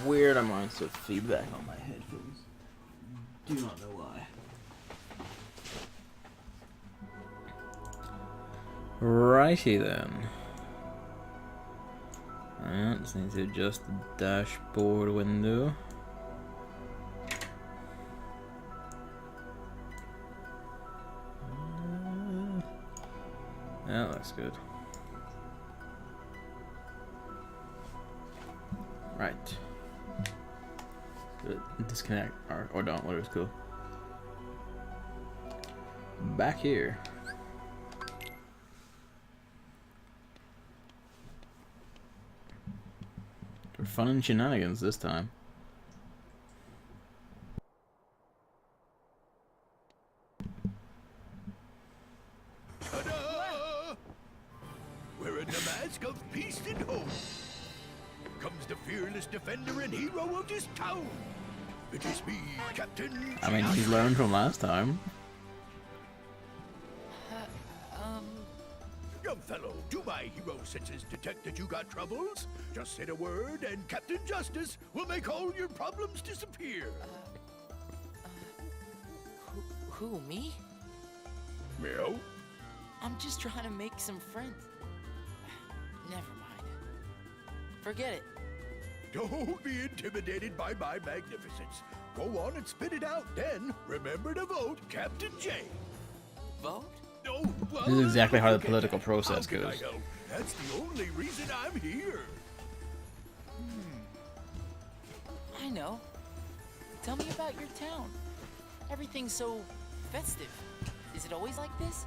weird amounts of feedback on my headphones. Do not know why. Righty then. Alright, just need to adjust the dashboard window. That looks good. Right. Disconnect or don't, whatever's cool. Back here. For fun and shenanigans this time. Ta-da! Wearing the mask of peace and hope comes the fearless defender and hero of this town. It is me, Captain. I mean, he's learned from last time. Young fellow, do my hero senses detect that you got troubles? Just say the word and Captain Justice will make all your problems disappear. Who, me? Meow? I'm just trying to make some friends. Never mind. Forget it. Don't be intimidated by my magnificence. Go on and spit it out, then remember to vote Captain J. Vote? No, well, This is exactly how the forget political that. process How can I goes. help? That's the only reason I'm here. I know. Tell me about your town. Everything's so festive. Is it always like this?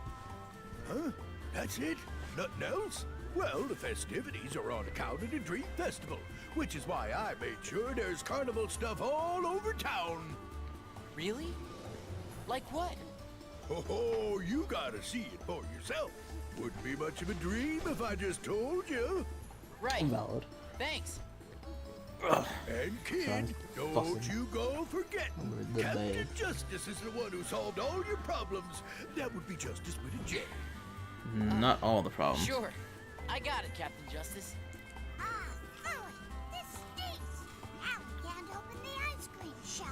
Huh? That's it? Nothing else? Well, the festivities are on account of the Dream Festival, which is why I made sure there's carnival stuff all over town. Really? Like what? Oh, you gotta see it for yourself. Wouldn't be much of a dream if I just told you. Right. Valid. Thanks. And kid, Sounds don't fussy. you go forgetting. The Captain babe. Justice is the one who solved all your problems. That would be Justice with a J. Not all the problems. Sure. I got it, Captain Justice. This stinks. Now we can't open the ice cream shop.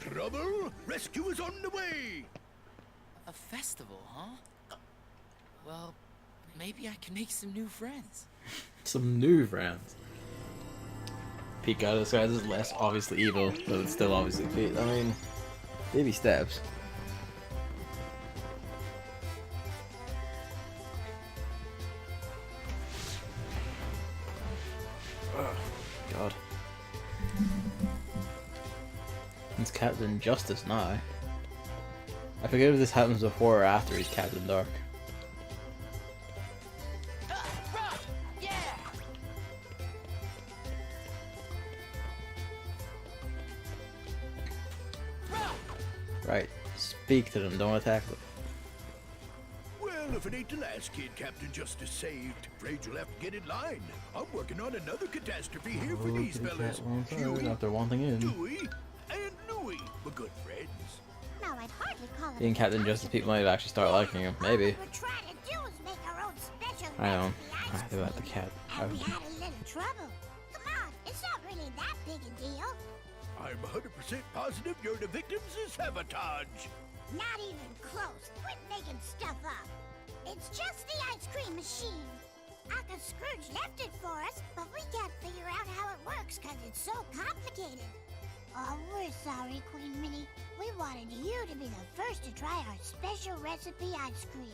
Trouble? Rescue is on the way. A festival, huh? Well, maybe I can make some new friends. Some new friends. Pete got disguised as less obviously evil, but it's still obviously Pete. I mean, baby steps. Oh, God. It's Captain Justice now. I forget if this happens before or after he's Captain Dark. Rock! Yeah! Rock! Right. Speak to them, don't attack them. Well, if it ain't the last kid Captain Justice saved, afraid you'll have to get in line. I'm working on another catastrophe here for these fellas. Huey, After wanting in. Dewey, and Louie, my good friends. No, I'd hardly call it. Being Captain Justice, people might actually start liking him. Maybe. What we're trying to do is make our own special I know. recipe ice I about the cat. And we had a little trouble. Come on, it's not really that big a deal. I'm 100% positive you're the victims of sabotage. Not even close. Quit making stuff up. It's just the ice cream machine. Uncle Scrooge left it for us, but we can't figure out how it works because it's so complicated. Oh, we're sorry, Queen Minnie. We wanted you to be the first to try our special recipe ice cream.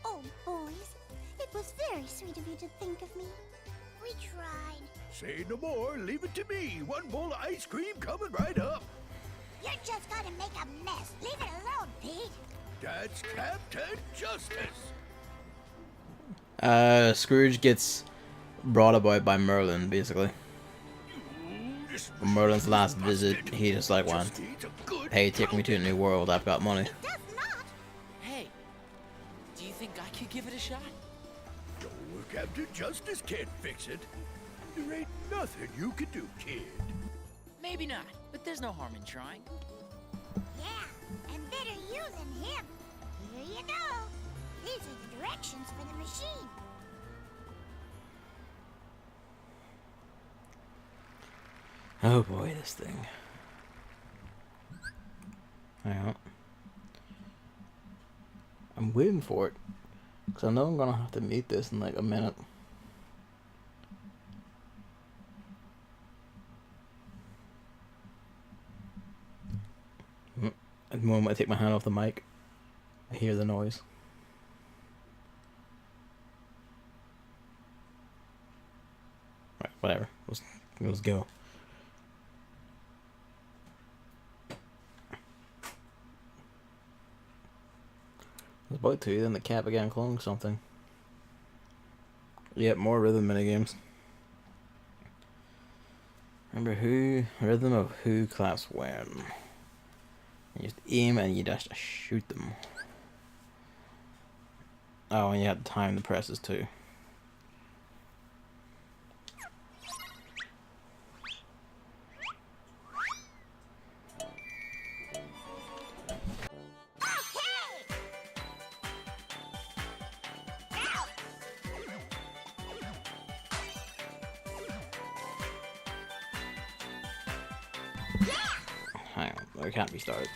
Oh, boys, it was very sweet of you to think of me. We tried. Say no more, leave it to me. One bowl of ice cream coming right up. You're just gonna make a mess. Leave it alone, Pete. That's Captain Justice. Scrooge gets brought about by Merlin, basically. On Merlin's last visit, he just like went, "Hey, take me to a new world, I've got money." It does not. Hey, do you think I could give it a shot? No, Captain Justice can't fix it. There ain't nothing you can do, kid. Maybe not, but there's no harm in trying. Yeah, and better you than him. Here you go. These are the directions for the machine. Oh boy, this thing. Hang on. I'm waiting for it. Because I know I'm going to have to meet this in like a minute. At the moment I take my hand off the mic, I hear the noise. Right, whatever. Let's go. I was about to, then the cat began cloning something. Yep, more rhythm minigames. Remember who? Rhythm of who claps when. You just aim and you just shoot them. Oh, and you have to time the presses too. Hang on, it can't be started.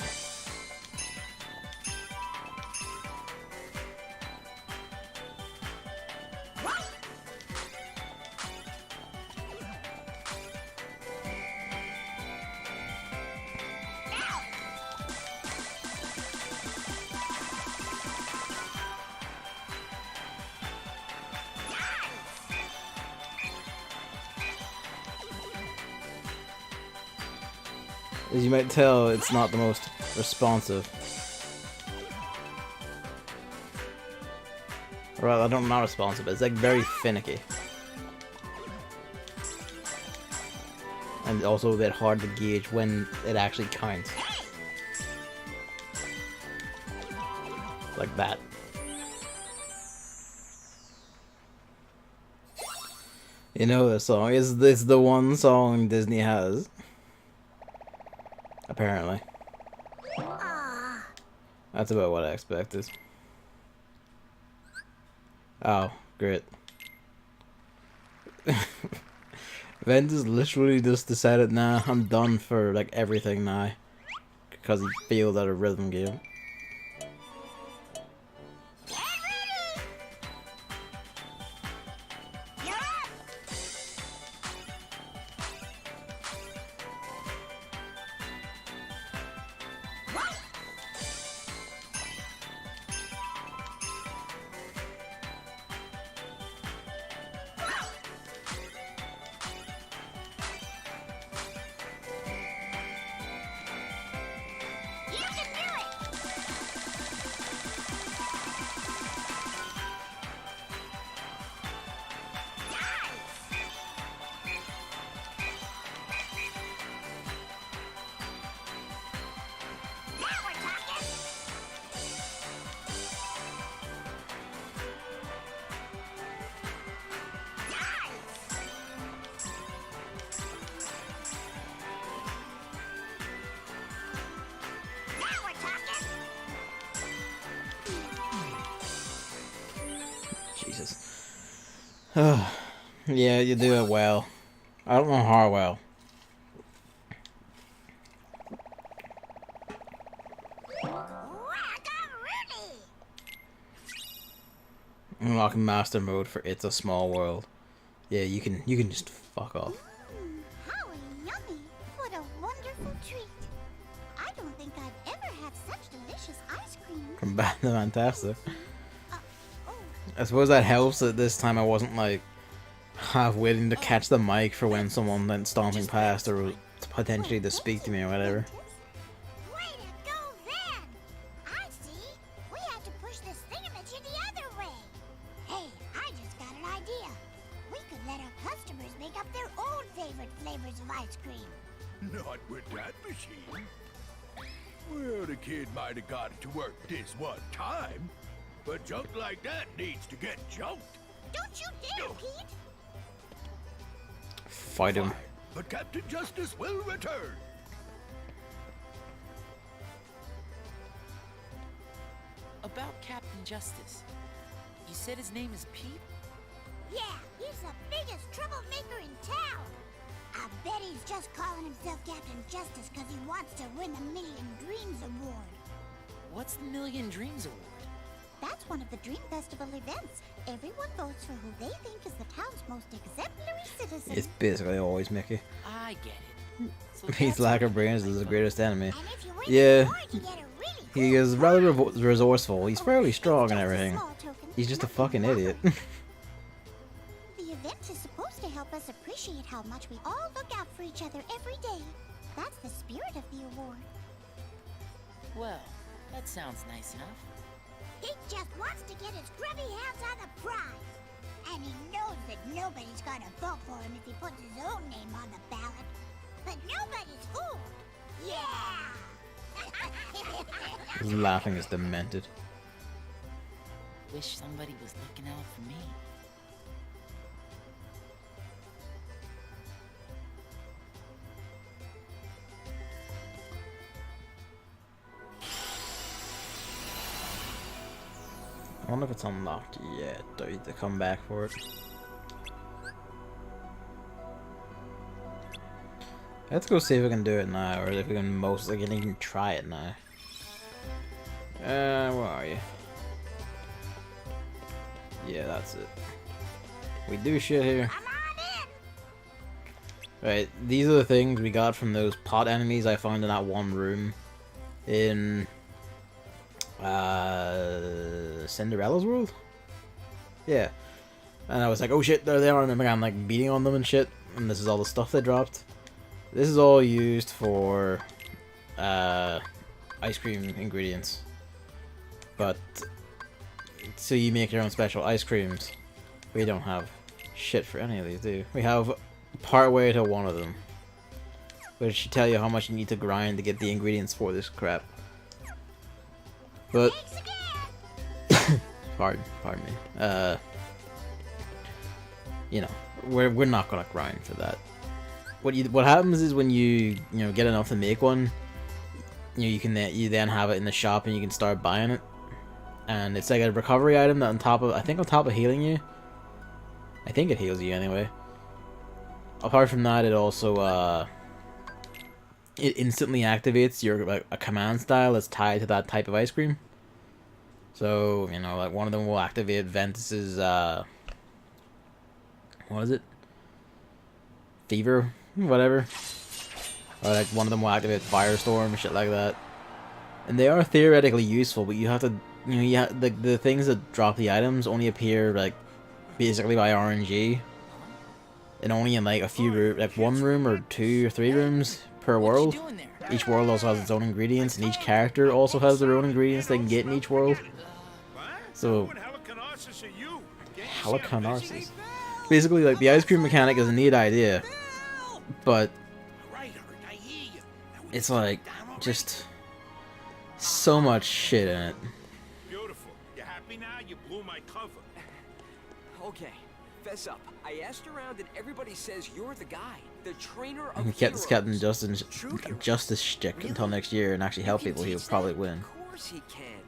As you might tell, it's not the most responsive. Well, I don't know, not responsive, it's like very finicky. And also a bit hard to gauge when it actually counts. Like that. You know the song. Is this the one song Disney has? Apparently. That's about what I expected. Oh, great. Ventus literally just decided, nah, I'm done for like everything now. Because he failed at a rhythm game. Yeah, you do it well. I don't know how well. Unlocking master mode for It's a Small World. Yeah, you can just fuck off. How yummy! What a wonderful treat! I don't think I've ever had such delicious ice cream. From bad to fantastic. Oh. I suppose that helps that this time I wasn't like half waiting to catch the mic for when someone went stomping past or potentially to speak to me or whatever. Way to go, Van! I see. We have to push this thingamajig the other way. Hey, I just got an idea. We could let our customers make up their own favorite flavors of ice cream. Not with that machine. Well, the kid might have got it to work this one time, but junk like that needs to get junked. Don't you dare, Pete! Fight him. Fine, but Captain Justice will return. About Captain Justice. You said his name is Pete? Yeah, he's the biggest troublemaker in town. I bet he's just calling himself Captain Justice because he wants to win the Million Dreams Award. What's the Million Dreams Award? That's one of the Dream Festival events. Everyone votes for who they think is the town's most exemplary citizen. It's basically always Mickey. I get it. So His that's lack what of brains is the the greatest enemy. And if you win Yeah. the award, you get a really He cool is rather prize. resourceful. He's fairly strong and It's just a everything. small token, He's just a nothing fucking idiot. elaborate. The event is supposed to help us appreciate how much we all look out for each other every day. That's the spirit of the award. Well, that sounds nice enough. He just wants to get his grubby hands on the prize. And he knows that nobody's gonna vote for him if he puts his own name on the ballot. But nobody's fooled. Yeah! His laughing is demented. Wish somebody was looking out for me. I wonder if it's unlocked yet. Do I need to come back for it? Let's go see if we can do it now, or if we can mostly can even try it now. Where are you? Yeah, that's it. We do shit here. Come on in! Right, these are the things we got from those pot enemies I found in that one room in Cinderella's world? Yeah. And I was like, oh shit, there they are, and then I'm like beating on them and shit, and this is all the stuff they dropped. This is all used for ice cream ingredients. But so you make your own special ice creams. We don't have shit for any of these, do we? We have part way to one of them, which should tell you how much you need to grind to get the ingredients for this crap. But pardon me. You know, we're not gonna grind for that. What happens is when you get enough to make one, you then have it in the shop and you can start buying it, and it's like a recovery item that on top of healing you, I think it heals you anyway. Apart from that, it also it instantly activates your a command style that's tied to that type of ice cream. So like one of them will activate Ventus's what is it? Fever, whatever. Or like one of them will activate Firestorm, shit like that. And they are theoretically useful, but you have to, the things that drop the items only appear like basically by RNG, and only in like a few like one room or 2 or 3 rooms per world. Each world also has its own ingredients, and each character also has their own ingredients they can get in each world. So, Helicanarsis. Basically, like, the ice cream mechanic is a neat idea, but it's like just so much shit in it. Beautiful. You happy now? You blew my cover. Okay, fess up. I asked around and everybody says you're the guy, the trainer of He kept this Captain heroes. Justice shtick until next year and actually help people. He would probably win. Of course he can.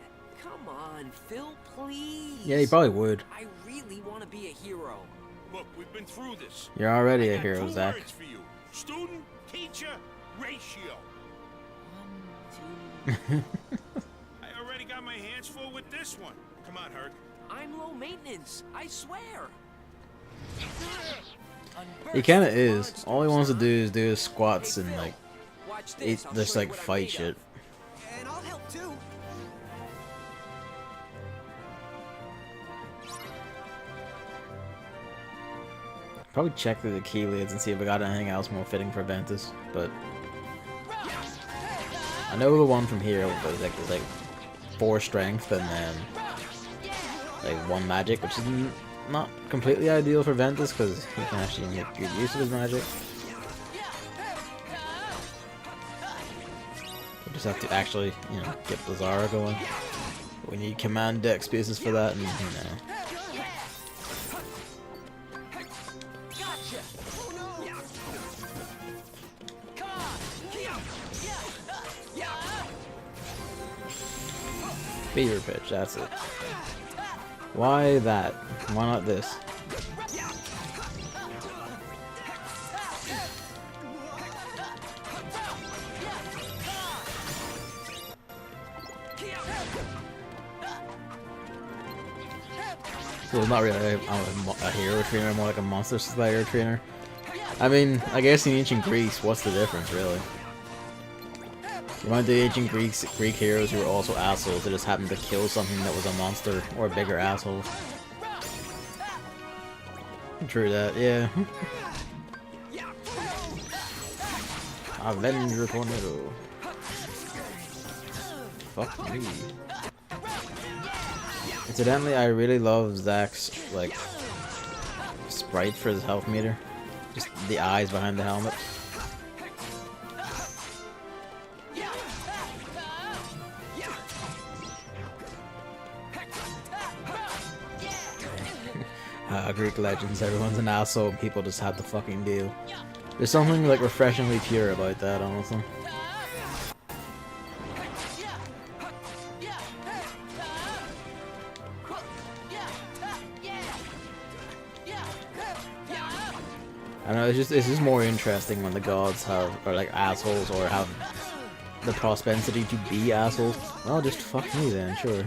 Come on, Phil, please. Yeah, he probably would. I really want to be a hero. Look, we've been through this. You're already I a got hero, 2 Zach. words for you. Student, teacher, ratio. 1, 2. I already got my hands full with this one. Come on, Herc. I'm low maintenance, I swear. He kind of is. All he wants to do is do his squats Hey, and Phil, like watch this. I'll just show you like what I'm fight made shit. of. And I'll help too. Probably check through the key leads and see if we got anything else more fitting for Ventus, but I know the one from here was like 4 strength and then like 1 magic, which is not completely ideal for Ventus because he can actually make good use of his magic. We just have to actually, get Blizzara going. We need command deck spaces for that, and Fever pitch, that's it. Why that? Why not this? So it's not really a hero trainer, more like a monster slayer trainer. I mean, I guess in ancient Greece, what's the difference, really? You want the ancient Greek heroes who were also assholes that just happened to kill something that was a monster or a bigger asshole. True that, yeah. Avenger Tornado. Fuck me. Incidentally, I really love Zach's, like, sprite for his health meter. Just the eyes behind the helmet. Greek legends, everyone's an asshole, people just have to fucking deal. There's something, like, refreshingly pure about that, honestly. I don't know, it's just more interesting when the gods are like assholes or have the propensity to be assholes. Well, just fuck me then, sure.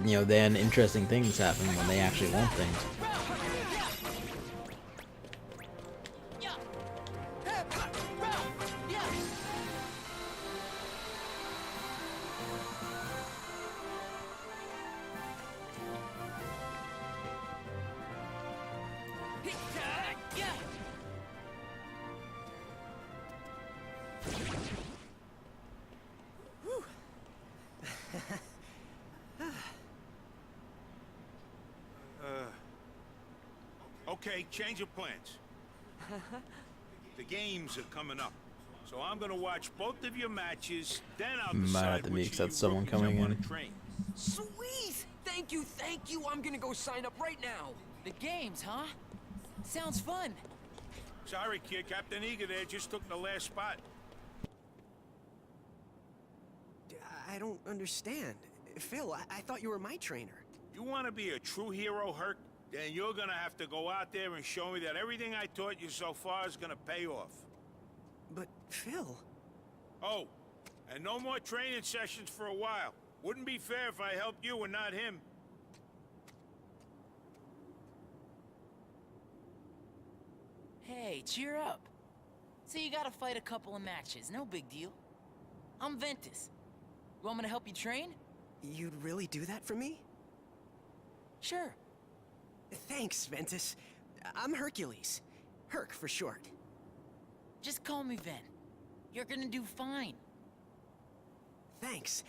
You know, then interesting things happen when they actually want things. Okay, change of plans. The games are coming up, so I'm gonna watch both of your matches. Then I'll decide which of you someone rookies I coming want in. to train. Sweet! Thank you, thank you. I'm gonna go sign up right now. The games, huh? Sounds fun. Sorry, kid. Captain Eager there just took the last spot. I don't understand. Phil, I thought you were my trainer. You want to be a true hero, Herc? Then you're gonna have to go out there and show me that everything I taught you so far is gonna pay off. But, Phil... Oh, and no more training sessions for a while. Wouldn't be fair if I helped you and not him. Hey, cheer up. So you gotta fight a couple of matches, no big deal. I'm Ventus. You want me to help you train? You'd really do that for me? Sure. Thanks, Ventus. I'm Hercules. Herc for short. Just call me Ven. You're gonna do fine. Thanks.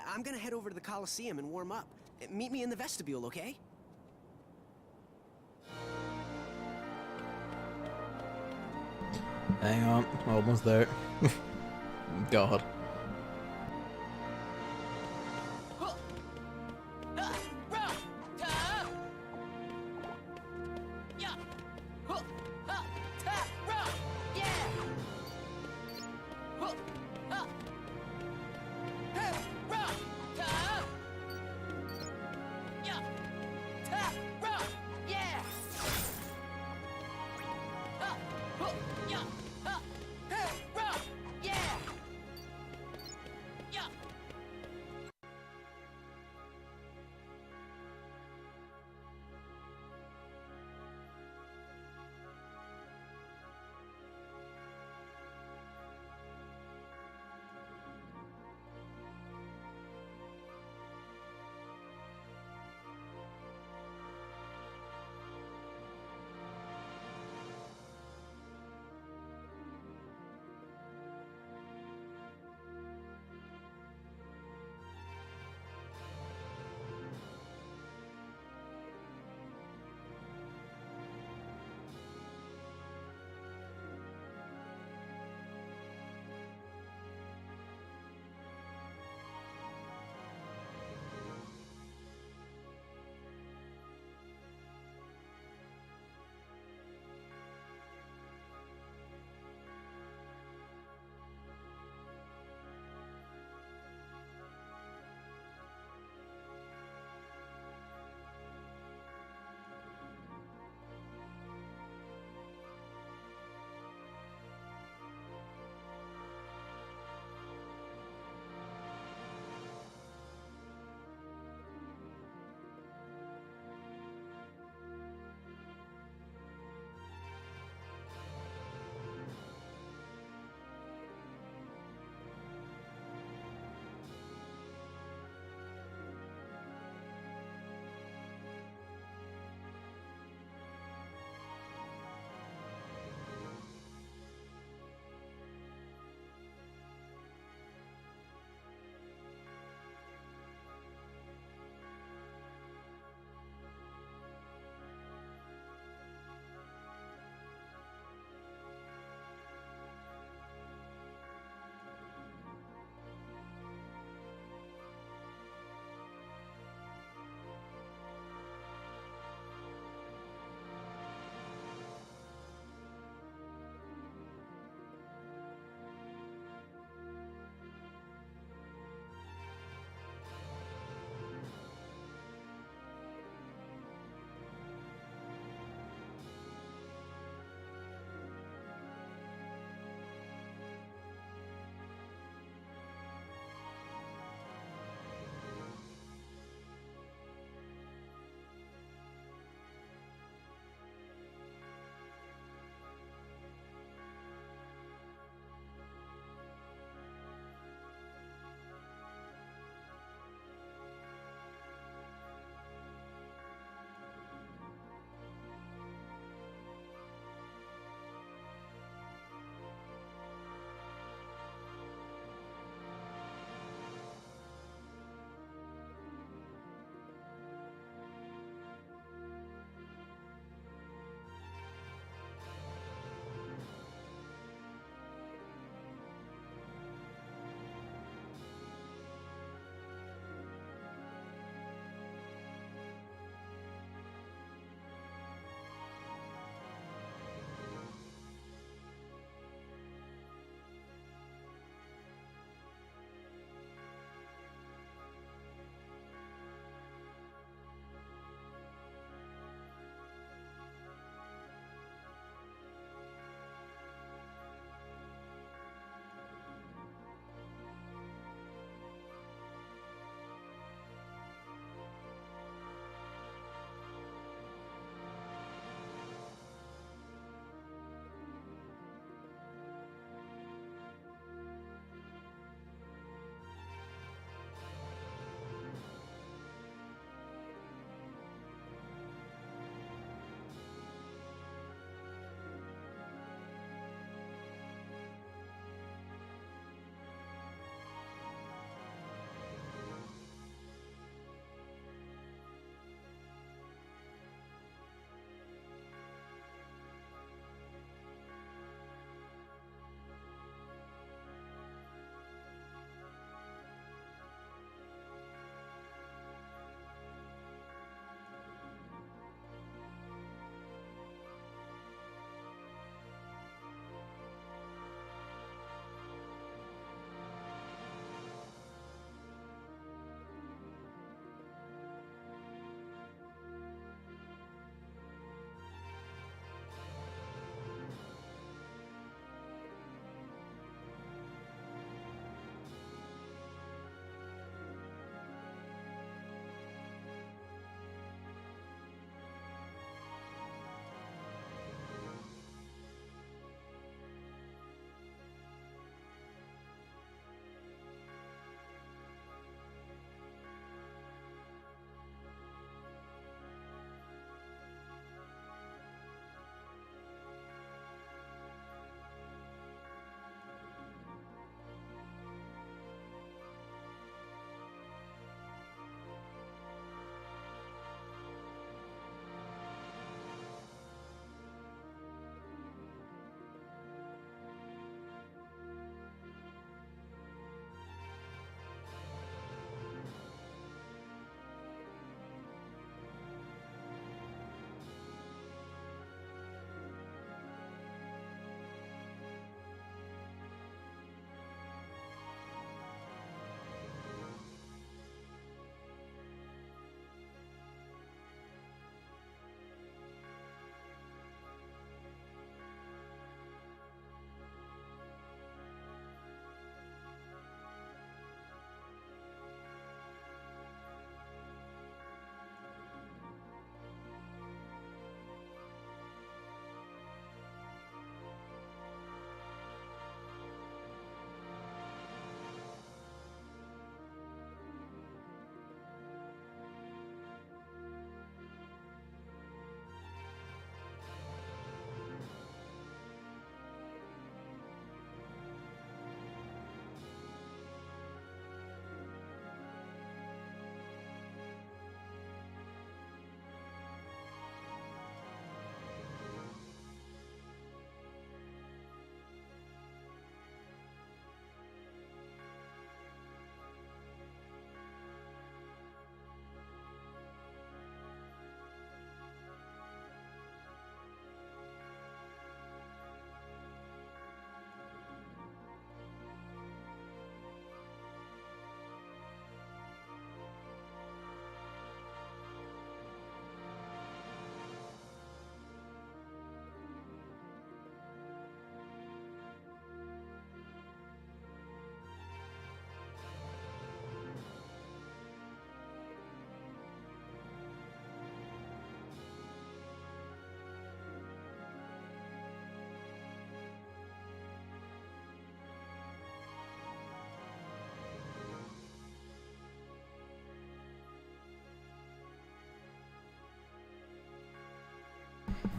I'm gonna head over to the Coliseum and warm up. Meet me in the vestibule, okay? Hang on, almost there. God.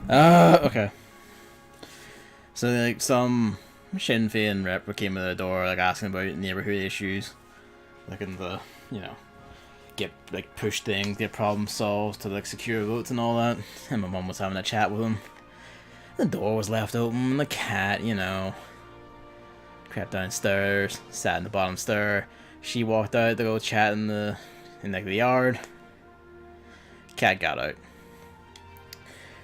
Okay. So like some Sinn Féin rep came to the door, like asking about neighborhood issues, looking to, you know, get like push things, get problem solved to like secure votes and all that. And my mum was having a chat with him. The door was left open, and the cat, you know, crept downstairs, sat in the bottom stair. She walked out to go chat in the yard. Cat got out.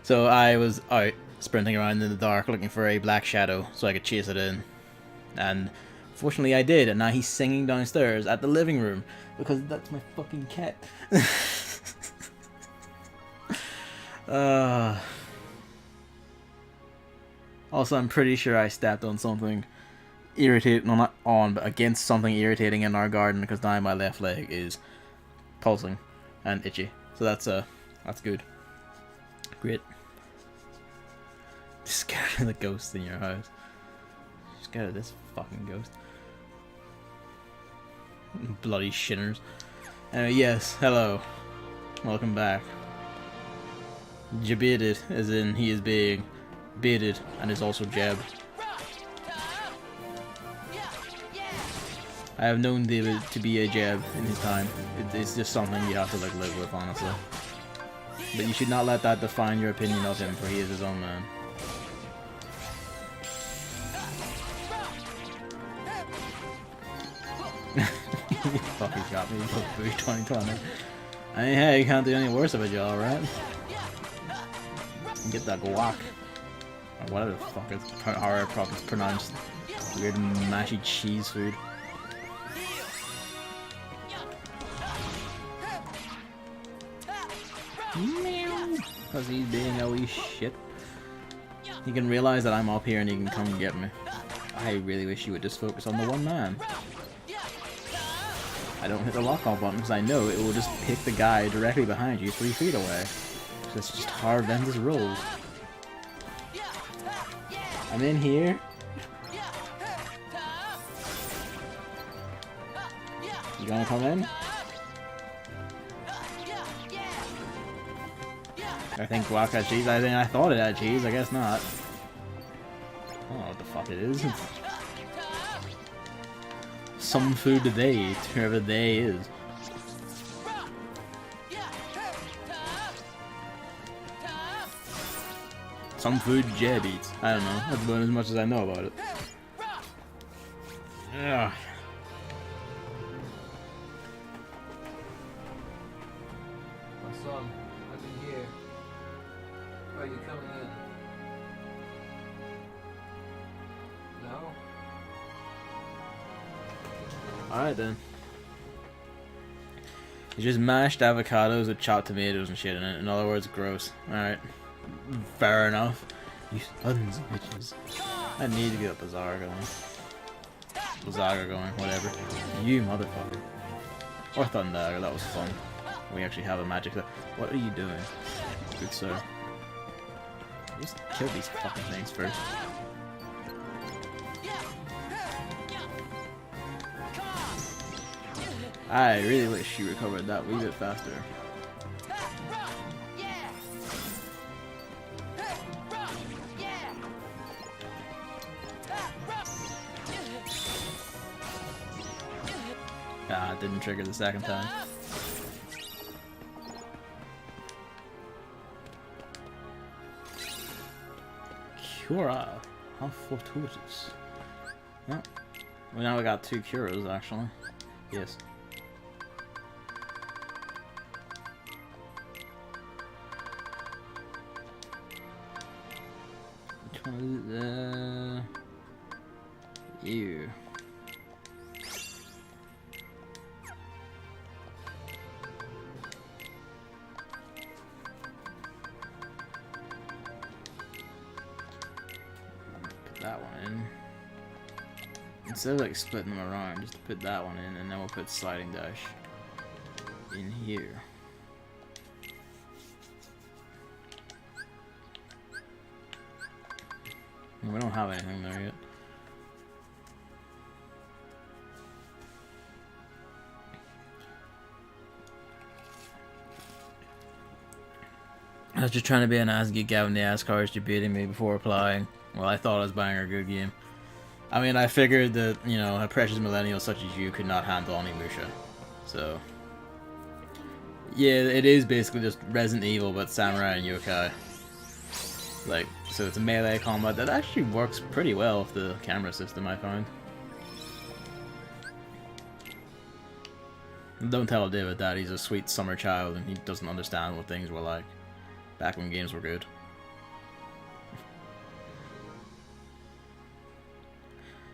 So I was out sprinting around in the dark looking for a black shadow so I could chase it in. And fortunately I did, and now he's singing downstairs at the living room because that's my fucking cat. Also, I'm pretty sure I stepped on something irritating, no, not on, but against something irritating in our garden because now my left leg is pulsing and itchy. So that's good. Great. Scared of the ghosts in your house. Scared of this fucking ghost. Bloody shinners. Anyway, yes, hello. Welcome back. Jebaited, as in he is being baited and is also jabbed. I have known David to be a jab in his time. It's just something you have to like live with, honestly. But you should not let that define your opinion of him, for he is his own man. You fucking got me, you 2020. I mean, hey, you can't do any worse of a job, right? Get that guac. Or whatever the fuck is how it's pronounced. Weird mashy cheese food. Because he's being a wee shit. He can realize that I'm up here and he can come and get me. I really wish you would just focus on the one man. I don't hit the lock-on button because I know it will just pick the guy directly behind you 3 feet away. So that's just how Ventus rolls. I'm in here. You gonna come in? I think guac had cheese. I thought it had cheese. I guess not. I don't know what the fuck it is. Some food they eat, whoever they is. Some food Jeb eats. I don't know. That's about as much as I know about it. Ugh. My son, I'm in here. Are you coming in? No? Alright then. It's just mashed avocados with chopped tomatoes and shit in it. In other words, gross. Alright. Fair enough. You sons of bitches. I need to get a bazaar going. Bazaar going, whatever. You motherfucker. Or thunder, that was fun. We actually have a magic. What are you doing? Good sir. Just kill these fucking things first. I really wish you recovered that wee bit faster. Ah, it didn't trigger the second time. Cura. How fortuitous. Oh. Well, now we got 2 curas, actually. Yes. Which one is it? You. That one in. Instead of like splitting them around, just put that one in, and then we'll put sliding dash in here. We don't have anything there yet. I was just trying to be an ass and get Gavin the ass cards to beating me before applying. Well, I thought I was buying a good game. I mean, I figured that, you know, a precious millennial such as you could not handle Onimusha. So, yeah, it is basically just Resident Evil, but samurai and yokai. Like, so it's a melee combat that actually works pretty well with the camera system, I find. Don't tell David that he's a sweet summer child and he doesn't understand what things were like back when games were good.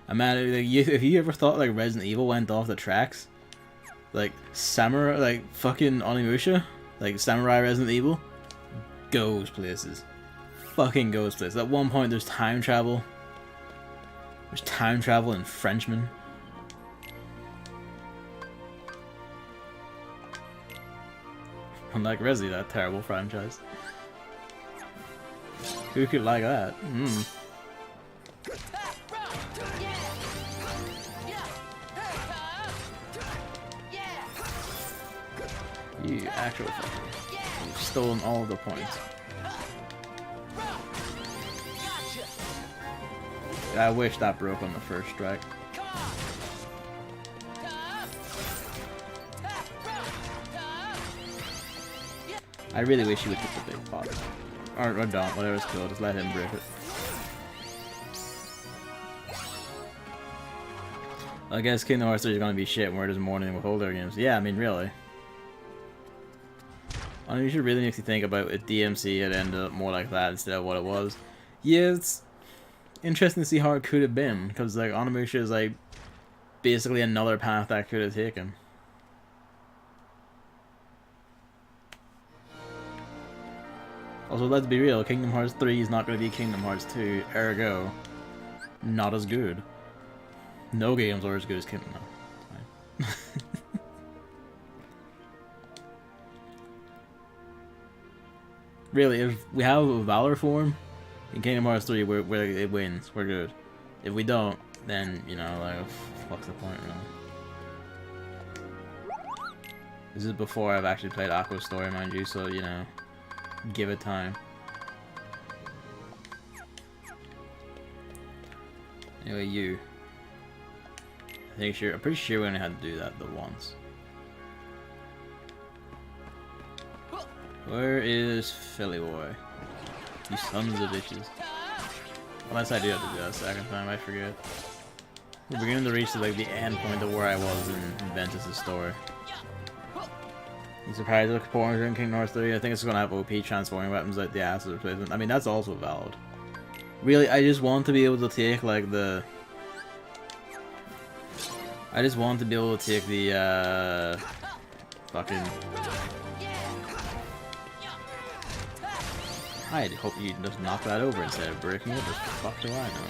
And man, if you ever thought like Resident Evil went off the tracks, like samurai, like fucking Onimusha, like samurai Resident Evil, goes places, fucking goes places. At one point, there's time travel. There's time travel in Frenchman. Unlike Resi, that terrible franchise. Who could like that? You actual fucker. You've stolen all the points. I wish that broke on the first strike. I really wish he would hit the big pot. Or don't, whatever's cool, just let him break it. I guess Kingdom Hearts 3 is gonna be shit when we're just mourning with older games. Yeah, I mean, really. I mean, you should really make you think about if DMC had ended up more like that instead of what it was. Yeah, it's interesting to see how it could have been, because like Onimusha is like basically another path that could have taken. Also, let's be real, Kingdom Hearts 3 is not going to be Kingdom Hearts 2, ergo, not as good. No games are as good as Kingdom Hearts. Really, if we have a Valor form in Kingdom Hearts 3, where it wins, we're good. If we don't, then, you know, like, what's the point, really? This is before I've actually played Aqua's story, mind you, so, you know, give it time. Anyway, you. I'm pretty sure we only had to do that the once. Where is Philly Boy? You sons of bitches. Unless I do have to do that a second time, I forget. We're beginning to reach like the end point of where I was in Ventus' story. You surprised with performance in Kingdom Hearts 3? I think it's gonna have OP transforming weapons like the acid replacement. I mean, that's also valid. Really, I just want to be able to take like the... I just want to be able to take the fucking... I hope you just knock that over instead of breaking it. What the fuck do I know?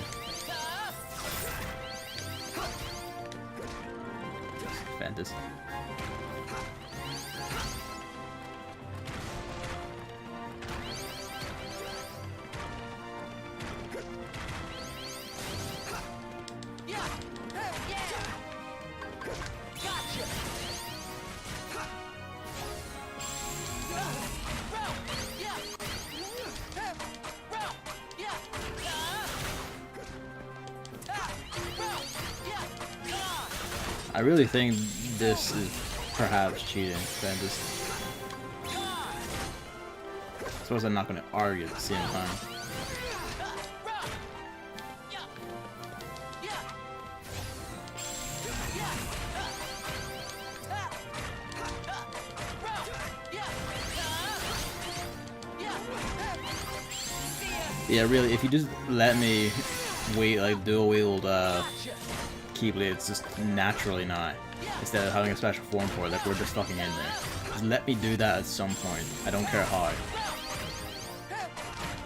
Ventus. I really think this is perhaps cheating, Ventus. I suppose I'm not going to argue at the same time. Yeah, really, if you just let me wait, like, dual wield, Keyblades just naturally not, instead of having a special form for it, like we're just fucking in there. Just let me do that at some point. I don't care how.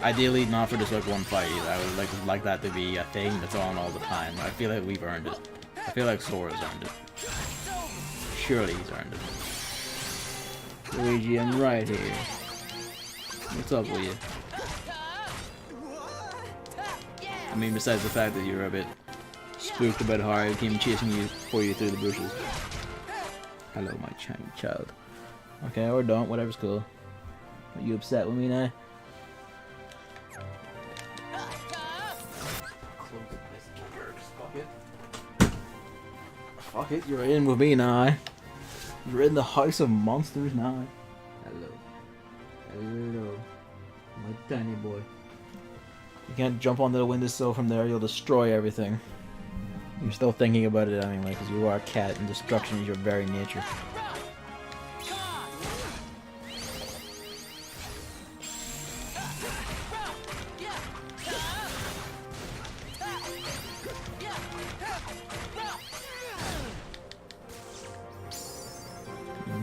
Ideally, not for just like one fight either. I would like that to be a thing that's on all the time. I feel like we've earned it. I feel like Sora's earned it. Surely he's earned it. Luigi, I'm right here. What's up with you? I mean, besides the fact that you're a bit spooked about how I came chasing you for you through the bushes. Hello, my shiny child. Okay, or don't, whatever's cool. Are you upset with me now? Fuck it, you're in with me now. You're in the house of monsters now. Hello. Hello. My tiny boy. You can't jump onto the windowsill from there, you'll destroy everything. You're still thinking about it anyway, because you are a cat and destruction is your very nature.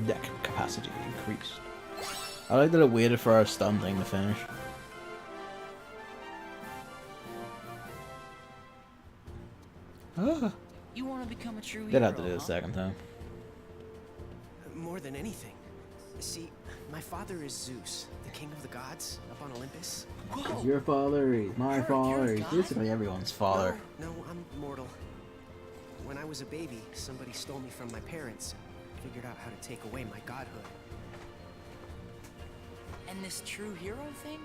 Deck capacity increased. I like that it waited for our stun thing to finish. You want to become a true hero? Did have to do it a second time. More than anything. See, my father is Zeus, the king of the gods, up on Olympus. He's your father, he's my father, he's basically everyone's father. No, I'm mortal. When I was a baby, somebody stole me from my parents and figured out how to take away my godhood. And this true hero thing?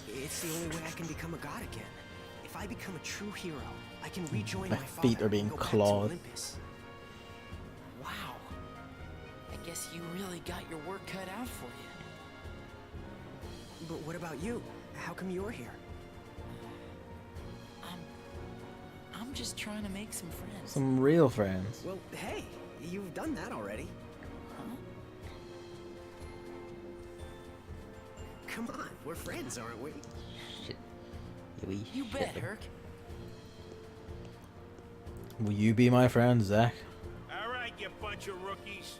It's the only way I can become a god again. If I become a true hero, I can rejoin My my father feet are being and go back to clawed. Olympus. Wow. I guess you really got your work cut out for you. But what about you? How come you're here? I'm just trying to make some friends. Some real friends. Well, hey, you've done that already. Huh? Come on, we're friends, aren't we? Shit. You bet, Herc. Will you be my friend, Zach? All right, you bunch of rookies.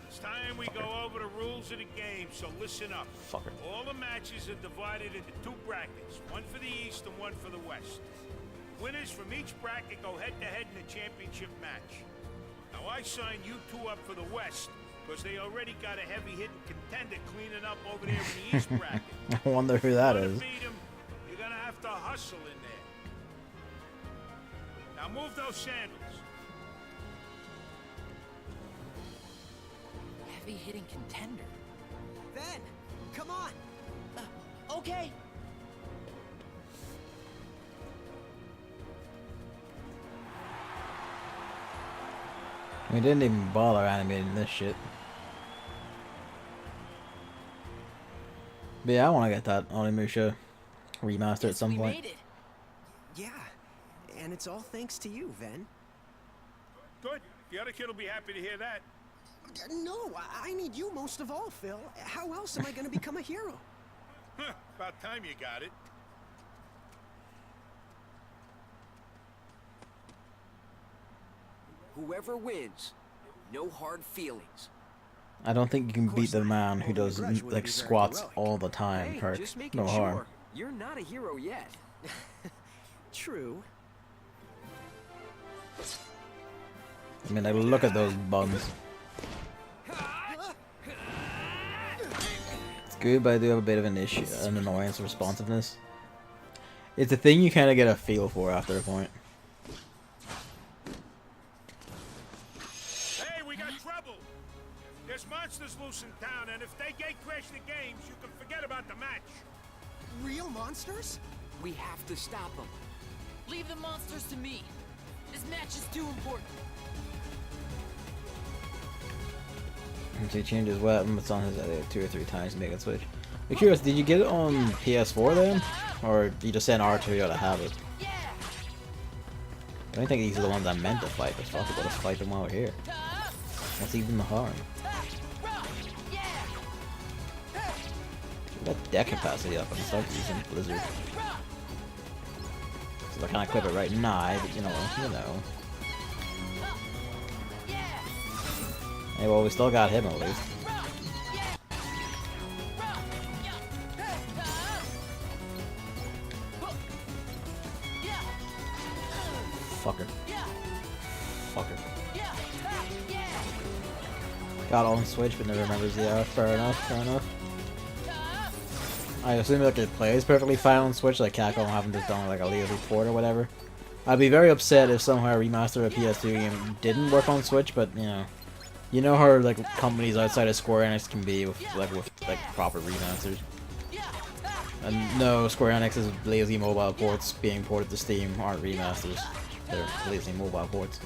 It's time we go over the rules of the game, so listen up. Fucker. All the matches are divided into two brackets, one for the East and one for the West. Winners from each bracket go head-to-head in the championship match. Now, I signed you two up for the West, because they already got a heavy-hitting contender cleaning up over there in the East bracket. I wonder who that is. To beat 'em, you're gonna have to hustle in there. Now move those sandals. Heavy-hitting contender. Ben, come on! Okay. We didn't even bother animating this shit. But yeah, I want to get that Onimusha remaster at some We point. made it. Yeah, and it's all thanks to you, Ven. Good. The other kid will be happy to hear that. No, I need you most of all, Phil. How else am I gonna become a hero? Huh, about time you got it. Whoever wins, no hard feelings. I don't think you can beat the man who does Holding a grudge wouldn't like be very squats heroic. all the time, Hey, Kirk. just making No sure. harm. You're not a hero yet. True. I mean, like, look at those buns. It's good, but I do have a bit of an issue, an annoyance responsiveness. It's a thing you kind of get a feel for after a point. Hey, we got trouble. There's monsters loose in town, and if they gatecrash the games, you can forget about the match. Real monsters? We have to stop them. Leave the monsters to me. This match is too important. And so he changed his weapon, it's on his 2 or 3 times to make it switch. I'm curious, did you get it on PS4 then? Or you just sent R2 to have it? Yeah. I don't think these are the ones I meant to fight, but fuck it, let's fight them while we're here. What's even the harm? Get that deck capacity up and start using Blizzard. So I can't equip it right now, but you know. Hey, well, we still got him at least. Fucker. Fucker. Got on Switch, but never remembers the hour. Fair enough, fair enough. I assume like it plays perfectly fine on Switch, like Capcom haven't just done like a Xenahort Report or whatever. I'd be very upset if somehow a remaster of a PS2 game didn't work on Switch, but you know, You know how like companies outside of Square Enix can be with proper remasters. And no, Square Enix's lazy mobile ports being ported to Steam aren't remasters. They're lazy mobile ports.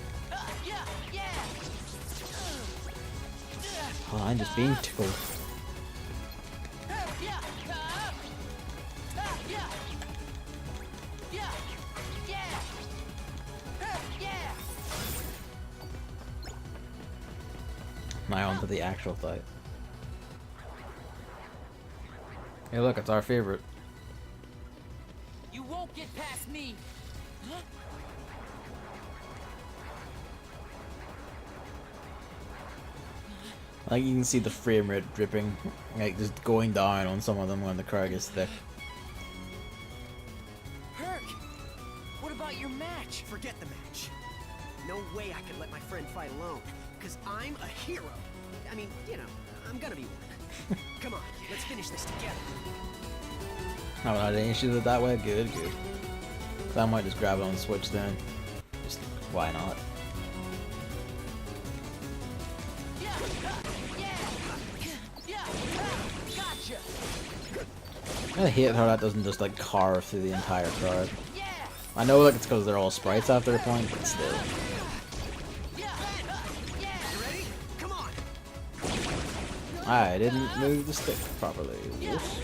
Oh, I'm just being tickled. Now on to the actual fight. Hey look, it's our favorite. You won't get past me. Huh? Like you can see the frame rate dripping, like just going down on some of them when the crowd gets thick. Herc, what about your match? Forget the match. No way I could let my friend fight alone, because I'm a hero. I mean, you know, I'm gonna be one. Come on, let's finish this together. Haven't had any issues with it that way? Good, good. So I might just grab it on Switch then. Just, why not? I hate how that doesn't just like carve through the entire card. I know like it's because they're all sprites after a point, but still. I didn't move the stick properly. Whoops.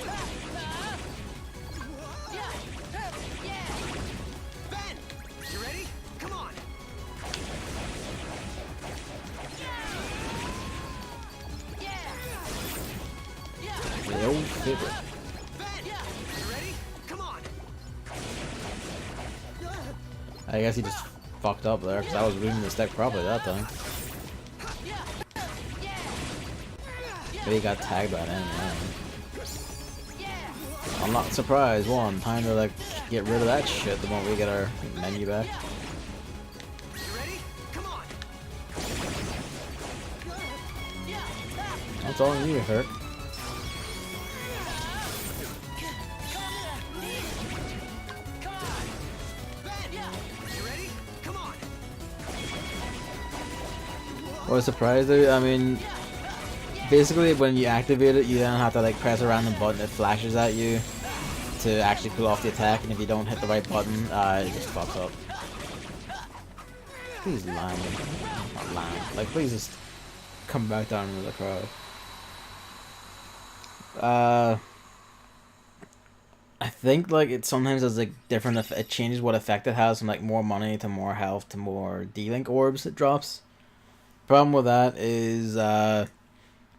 The old favorite. I guess he just fucked up there because I was moving the stick properly that time. But he got tagged by an enemy. I'm not surprised. One, time to like get rid of that shit the moment we get our menu back. That's all you, Herc. I was surprised. I mean, basically when you activate it, you then have to like press a random button that flashes at you to actually pull off the attack, and if you don't hit the right button, it just fucks up. Please land. Not land. Like, please just come back down into the crowd. I think like it sometimes has like different. It changes what effect it has from like more money to more health to more D-Link orbs it drops. Problem with that is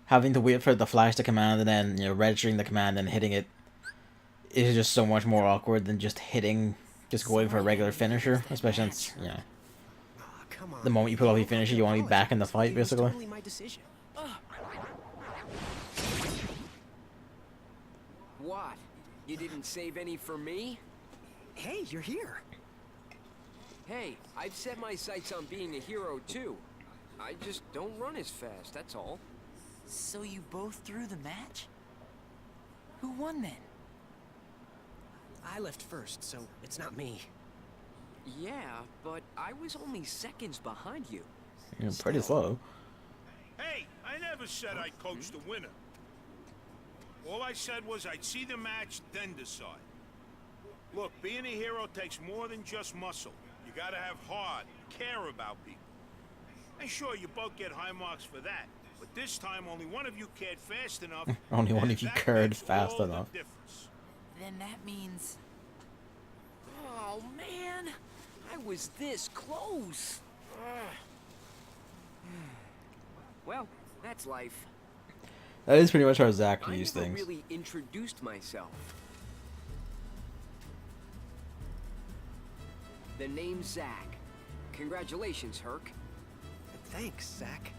having to wait for the flash to command and then, you know, registering the command and hitting it is just so much more awkward than just going for a regular finisher, especially since, you know, the moment you pull off your finisher, you want to be back in the fight, basically. What? You didn't save any for me? Hey, you're here. Hey, I've set my sights on being a hero too. I just don't run as fast, that's all. So you both threw the match? Who won then? I left first, so it's not me. Yeah, but I was only seconds behind you. You're pretty slow. Hey, I never said I'd coach the winner. All I said was I'd see the match, then decide. Look, being a hero takes more than just muscle. You gotta have heart, care about people. And sure, you both get high marks for that. But this time, only one of you cared fast enough. Only one of you cared fast enough. Then that means... Oh, man. I was this close. Well, that's life. That is pretty much how Zach I views never things. really introduced myself. The name's Zach. Congratulations, Herc. Thanks, Zach.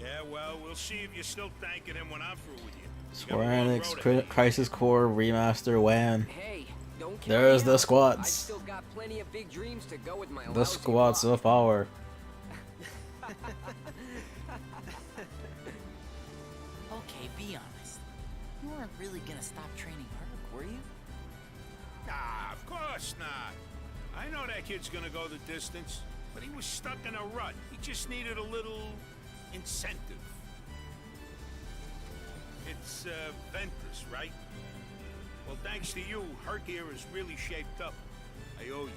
Yeah, well, we'll see if you're still thanking him when I'm through with you. Square Enix Crisis Core Remaster when? Hey, don't count There's me the out. I've squats. still got plenty of big dreams to go with my The lousy squats luck. of power. Okay, be honest. You weren't really gonna stop training Herc, were you? Nah, of course not. I know that kid's gonna go the distance, but he was stuck in a rut. He just needed a little incentive. It's, Ventus, right? Well, thanks to you, her gear is really shaped up. I owe you.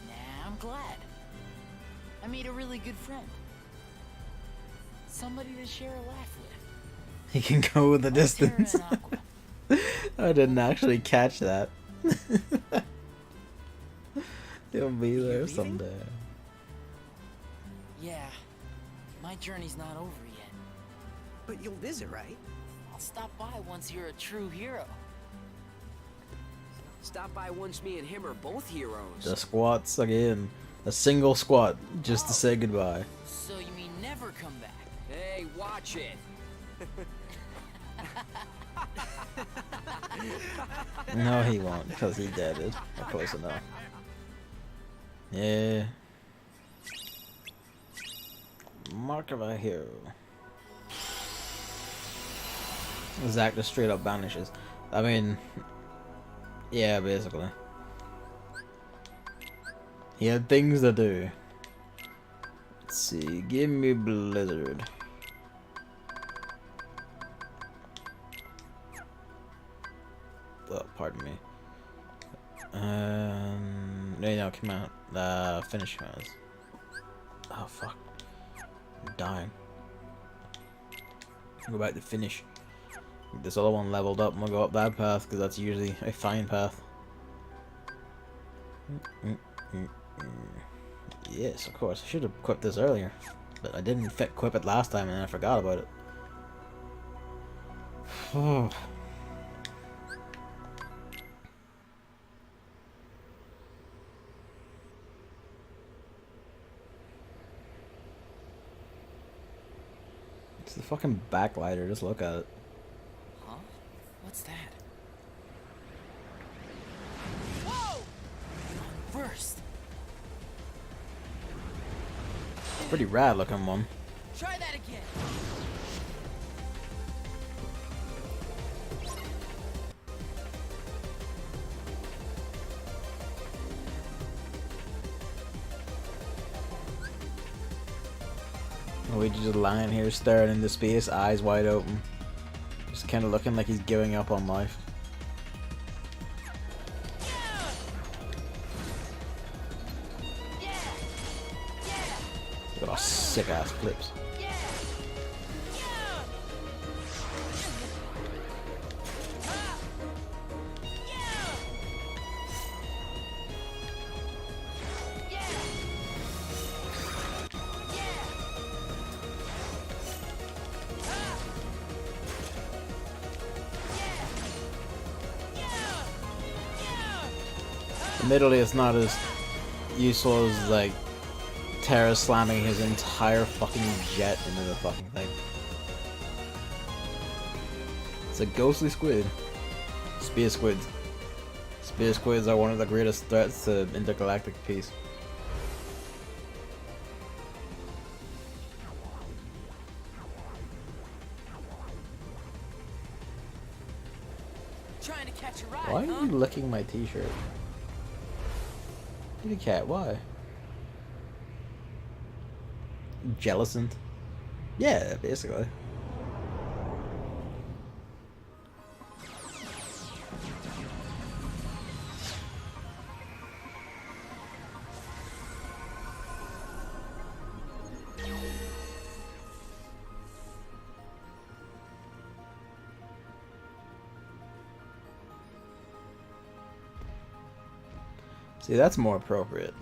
Nah, I'm glad. I made a really good friend. Somebody to share a laugh with. He can go with the Like distance. Terra and Aqua. I didn't actually catch that. He'll be there someday. Yeah, my journey's not over yet. But you'll visit, right? I'll stop by once you're a true hero. Stop by once me and him are both heroes. The squats again. A single squat just to say goodbye. So you mean never come back? Hey, watch it. No, he won't, because he deaded. Close enough. Yeah. Mark of a hero. Zach just straight up vanishes. I mean, yeah, basically. He had things to do. Let's see, give me Blizzard. Oh, pardon me. No, come out. Finish has. Oh fuck. I'm dying. Go back to finish. This other one leveled up, and we'll go up that path because that's usually a fine path. Yes, of course. I should have equipped this earlier, but I didn't equip it last time, and then I forgot about it. It's the fucking backlighter. Just look at it. Huh? What's that? First. Pretty rad looking one. Try that again. Luigi just lying here staring into space, eyes wide open. Just kind of looking like he's giving up on life. Look at all sick ass flips. Admittedly, it's not as useful as like Terra slamming his entire fucking jet into the fucking thing. It's a ghostly squid. Space squids. Space squids are one of the greatest threats to intergalactic peace. Trying to catch a ride, Why huh? are you licking my t-shirt? You cat, why? Jellicent? Yeah, basically. See, that's more appropriate.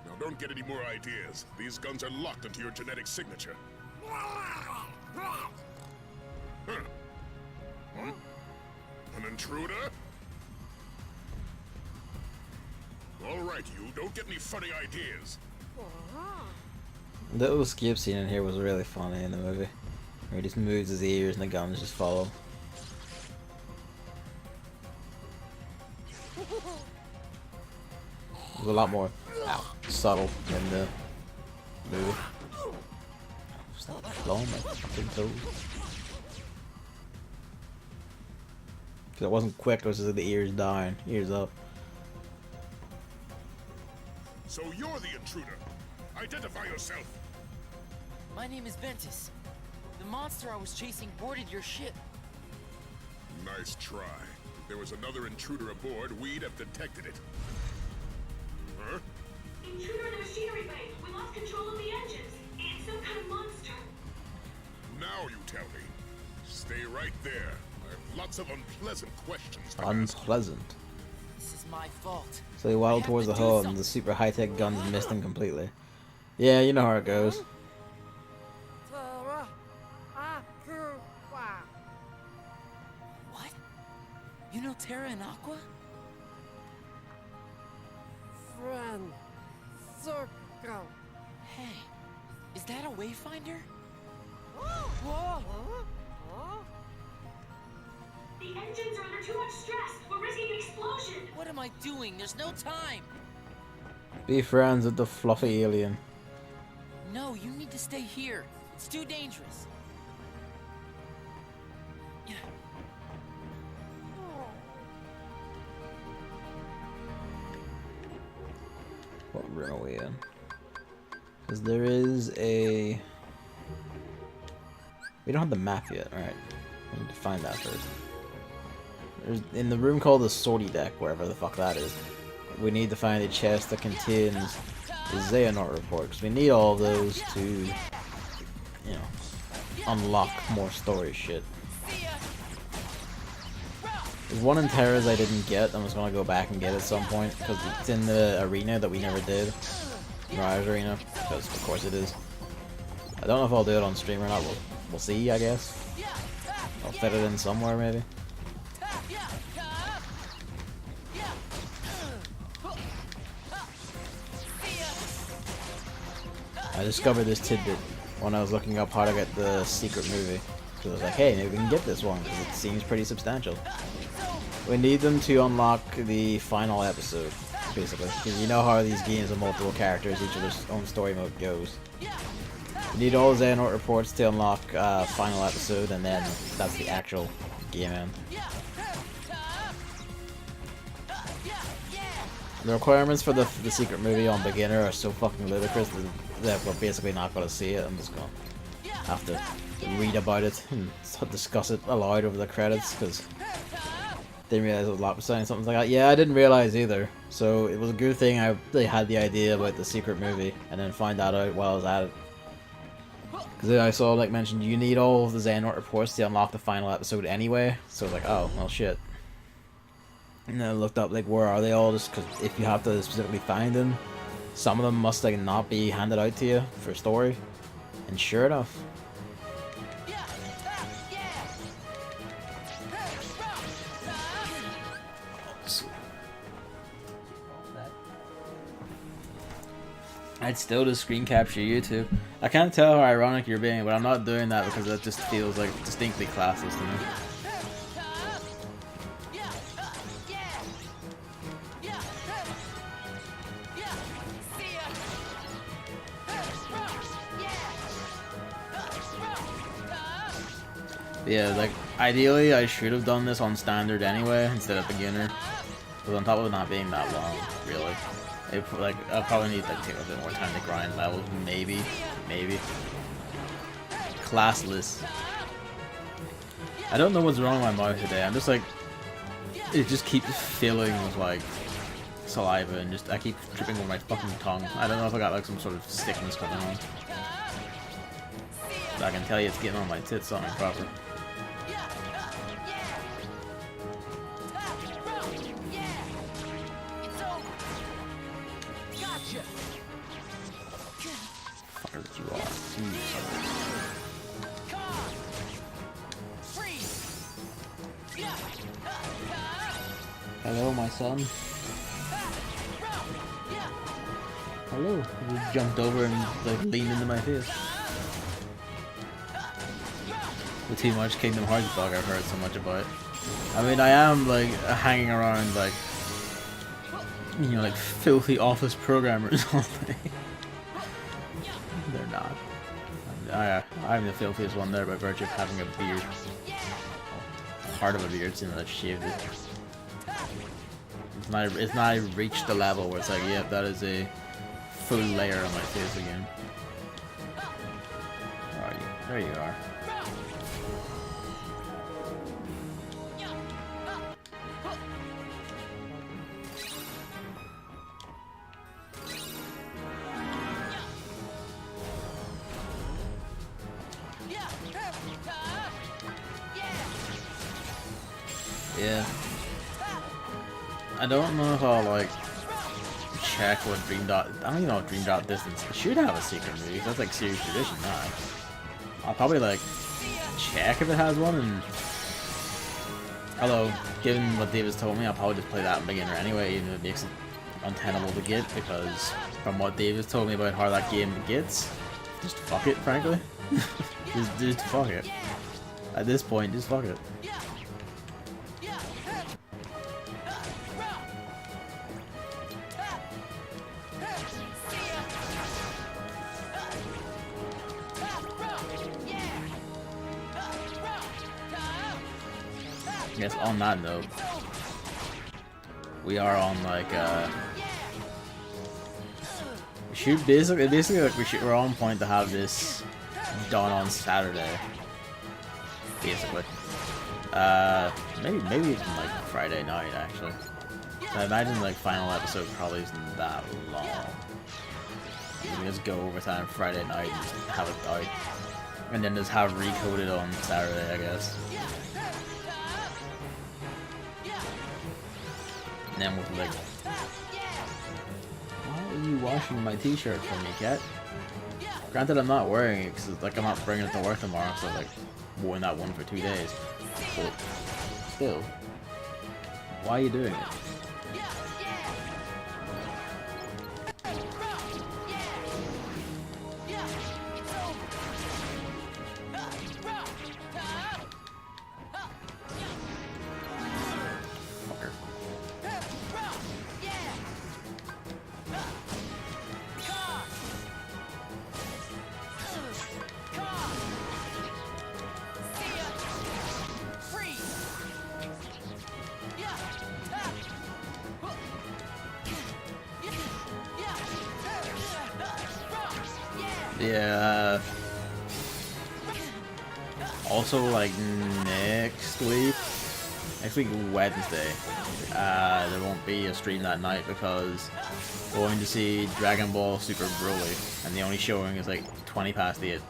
Now don't get any more ideas. These guns are locked into your genetic signature. Huh? Huh? An intruder? All right, you. Don't get any funny ideas. The little skip scene in here was really funny in the movie. Where he just moves his ears and the guns just follow. It was a lot more subtle in the movie. Stop blowing my fucking toes. Cause it wasn't quick, it was just the ears dying. Ears up. So you're the intruder. Identify yourself. My name is Ventus. The monster I was chasing boarded your ship. Nice try. If there was another intruder aboard, we'd have detected it. Huh? Intruder in the machinery bay. We lost control of the engines. It's some kind of monster. Now you tell me. Stay right there. I have lots of unpleasant questions to ask. Unpleasant. This is my fault. So he waddled towards the hull and the super high-tech guns missed him completely. Yeah, you know how it goes. What? You know Terra and Aqua? Friend, circle. Hey, is that a wayfinder? Whoa. The engines are under too much stress. We're risking an explosion. What am I doing? There's no time. Be friends with the fluffy alien. No, you need to stay here. It's too dangerous. What room are we in? Because there is a... We don't have the map yet, alright. We need to find that first. There's, in the room called the sortie deck, wherever the fuck that is, we need to find a chest that contains the Xenahort Report, because we need all of those to, you know, unlock more story shit. There's one in Terra's I didn't get. I'm just gonna go back and get it at some point, because it's in the arena that we never did. Mirage Arena, because of course it is. I don't know if I'll do it on stream or not. We'll see, I guess. I'll fit it in somewhere, maybe. I discovered this tidbit when I was looking up how to get the secret movie. So I was like, hey, maybe we can get this one, because it seems pretty substantial. We need them to unlock the final episode, basically. Because you know how these games have multiple characters, each of their own story mode goes. You need all the Xenahort reports to unlock final episode, and then that's the actual game end. The requirements for the secret movie on beginner are so fucking ludicrous that we're basically not going to see it. I'm just going to have to read about it and discuss it aloud over the credits, because didn't realize it was Lap was saying something like that. Yeah, I didn't realize either. So it was a good thing they had the idea about the secret movie and then find that out while I was at it. Because I saw, like mentioned, you need all of the Xenahort reports to unlock the final episode anyway. So I was like, oh, well shit. And then I looked up, like, where are they all? Just because if you have to specifically find them, some of them must, like, not be handed out to you for story. And sure enough. I'd still just screen capture you too. I can't tell how ironic you're being, but I'm not doing that because that just feels like distinctly classist to me. Yeah, like, ideally I should have done this on standard anyway, instead of beginner. But on top of it not being that long, really. I'll probably need like take a bit more time to grind levels, maybe. Classless. I don't know what's wrong with my mouth today. I'm just like, it just keeps filling with like saliva and just I keep dripping with my fucking tongue. I don't know if I got like some sort of sickness going on. But I can tell you it's getting on my tits on proper. Hello, my son. Hello. You jumped over and like leaned into my face. The too much Kingdom Hearts bug I've heard so much about. I mean, I am like hanging around like, you know, like filthy office programmers all day. They're not. I'm the filthiest one there by virtue of having a beard. Part of a beard, seeing that I've shaved it. It's not reached the level where it's like, yep, that is a full layer on my face again. Where are you? There you are. Yeah. I don't know if I'll like check what Dream Dot. I don't even know what Dream Dot distance. It should have a secret move. That's like series tradition now. I'll probably like check if it has one. And although, given what David's told me, I'll probably just play that in beginner anyway, even if it makes it untenable to get. Because from what David's told me about how that game gets, just fuck it, frankly. just fuck it. At this point, just fuck it. Yes, on that note, we are on like we should basically like we're on point to have this done on Saturday. Basically. Maybe even like Friday night actually. So I imagine like final episode probably isn't that long. We can just go overtime Friday night and just have it out. And then just have recoded on Saturday, I guess. And then we'll like, why are you washing my t-shirt for me, cat? Granted, I'm not wearing it because like I'm not bringing it to work tomorrow, so like worn that one for 2 days. But still, why are you doing it? Yeah. Also, like next week Wednesday, there won't be a stream that night because we're going to see Dragon Ball Super Broly, and the only showing is like 8:20,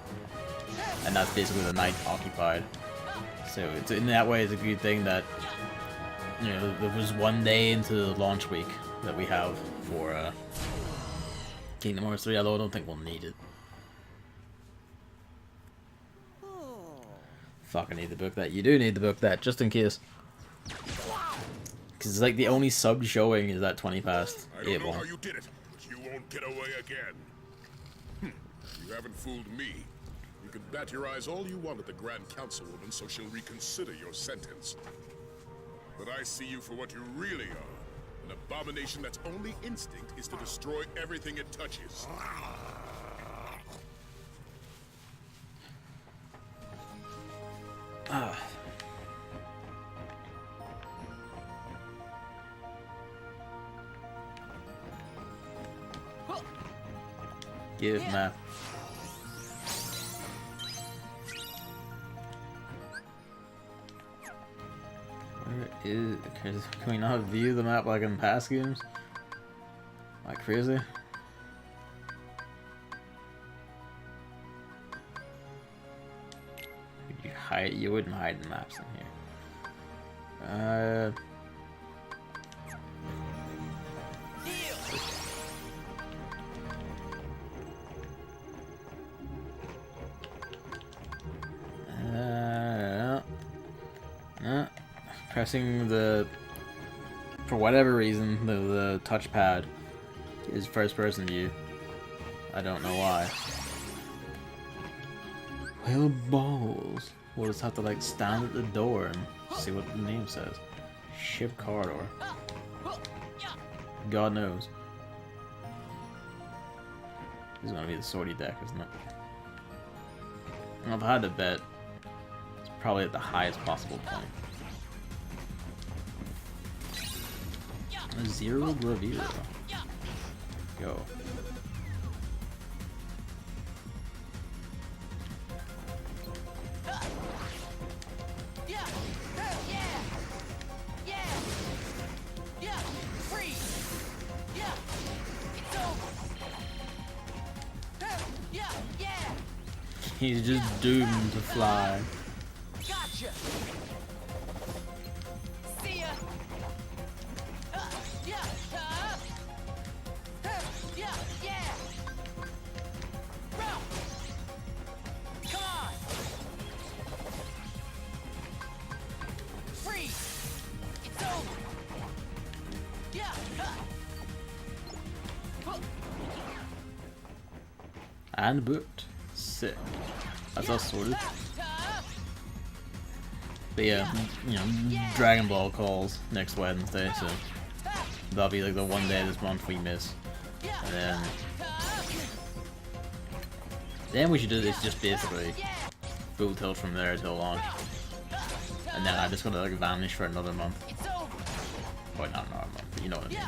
and that's basically the night occupied. So it's in that way, it's a good thing that there was 1 day into the launch week that we have for Kingdom Hearts 3. Although I don't think we'll need it. Fucking need to book that. You do need to book that, just in case. Because it's like the only sub showing is that 8:20. I don't know how you did it, but you won't get away again. You haven't fooled me. You can bat your eyes all you want at the Grand Councilwoman so she'll reconsider your sentence. But I see you for what you really are. An abomination that's only instinct is to destroy everything it touches. Give map. Where is? Can we not view the map like in past games? Like crazy? You wouldn't hide the maps in here. Pressing for whatever reason, the touchpad is first person view. I don't know why. Well, balls. We'll just have to like stand at the door and see what the name says. Ship corridor. God knows. This is gonna be the sortie deck, isn't it? If I had to bet, it's probably at the highest possible point. A zero review. Go. He's just doomed to fly. Gotcha. See ya. Yeah. Yeah. Bro. Come on. Freeze. It's over. Yeah. And booked. Sick. That's all sorted. But yeah, you know, Dragon Ball calls next Wednesday, so that'll be like the one day this month we miss. And then we should do this just basically full tilt from there till launch. And then I'm just gonna like vanish for another month. Well, not another month, but you know what I mean.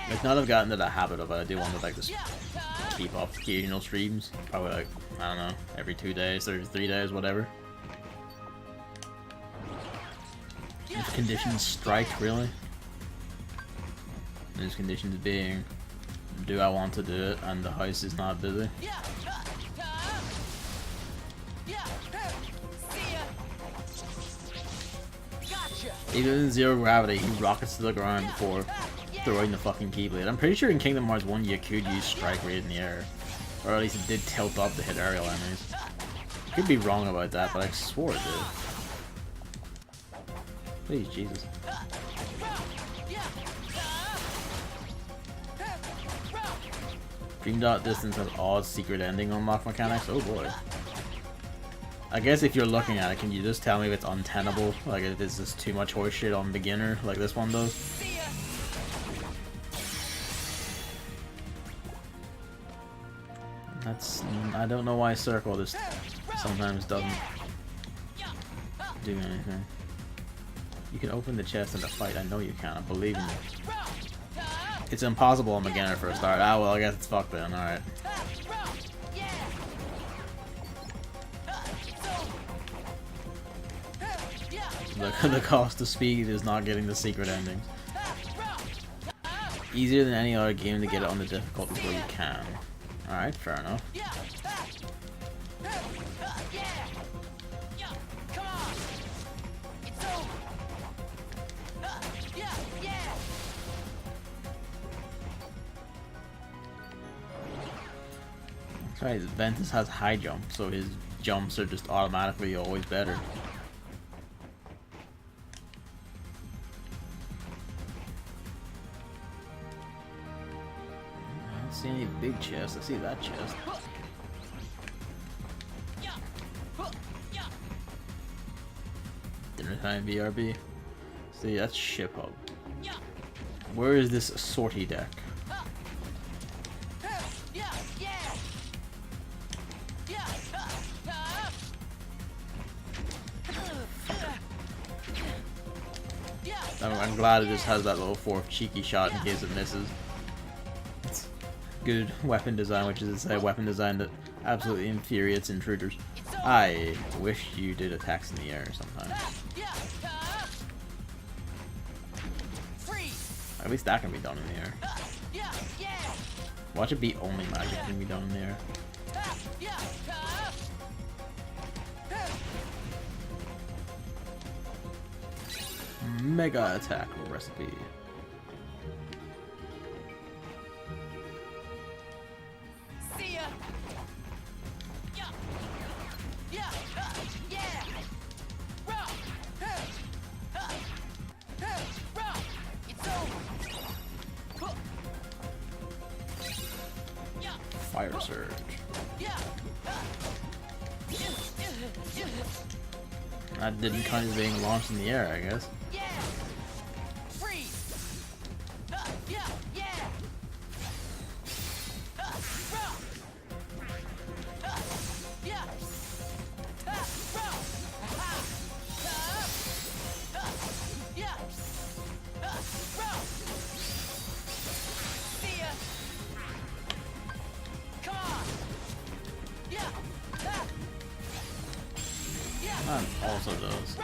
Like, now that I've gotten into the habit of it, I do want to like just keep up occasional streams. Probably like, I don't know, every 2 days or 3 days, whatever. If conditions strike, really. Those conditions being, do I want to do it and the house is not busy? Even in zero gravity, he rockets to the ground before throwing the fucking Keyblade. I'm pretty sure in Kingdom Hearts 1 you could use strike rate in the air. Or at least it did tilt up to hit aerial enemies. Could be wrong about that, but I swore it did. Please, Jesus. Dream Dot Distance has odd secret ending unlock mechanics? Oh boy. I guess if you're looking at it, can you just tell me if it's untenable? Like if it's just too much horseshit on beginner, like this one does? That's... I don't know why Circle just sometimes doesn't do anything. You can open the chest in the fight, I know you can, I believe in you. It's impossible on beginner for a start. Ah well, I guess it's fucked then, alright. The cost of speed is not getting the secret endings. Easier than any other game to get it on the difficulty where you can. Alright, fair enough. That's right, Ventus has high jump, so his jumps are just automatically always better. See any big chests? I see that chest. Dinner time BRB. See, that's ship hub. Where is this sortie deck? I'm glad it just has that little fourth cheeky shot in case it misses. It's good weapon design, which is to say weapon design that absolutely infuriates intruders. I wish you did attacks in the air sometimes. At least that can be done in the air. Watch it be only magic can be done in the air. Mega attack recipe. See ya. Yeah. Yeah. Yeah. Bro. Bro. It's over. Yeah. Fire surge. Yeah. That didn't count as being launched in the air, I guess. That also does.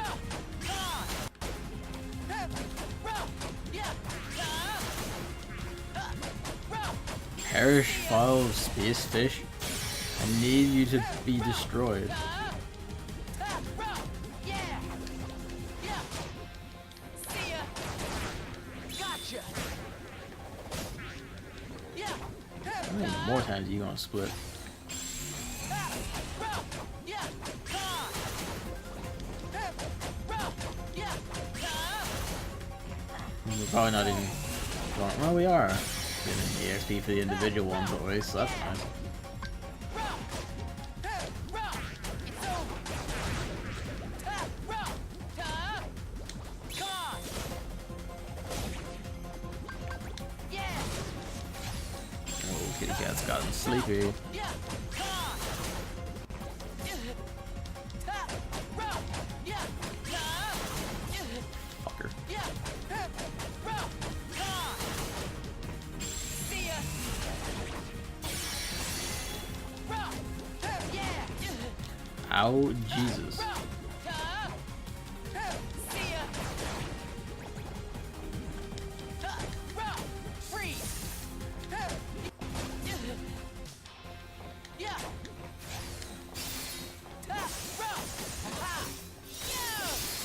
Perish, file of space fish, and need you to be destroyed. How many more times are you gonna split? We're probably not even going. Well, we are getting the XP for the individual ones always, so that's nice. Oh, kitty cat's gotten sleepy. Fucker. Ow, Jesus. I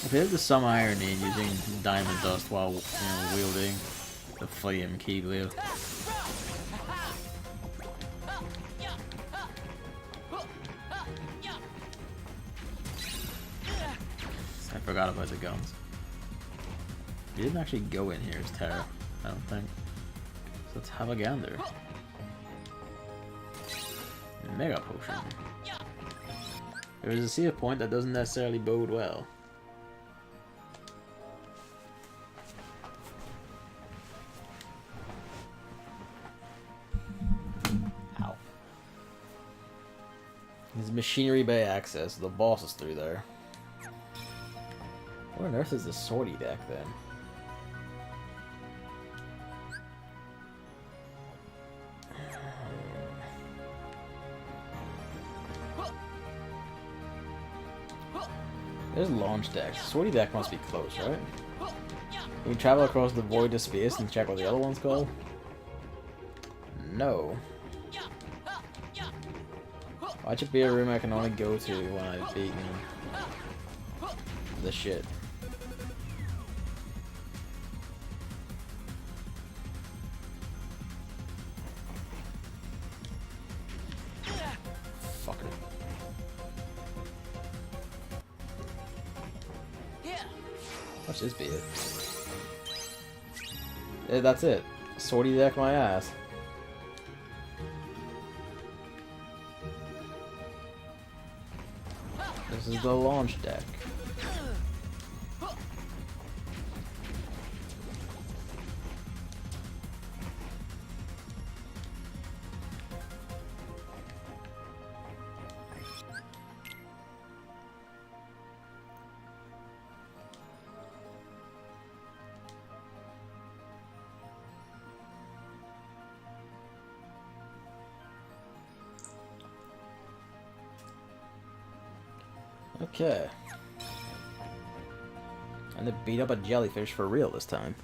feel like there's some irony in using diamond dust while wielding the flame keyblade. I forgot about the guns. You didn't actually go in here as Terra, I don't think. So let's have a gander. Mega potion. There is a save point that doesn't necessarily bode well. Ow. There's machinery bay access. The boss is through there. Where on earth is the sortie deck then? There's launch decks. Sortie deck must be close, right? Can we travel across the void of space and check what the other one's called? No. Why should be a room I can only go to when I've beaten the shit? Fucker. Watch this be it. Yeah, that's it. Sortie deck my ass. This is the launch deck. Okay. And they beat up a jellyfish for real this time.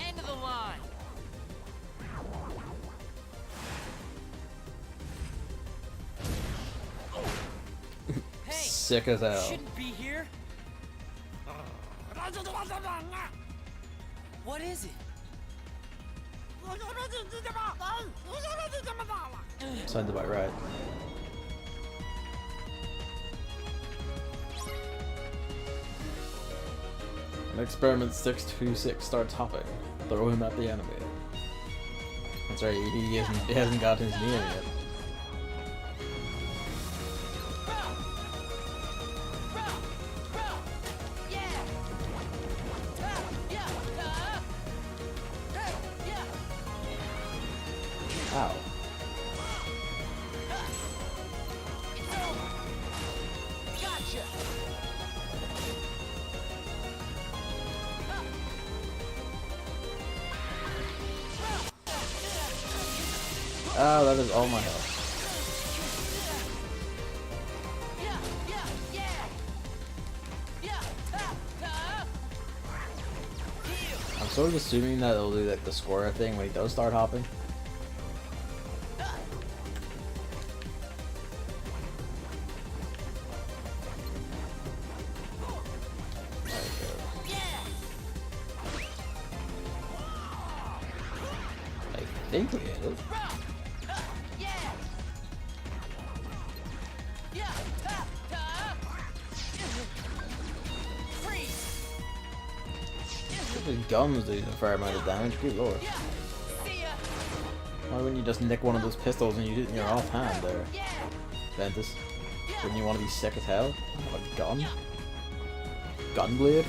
End of the line. Hey, Sick as hell. shouldn't be here. What is it? Sounds about right. When experiment 626 starts hopping, throw him at the enemy. That's right, he hasn't got his knee in yet. Ow. Oh, that is all my health. sort of assuming that it'll do like the square thing when he does start hopping. I think we hit it. The guns do a fair amount of damage, good lord. Why wouldn't you just nick one of those pistols and use it in your offhand there, Ventus? Wouldn't you want to be sick as hell? Have a gun? Gunblade?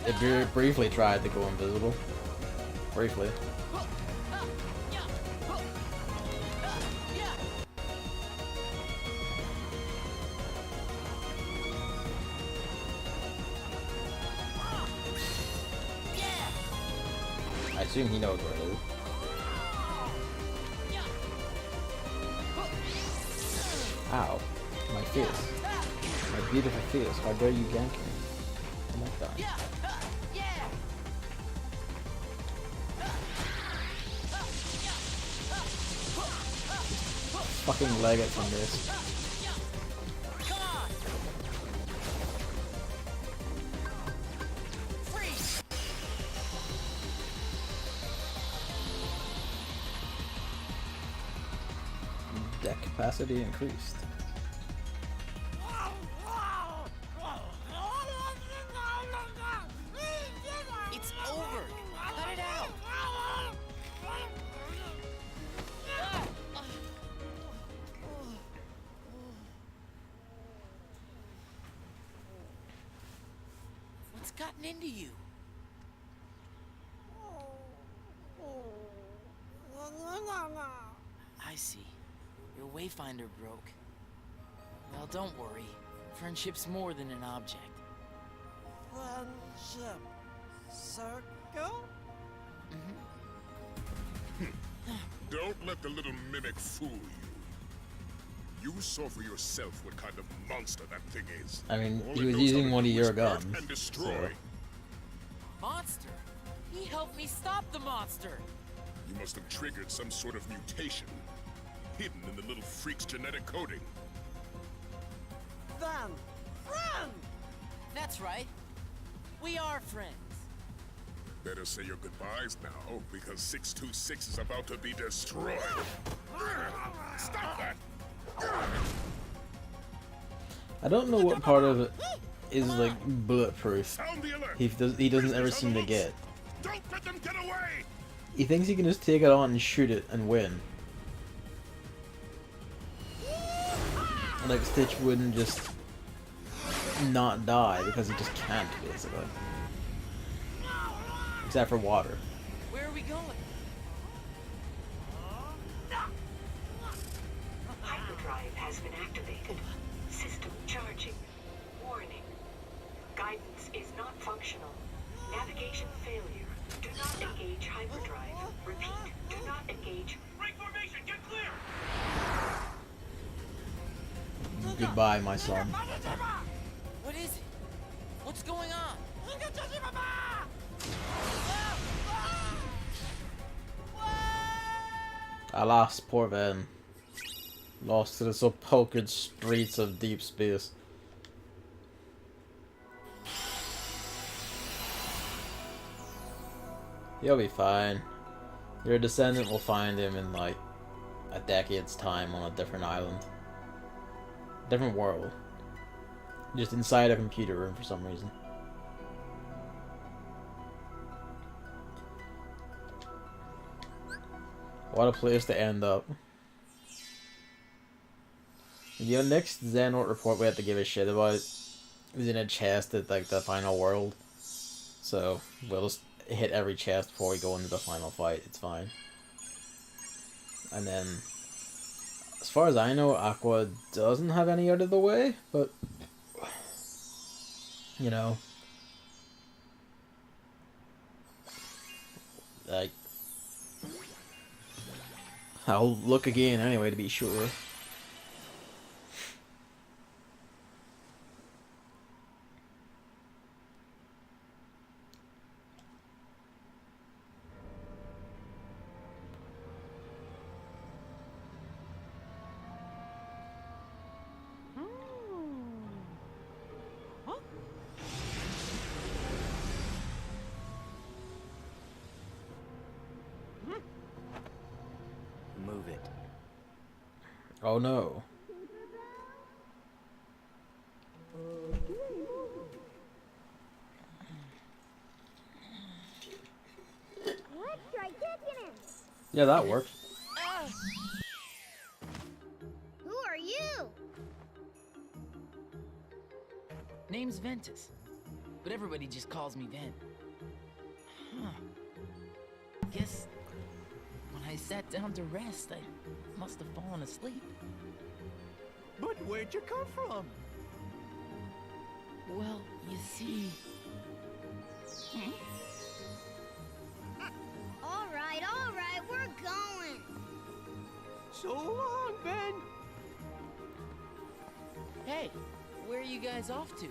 It briefly tried to go invisible. Briefly. I assume he knows where it is. Ow. My face. My beautiful face. How dare you gank me? Oh my god. Fucking leg it from this. Deck capacity increased. It's over. Cut it out. What's gotten into you? I see. Your wayfinder broke. Well, don't worry. Friendship's more than an object. Friendship. Circle? Don't let the little mimic fool you. You saw for yourself what kind of monster that thing is. I mean, All he it was knows using how to one of do is your hurt guns. and destroy. So. Monster? He helped me stop the monster. You must have triggered some sort of mutation, hidden in the little freak's genetic coding. Then, friend! That's right. We are friends. Better say your goodbyes now, because 626 is about to be destroyed. Stop that! I don't know what part of it is like bulletproof. Sound the alert! He doesn't ever seem to get. Don't let them get away! He thinks he can just take it on and shoot it and win. Like Stitch wouldn't just not die because he just can't, basically. Except for water. Where are we going? Hyperdrive has been activated. System charging. Warning. Guidance is not functional. Navigation failure. Do not engage hyperdrive. Repeat. Do not engage. Break formation, get clear! Goodbye, my son. What is it? What's going on? Alas, poor Ven. Lost to the sepulchred streets of deep space. He'll be fine. Your descendant will find him in like a decade's time on a different island. Different world. Just inside a computer room for some reason. What a place to end up. The next Xenahort report we have to give a shit about is in a chest at like the final world. So we'll just hit every chest before we go into the final fight. It's fine. And then, as far as I know, Aqua doesn't have any out of the way, but you know, like, I'll look again anyway to be sure. Oh no. Let's try kicking him. Yeah, that worked. Who are you? Name's Ventus, but everybody just calls me Ven. Huh. Guess when I sat down to rest, I must have fallen asleep. But where'd you come from? Well, you see... All right, we're going. So long, Ben. Hey, where are you guys off to?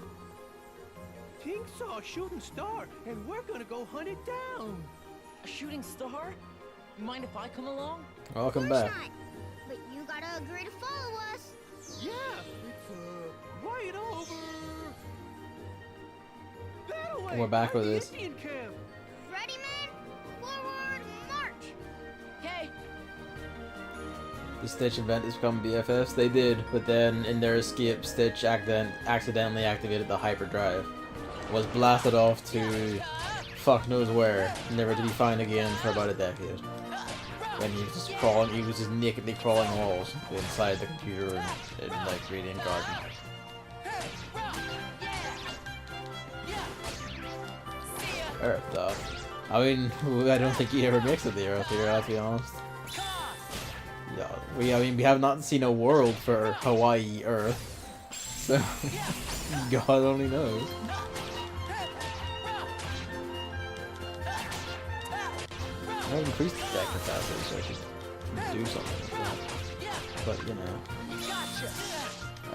King saw a shooting star, and we're gonna go hunt it down. A shooting star? Mind if I come along? Welcome Of course back. not. But you gotta agree to follow us. Yeah, it's right over. That way. We're back by with the this. Indian camp. Ready, men? Forward, march! Okay. The Stitch and Ventus become BFFs? They did, but then in their escape, Stitch accidentally activated the hyperdrive. Was blasted off to fuck knows where, never to be found again for about a decade. When he was just crawling, he was just nakedly crawling walls inside the computer in like Radiant Garden. Earth, dog. I mean, I don't think he ever makes it the Earth here, to be honest. Yeah, we have not seen a world for Hawaii Earth, so God only knows. I have increased the deck capacity so I can do something with that. But you know, I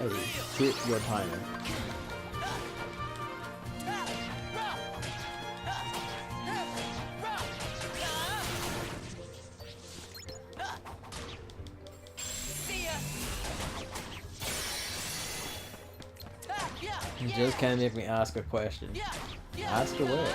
hit your timer. You just can't make me ask a question. Ask away.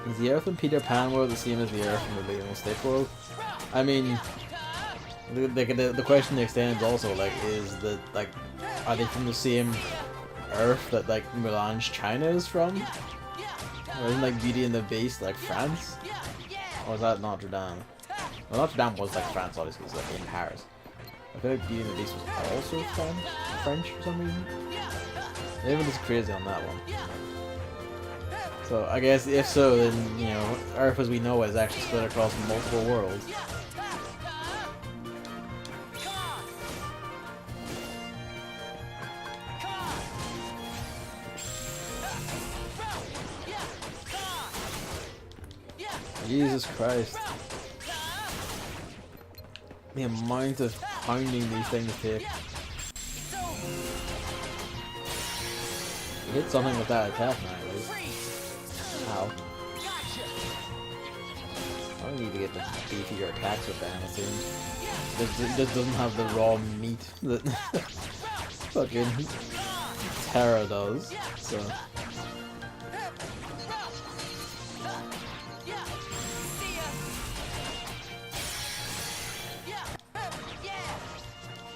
Is the Earth in Peter Pan world the same as the Earth in the Lilo and Stitch world? I mean, the question extends also, like, is that, like, are they from the same Earth that, like, Melange China is from? Or isn't, like, Beauty and the Beast, like, France? Or is that Notre Dame? Well, Notre Dame was, like, France, obviously, it's, like, in Paris. I feel like Beauty and the Beast was also French for some reason. Maybe I'm just crazy on that one. So, I guess if so, then, you know, Earth as we know it is actually split across multiple worlds. Jesus Christ. The amount of pounding these things take. You hit something with that attack now, at least. Ow. I don't need to get the beefier attacks with that, it seems. This doesn't have the raw meat that fucking Terra does, so...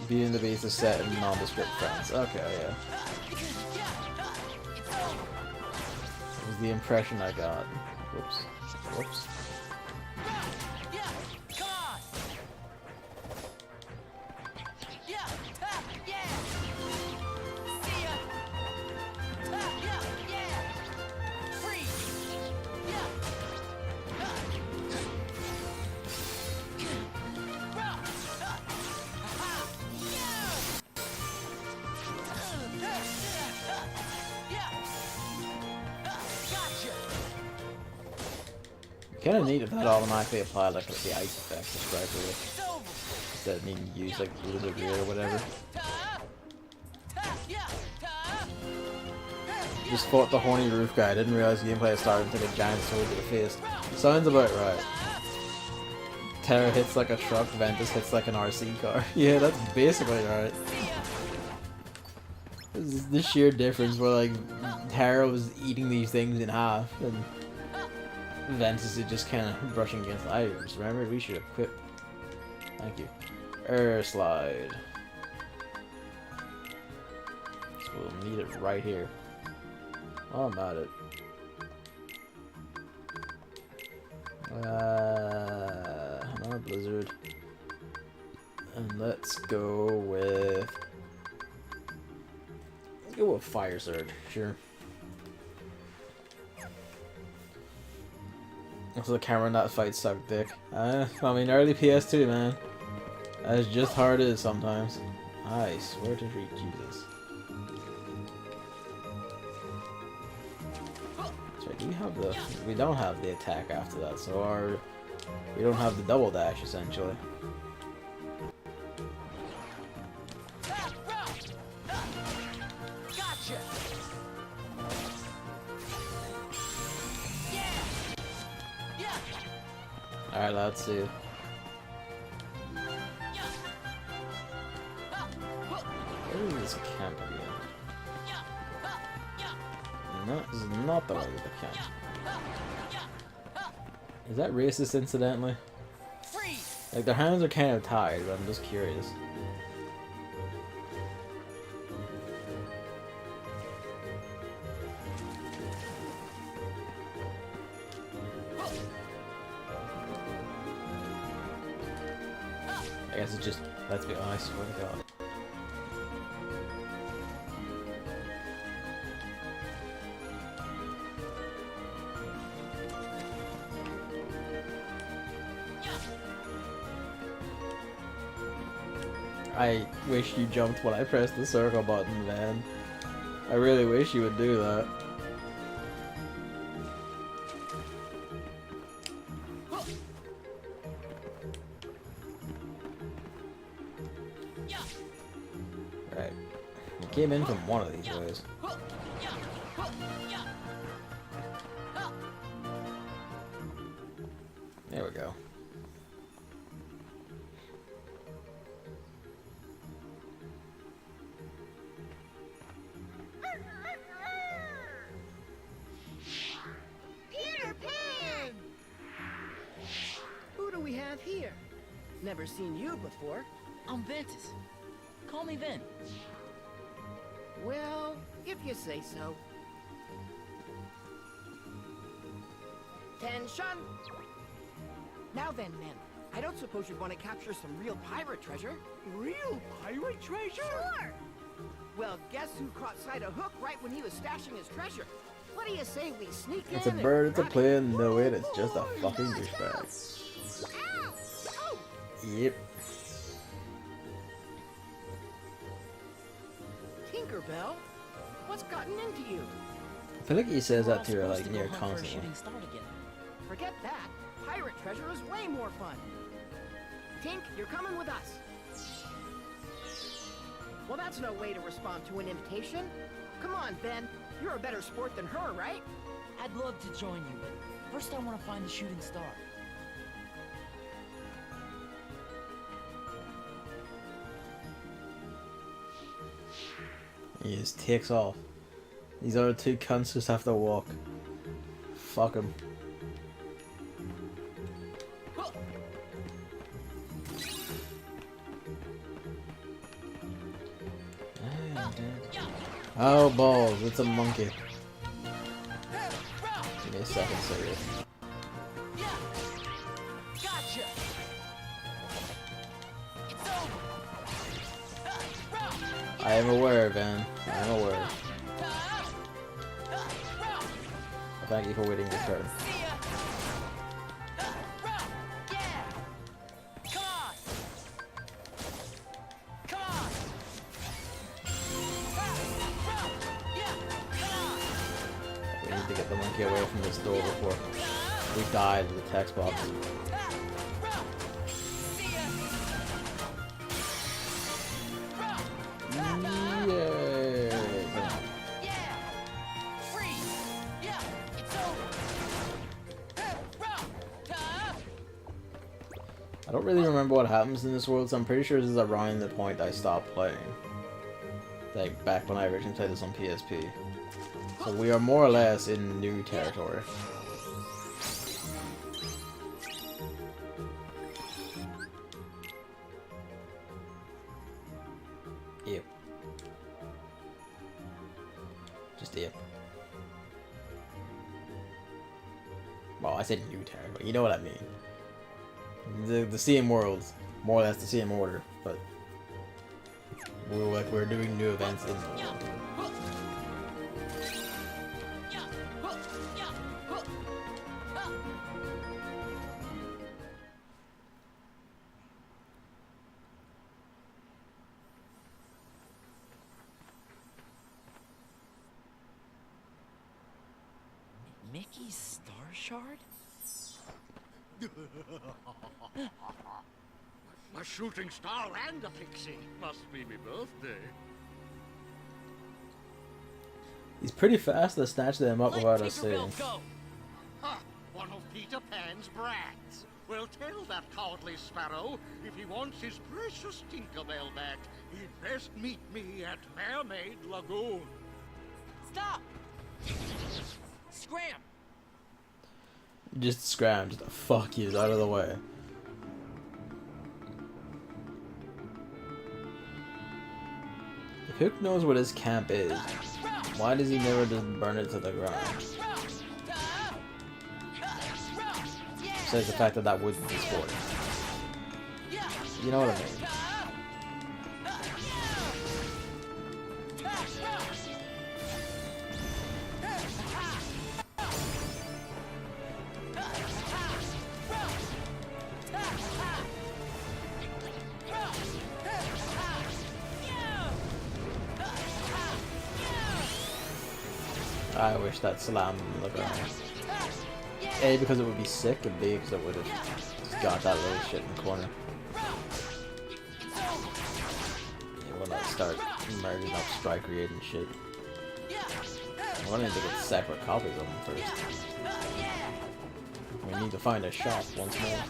Beauty and the Beast is set in nondescript France. Okay, yeah. That was the impression I got. Whoops. Whoops. Kinda neat if that automatically applied like the ice effect described earlier. Instead of needing to use like blizzard gear or whatever. Just fought the horny roof guy. I didn't realize gameplay had started until a giant sword to the face. Sounds about right. Terra hits like a truck, Ventus hits like an RC car. Yeah, that's basically right. This the sheer difference where like Terra was eating these things in half and Ventus is just kind of brushing against the items. Remember, we should equip. Thank you. Slide. So we'll need it right here. Oh, I'm at it. Another blizzard. And let's go with fire surge, sure. Also, the camera in that fight sucked dick. I mean, early PS2, man. That's just how it is sometimes. I swear to Jesus. So do we have the? We don't have the attack after that, so we don't have the double dash essentially. Alright, let's see. Where is this camp again? No, this is not the way to the camp. Is that racist incidentally? Like, their hands are kind of tied, but I'm just curious. I guess it's just, let's be honest, swear to God. I wish you jumped when I pressed the circle button, man. I really wish you would do that. Right. You came in from one of these ways. There we go. Peter Pan! Who do we have here? Never seen you before. I'm Ventus. Call me Ven. Well, if you say so. Tension! Now then, men. I don't suppose you'd want to capture some real pirate treasure. Real pirate treasure? Sure! Well, guess who caught sight of Hook right when he was stashing his treasure? What do you say we sneak in? It's a bird, it's a plane, no it, it's just a fucking douchebag. Ow! Oh! Yep. Tinkerbell? What's gotten into you? I feel like he says that to her We're all like supposed to near go hunt for a constantly. shooting star together. Forget that. Pirate treasure is way more fun. Tink, you're coming with us. Well, that's no way to respond to an invitation. Come on, Ben. You're a better sport than her, right? I'd love to join you, but first I want to find the shooting star. He just takes off. These other two cunts just have to walk. Fuck him. Oh balls, it's a monkey. Give me a second, serious. Gotcha. It's over. I am aware, Van. I am aware. Thank you for waiting your turn. We need to get the monkey away from this door before we die to the text box. really remember what happens in this world, so I'm pretty sure this is around the point I stopped playing. Like, back when I originally played this on PSP. So we are more or less in new territory. Yep. Just yep. Well, I said new territory, you know what I mean. The same worlds, more or less the same order, but we're doing new events in the world. Mickey's Star Shard? A shooting star and a pixie. Must be my birthday. He's pretty fast to snatch them up without us seeing. Ha! One of Peter Pan's brats. Well, tell that cowardly sparrow if he wants his precious Tinkerbell back, he'd best meet me at Mermaid Lagoon. Stop! Scram! Just scram, just fuck you, out of the way. If Hook knows what his camp is, why does he never just burn it to the ground? Besides the fact that that wouldn't destroy it. You know what I mean? I wish that slam on the ground. A, because it would be sick, and B, because it would have just got that little shit in the corner. Yeah, we'll not start merging up strike rate and shit. I need to get separate copies of them first. We need to find a shop once more.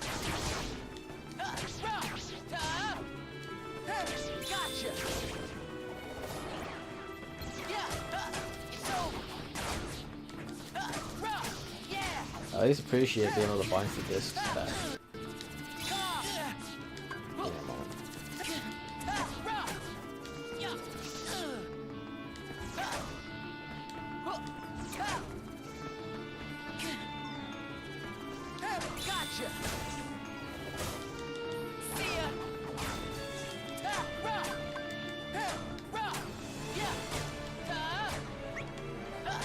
I always appreciate being able to bounce the discs back.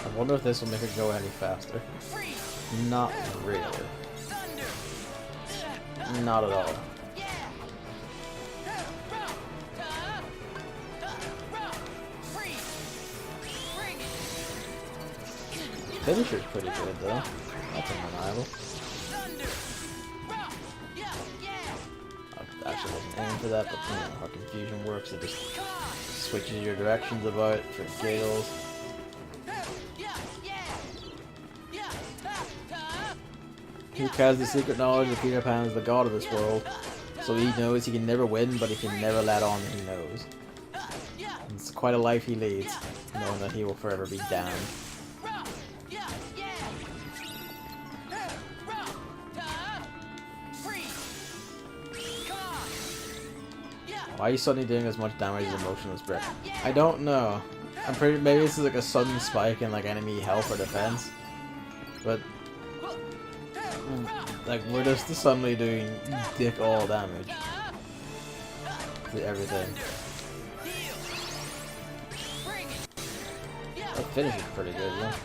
I wonder if this will make it go any faster. Not really. Not at all. Finisher's pretty good though. That's undeniable. I actually wasn't aiming for that, but you know how confusion works. It just switches your directions about for giggles. Hook has the secret knowledge that Peter Pan is the god of this world, so he knows he can never win, but he can never let on that he knows. It's quite a life he leads, knowing that he will forever be damned. Why are you suddenly doing as much damage as Emotionless Brick? I don't know. I'm pretty. Maybe this is like a sudden spike in like enemy health or defense, but. Like, we're just suddenly doing dick all damage to everything. That finish is pretty good, yeah.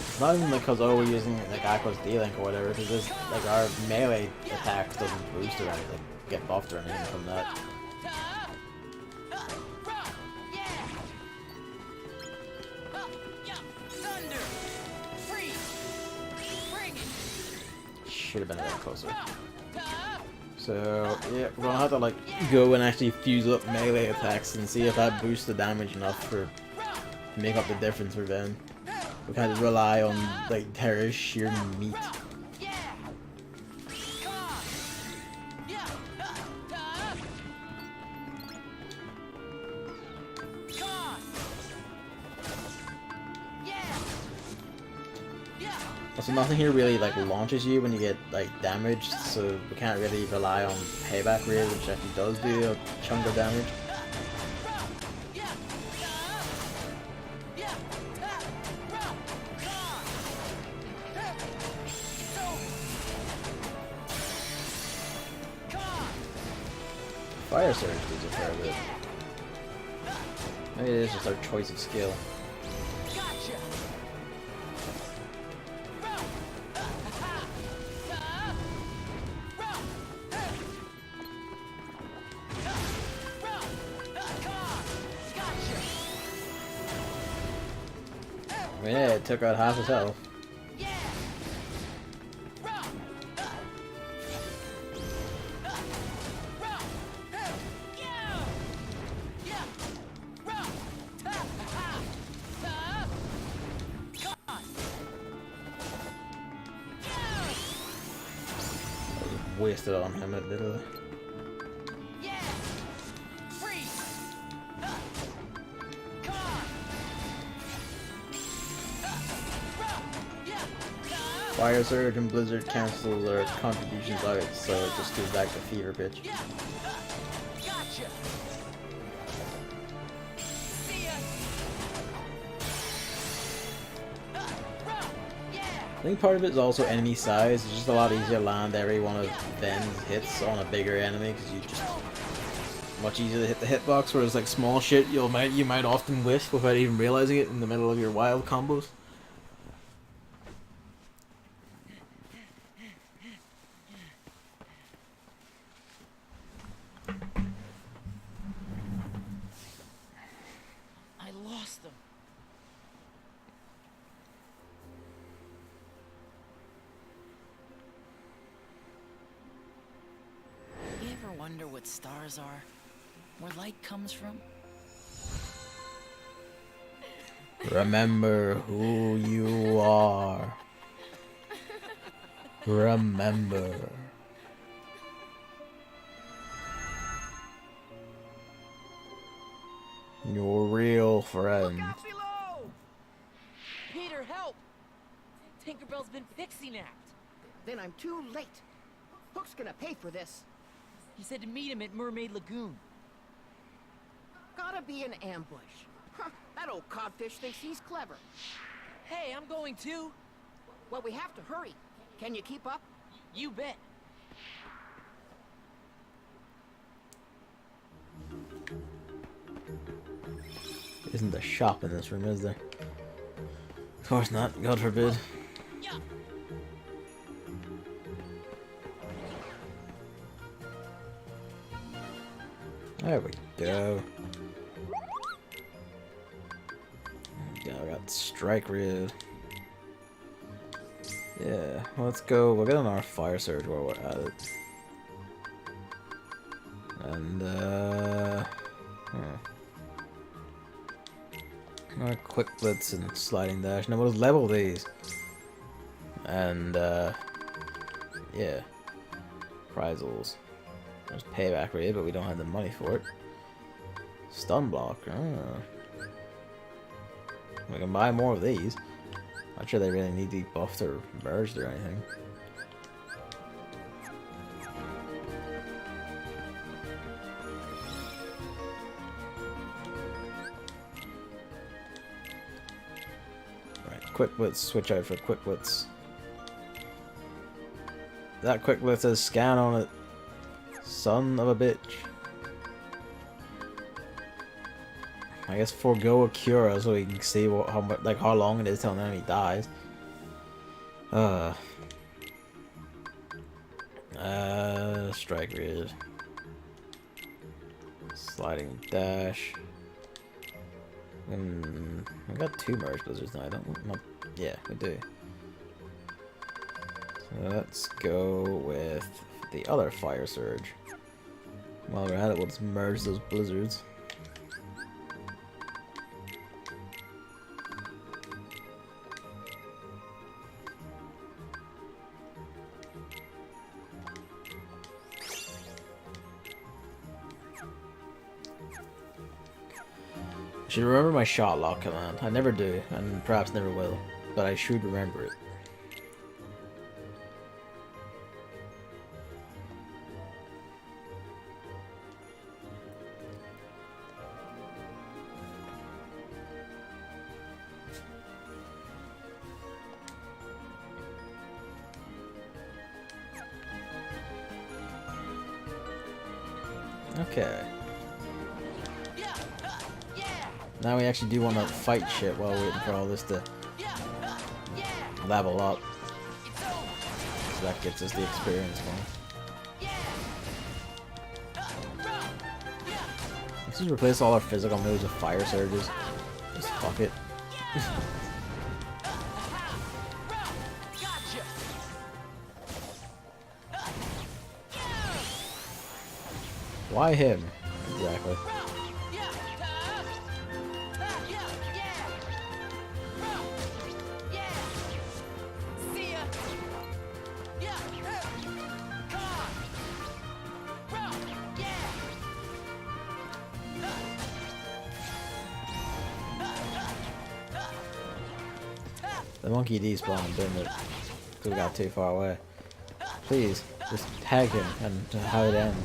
It's not even because, oh, we're using like Aqua's D-Link or whatever, because this, like, our melee attacks doesn't boost or anything, get buffed or anything from that. Should have been a bit closer. So yeah, we're gonna have to like go and actually fuse up melee attacks and see if that boosts the damage enough for to make up the difference for them. we kind of rely on like Terra's sheer meat. So nothing here really like launches you when you get like damaged, so we can't really rely on payback rate, which actually does do a chunk of damage. Fire Surge does a fair bit. Maybe it is just our choice of skill. Yeah, it took out half his health. Wasted on him a little. Fire Surge and Blizzard cancels our contributions out, so it just goes back to fever pitch. I think part of it is also enemy size. It's just a lot easier to land every one of Ven's hits on a bigger enemy because you just much easier to hit the hitbox. Whereas like small shit, you might often whiff without even realizing it in the middle of your wild combos. Wonder what stars are? Where light comes from? Remember who you are. Remember. Your real friend. Peter, help! Tinkerbell's been pixie napped. Then I'm too late. Hook's gonna pay for this. He said to meet him at Mermaid Lagoon. Gotta be an ambush. Huh, that old codfish thinks he's clever. Hey, I'm going too. Well, we have to hurry. Can you keep up? You bet. Isn't a shop in this room, is there? Of course not, God forbid. There we go. Yeah, I got strike rid. Yeah, let's go. We'll get on our fire surge while we're at it. And our quick blitz and sliding dash. Now we'll level these. And yeah. Prizels. There's payback rate, but we don't have the money for it. Stun block. Oh. We can buy more of these. Not sure they really need to be buffed or merged or anything. Right, quick blitz. Switch out for quick blitz. That quick blitz has scan on it. Son of a bitch. I guess forego a cure so we can see how long it is till an enemy dies. Strike rid. Sliding dash. I got 2 merge blizzards now. Yeah, we do. So let's go with the other fire surge. While we're at it, we'll just merge those blizzards. should remember my shot lock command. I never do, and perhaps never will, but I should remember it. Okay. Now we actually do want to fight shit while waiting for all this to level up. So that gets us the experience one. Let's just replace all our physical moves with fire surges. Just fuck it. Why him? Exactly. The monkey despawned, didn't it? Because we got too far away. Please, just tag him and how it ends.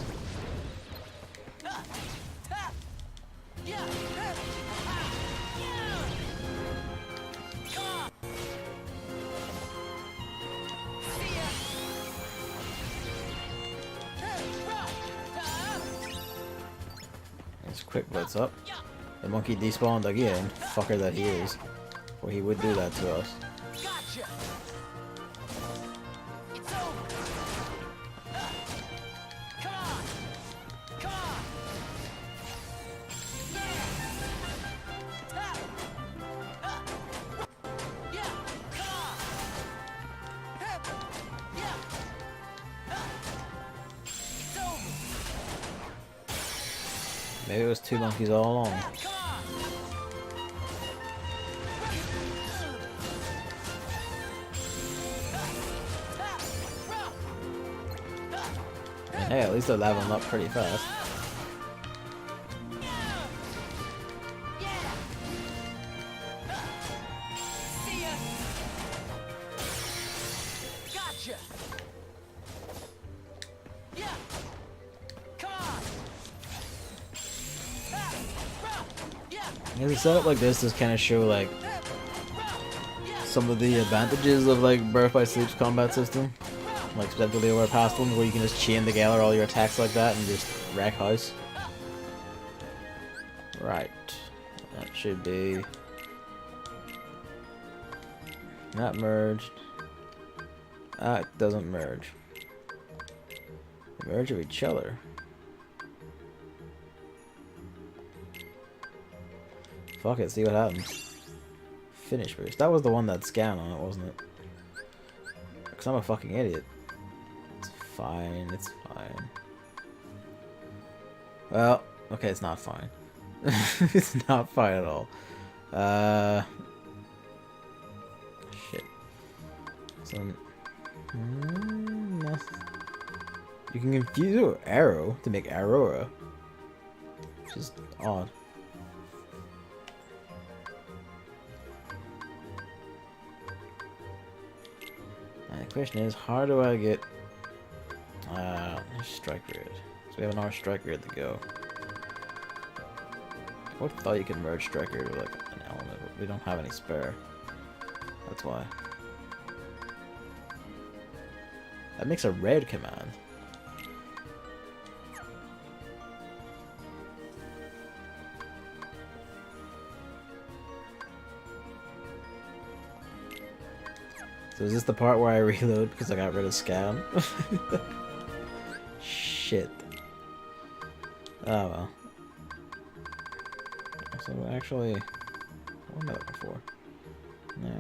Let's quick blitz up. The monkey despawned again, fucker that he is. Or he would do that to us. Maybe it was two monkeys all along. Hey, at least they're leveling up pretty fast. Yeah, the setup like this does kind of show like some of the advantages of like Birth by Sleep's combat system, like specifically over past ones where you can just chain together all your attacks like that and just wreck house. Right, that should be not merged. Ah, it doesn't merge. They merge of each other. Fuck it, see what happens. Finish boost. That was the one that scanned on it, wasn't it? Because I'm a fucking idiot. It's fine, it's fine. Well, okay, it's not fine. It's not fine at all. Shit. So, you can confuse your arrow to make Aurora. Which is odd. And the question is, how do I get strike grid? So we have another strike grid to go. I would have thought you could merge strike grid with like an element, but we don't have any spare. That's why. That makes a red command. So is this the part where I reload because I got rid of scam? Shit. Oh well. So actually, what am I looking for? No.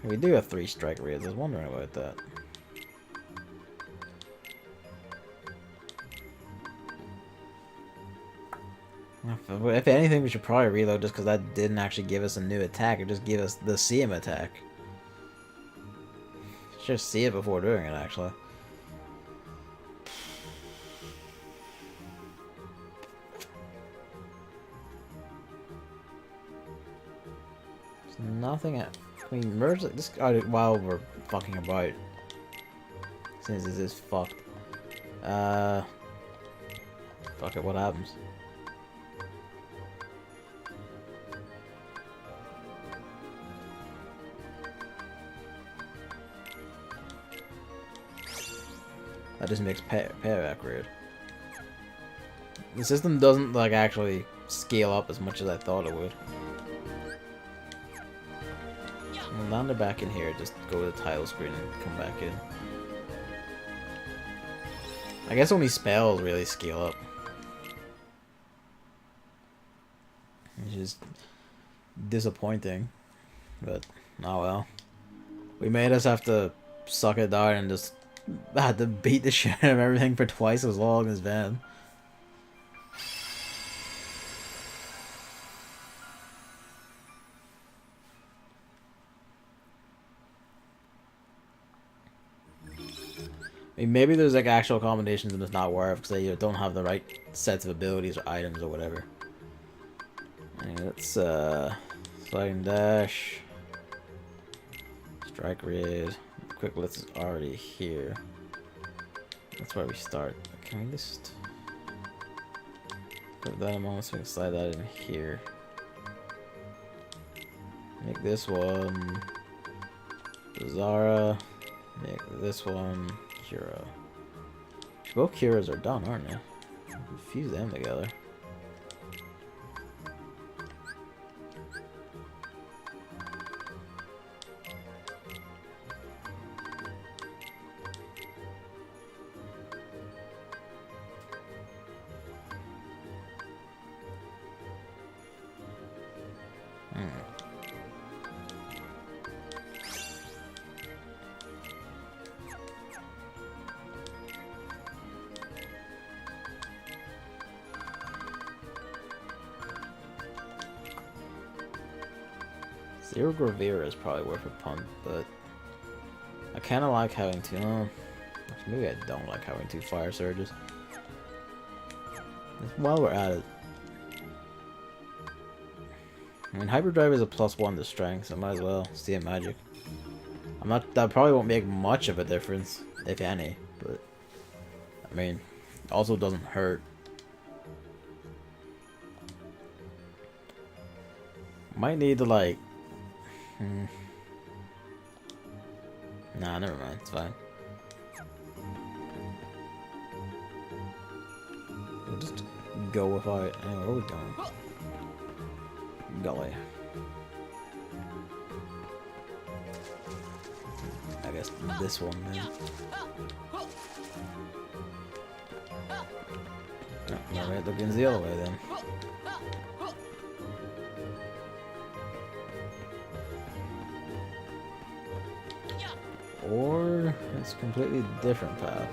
We do have 3 strike rays. I was wondering about that. If anything, we should probably reload just because that didn't actually give us a new attack. It just gave us the CM attack. Should see it before doing it, actually. nothing at... Can we merge this while we're fucking about? Since this is fucked. Fuck it, what happens? That just makes payback weird. The system doesn't like actually scale up as much as I thought it would. We'll land it back in here, just go to the title screen and come back in. I guess only spells really scale up. Which is disappointing. But, oh well. We made us have to suck it down and just had to beat the shit out of everything for twice as long as Van. I mean, maybe there's like actual combinations that does not work because they don't have the right sets of abilities or items or whatever. Anyway, let's sliding dash, strike raid. Quick Blitz is already here. That's where we start. Can we just put that amount so we can slide that in here? Make this one Zara. Make this one Kira. Both Kiras are done, aren't they? Fuse them together. Zero Gravera is probably worth a punt, but I kind of like having two. Maybe I don't like having two Fire Surges. While we're at it, I mean, Hyperdrive is a +1 to strength, so I might as well see a magic. That probably won't make much of a difference, if any, but I mean, also doesn't hurt. Might need to like. Nah, never mind. It's fine. We'll just go without it. Anyway, where are we going? Gully. I guess this one then. No, alright, looking the other way then. Or it's a completely different path.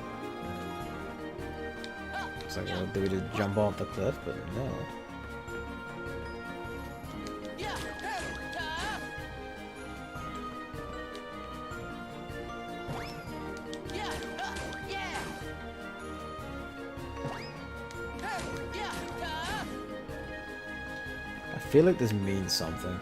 Looks like well, do we just jump off the cliff, but no. I feel like this means something.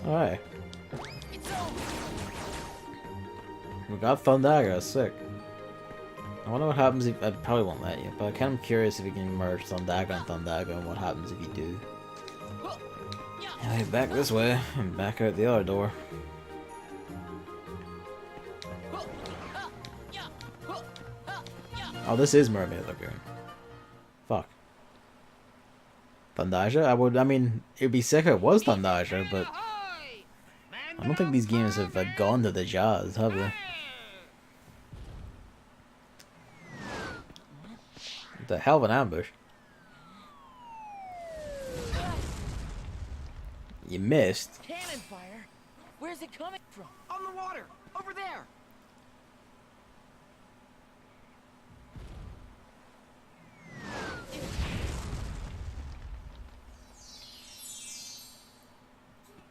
Alright. We got Thundaga, sick. I wonder what happens if... I probably won't let you, but I'm kind of curious if you can merge Thundaga and Thundaga and what happens if you do. Anyway, back this way and back out the other door. Oh, this is Mermaid Lagoon. Fuck. Thundaja? I mean, it'd be sick if it was Thundaja, but I don't think these games have gone to the Jaws, have they? The hell of an ambush. You missed. Cannon fire? Where's it coming from? On the water! Over there!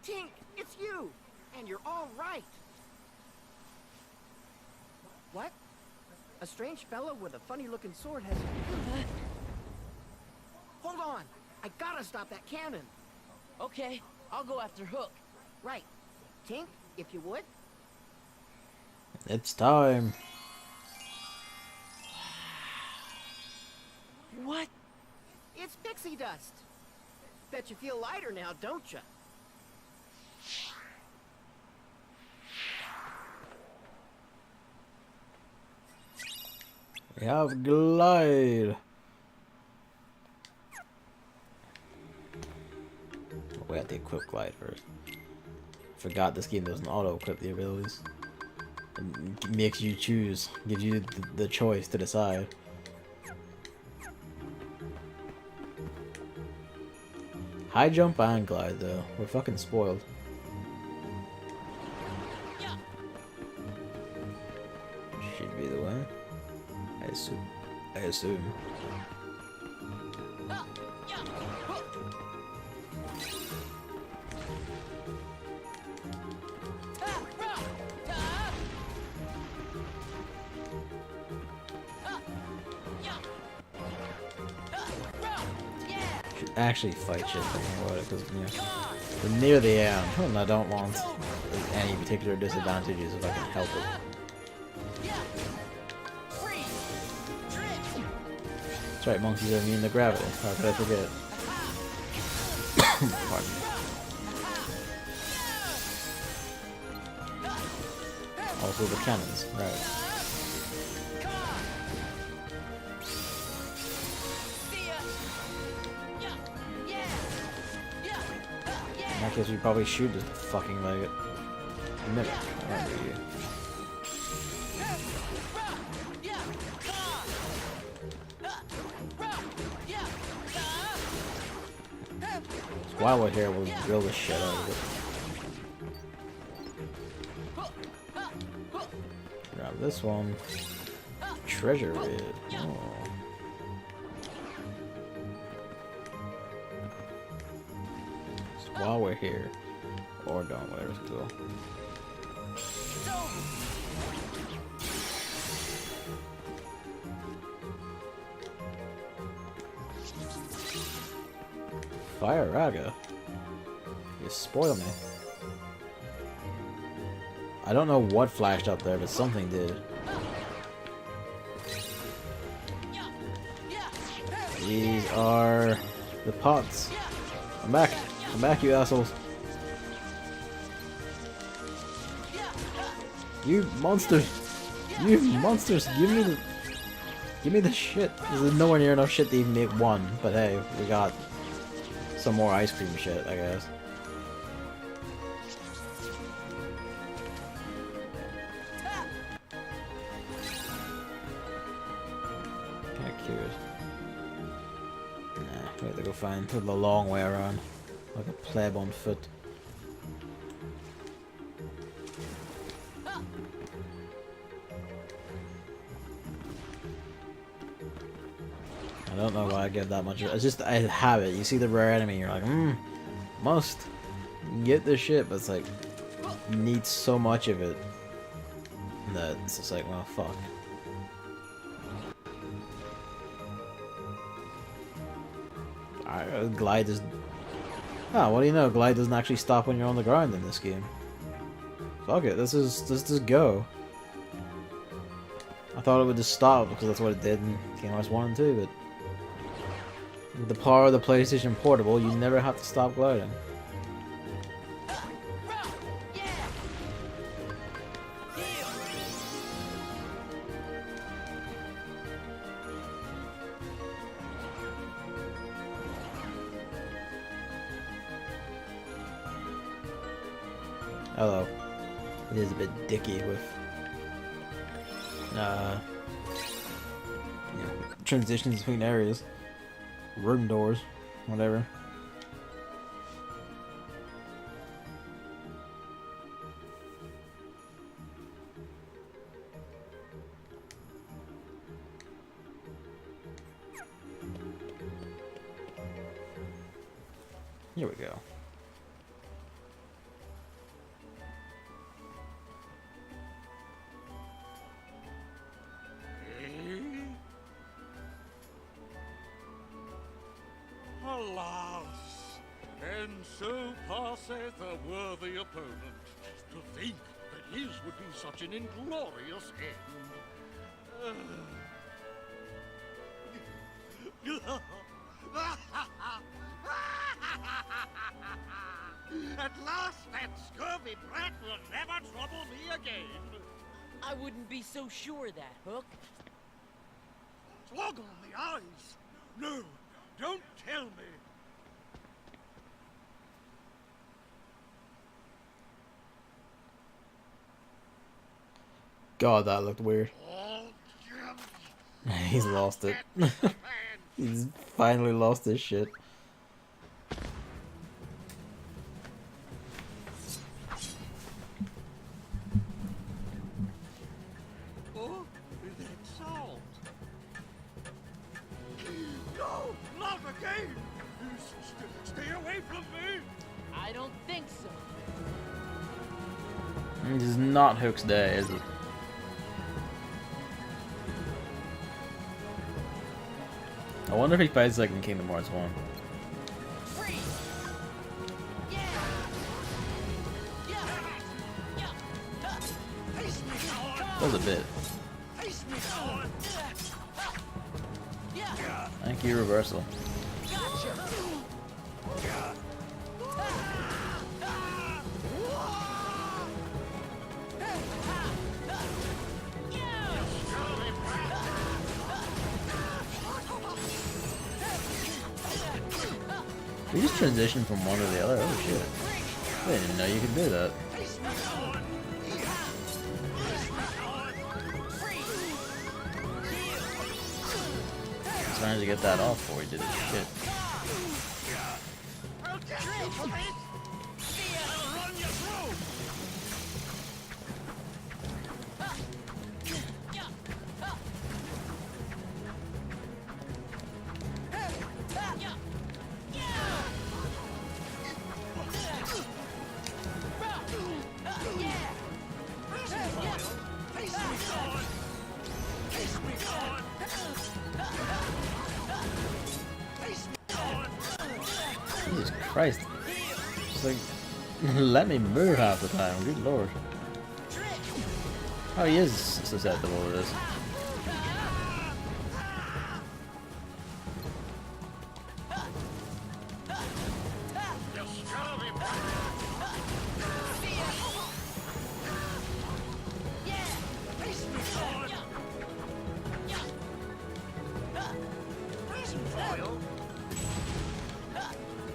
Tink, it's you! And you're all right. What? A strange fellow with a funny-looking sword has... Hold on! I gotta stop that cannon! Okay, I'll go after Hook. Right. Tink, if you would? It's time. What? It's pixie dust. Bet you feel lighter now, don't you? We have glide. We have to equip glide first. Forgot this game doesn't auto-equip the abilities. It makes you choose, gives you the choice to decide. High jump and glide though. We're fucking spoiled. Should be the way. I assume. Should actually fight shit about it because, you know, we're near the end and I don't want any particular disadvantages if I can help it. That's right, monkeys are immune to gravity. How could I forget? Pardon me. Also the cannons, right. In that case, we probably shoot this fucking leg. Mimic. I remember you. While we're here, we'll drill the shit out of it. Grab this one. Treasure it. Oh. So while we're here, or don't, whatever's cool. Fire Raga. You spoil me. I don't know what flashed up there, but something did. These are the pots. Come back. Come back, you assholes. You monsters. You monsters. Give me the shit. There's nowhere near enough shit to even make one, but hey, we got some more ice cream shit, I guess. Kinda curious. Nah, we have to go find the long way around. Like a pleb on foot. I don't know why I give that much. It's just I have it. You see the rare enemy, you're like, must get this shit, but it's like you need so much of it that it's just like, well, fuck. Alright, glide is. Oh, what do you know? Glide doesn't actually stop when you're on the ground in this game. Fuck it. Let's just go. I thought it would just stop because that's what it did in Kingdom Hearts 1 and 2, but with the power of the PlayStation Portable, you never have to stop gliding. Although, it is a bit dicky with you know, transitions between areas. Room doors, whatever. Here we go. So passeth a worthy opponent. To think that his would be such an inglorious end. At last, that scurvy brat will never trouble me again. I wouldn't be so sure of that, Hook. Swog on the eyes. No, don't tell me. God, that looked weird. Oh, He's lost it. He's finally lost his shit. Oh, that sound. No, not again. Stay away from me. I don't think so. This is not Hook's day, is it? I wonder if he fights like in Kingdom Hearts 1. Freeze! Yeah! Yeah! Yeah! Does a bit. Thank you, reversal. You just transition from one to the other? Oh shit. I didn't know you could do that. Just managed to get that off before he did his shit. Jesus Christ. Just like, let me move half the time, good lord. Oh, he is susceptible to this.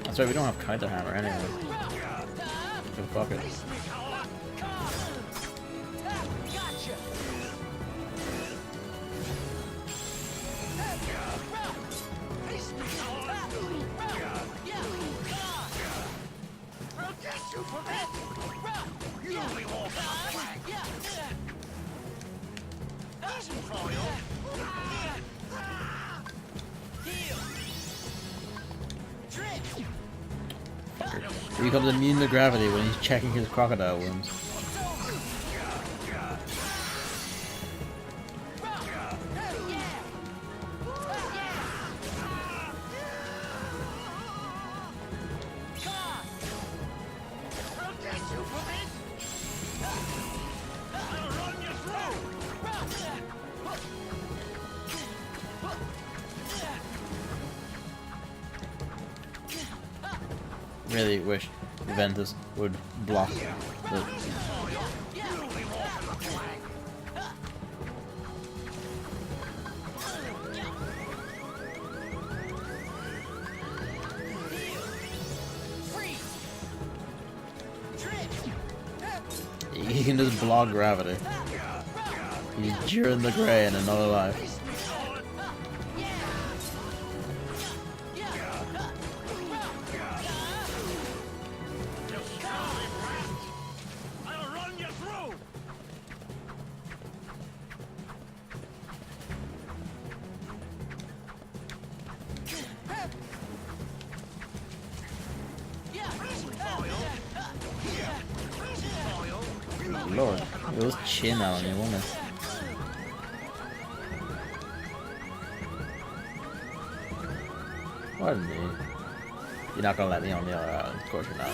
That's right, we don't have counter hammer anyway. So fuck it. He becomes immune to gravity when he's checking his crocodile wounds. Really wish Ventus would block the... He can just block gravity. He's Jiren the Grey in another life. Lord, it was chin out on you, wasn't it? Pardon me. You're not gonna let me on the other island, of course you're not.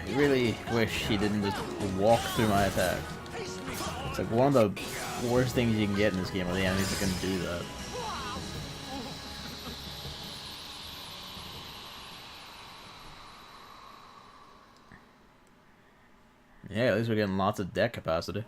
I really wish he didn't just walk through my attack. It's like one of the worst things you can get in this game are the enemies that can do that. Yeah, at least we're getting lots of deck capacity.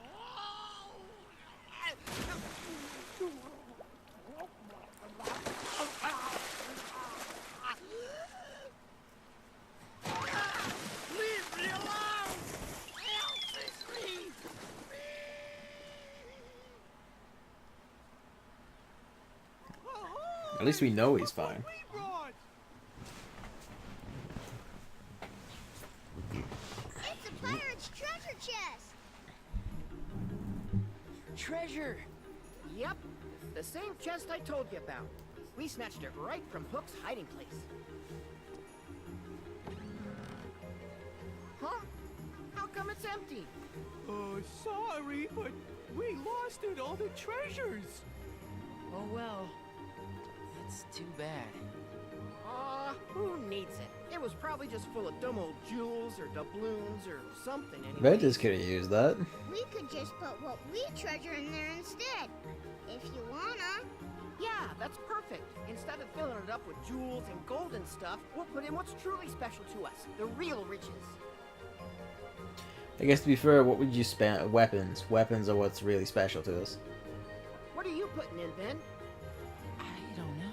At least we know he's fine. It's a pirate's treasure chest! Treasure! Yep, the same chest I told you about. We snatched it right from Hook's hiding place. Huh? How come it's empty? Sorry, but we lost it, all the treasures. Oh well. That's too bad. Who needs it? It was probably just full of dumb old jewels or doubloons or something anyway. Ventus could have used that. We could just put what we treasure in there instead. If you wanna. Yeah, that's perfect. Instead of filling it up with jewels and gold and stuff, we'll put in what's truly special to us. The real riches. I guess to be fair, what would you spend? Weapons. Weapons are what's really special to us. What are you putting in, Ben? I don't know.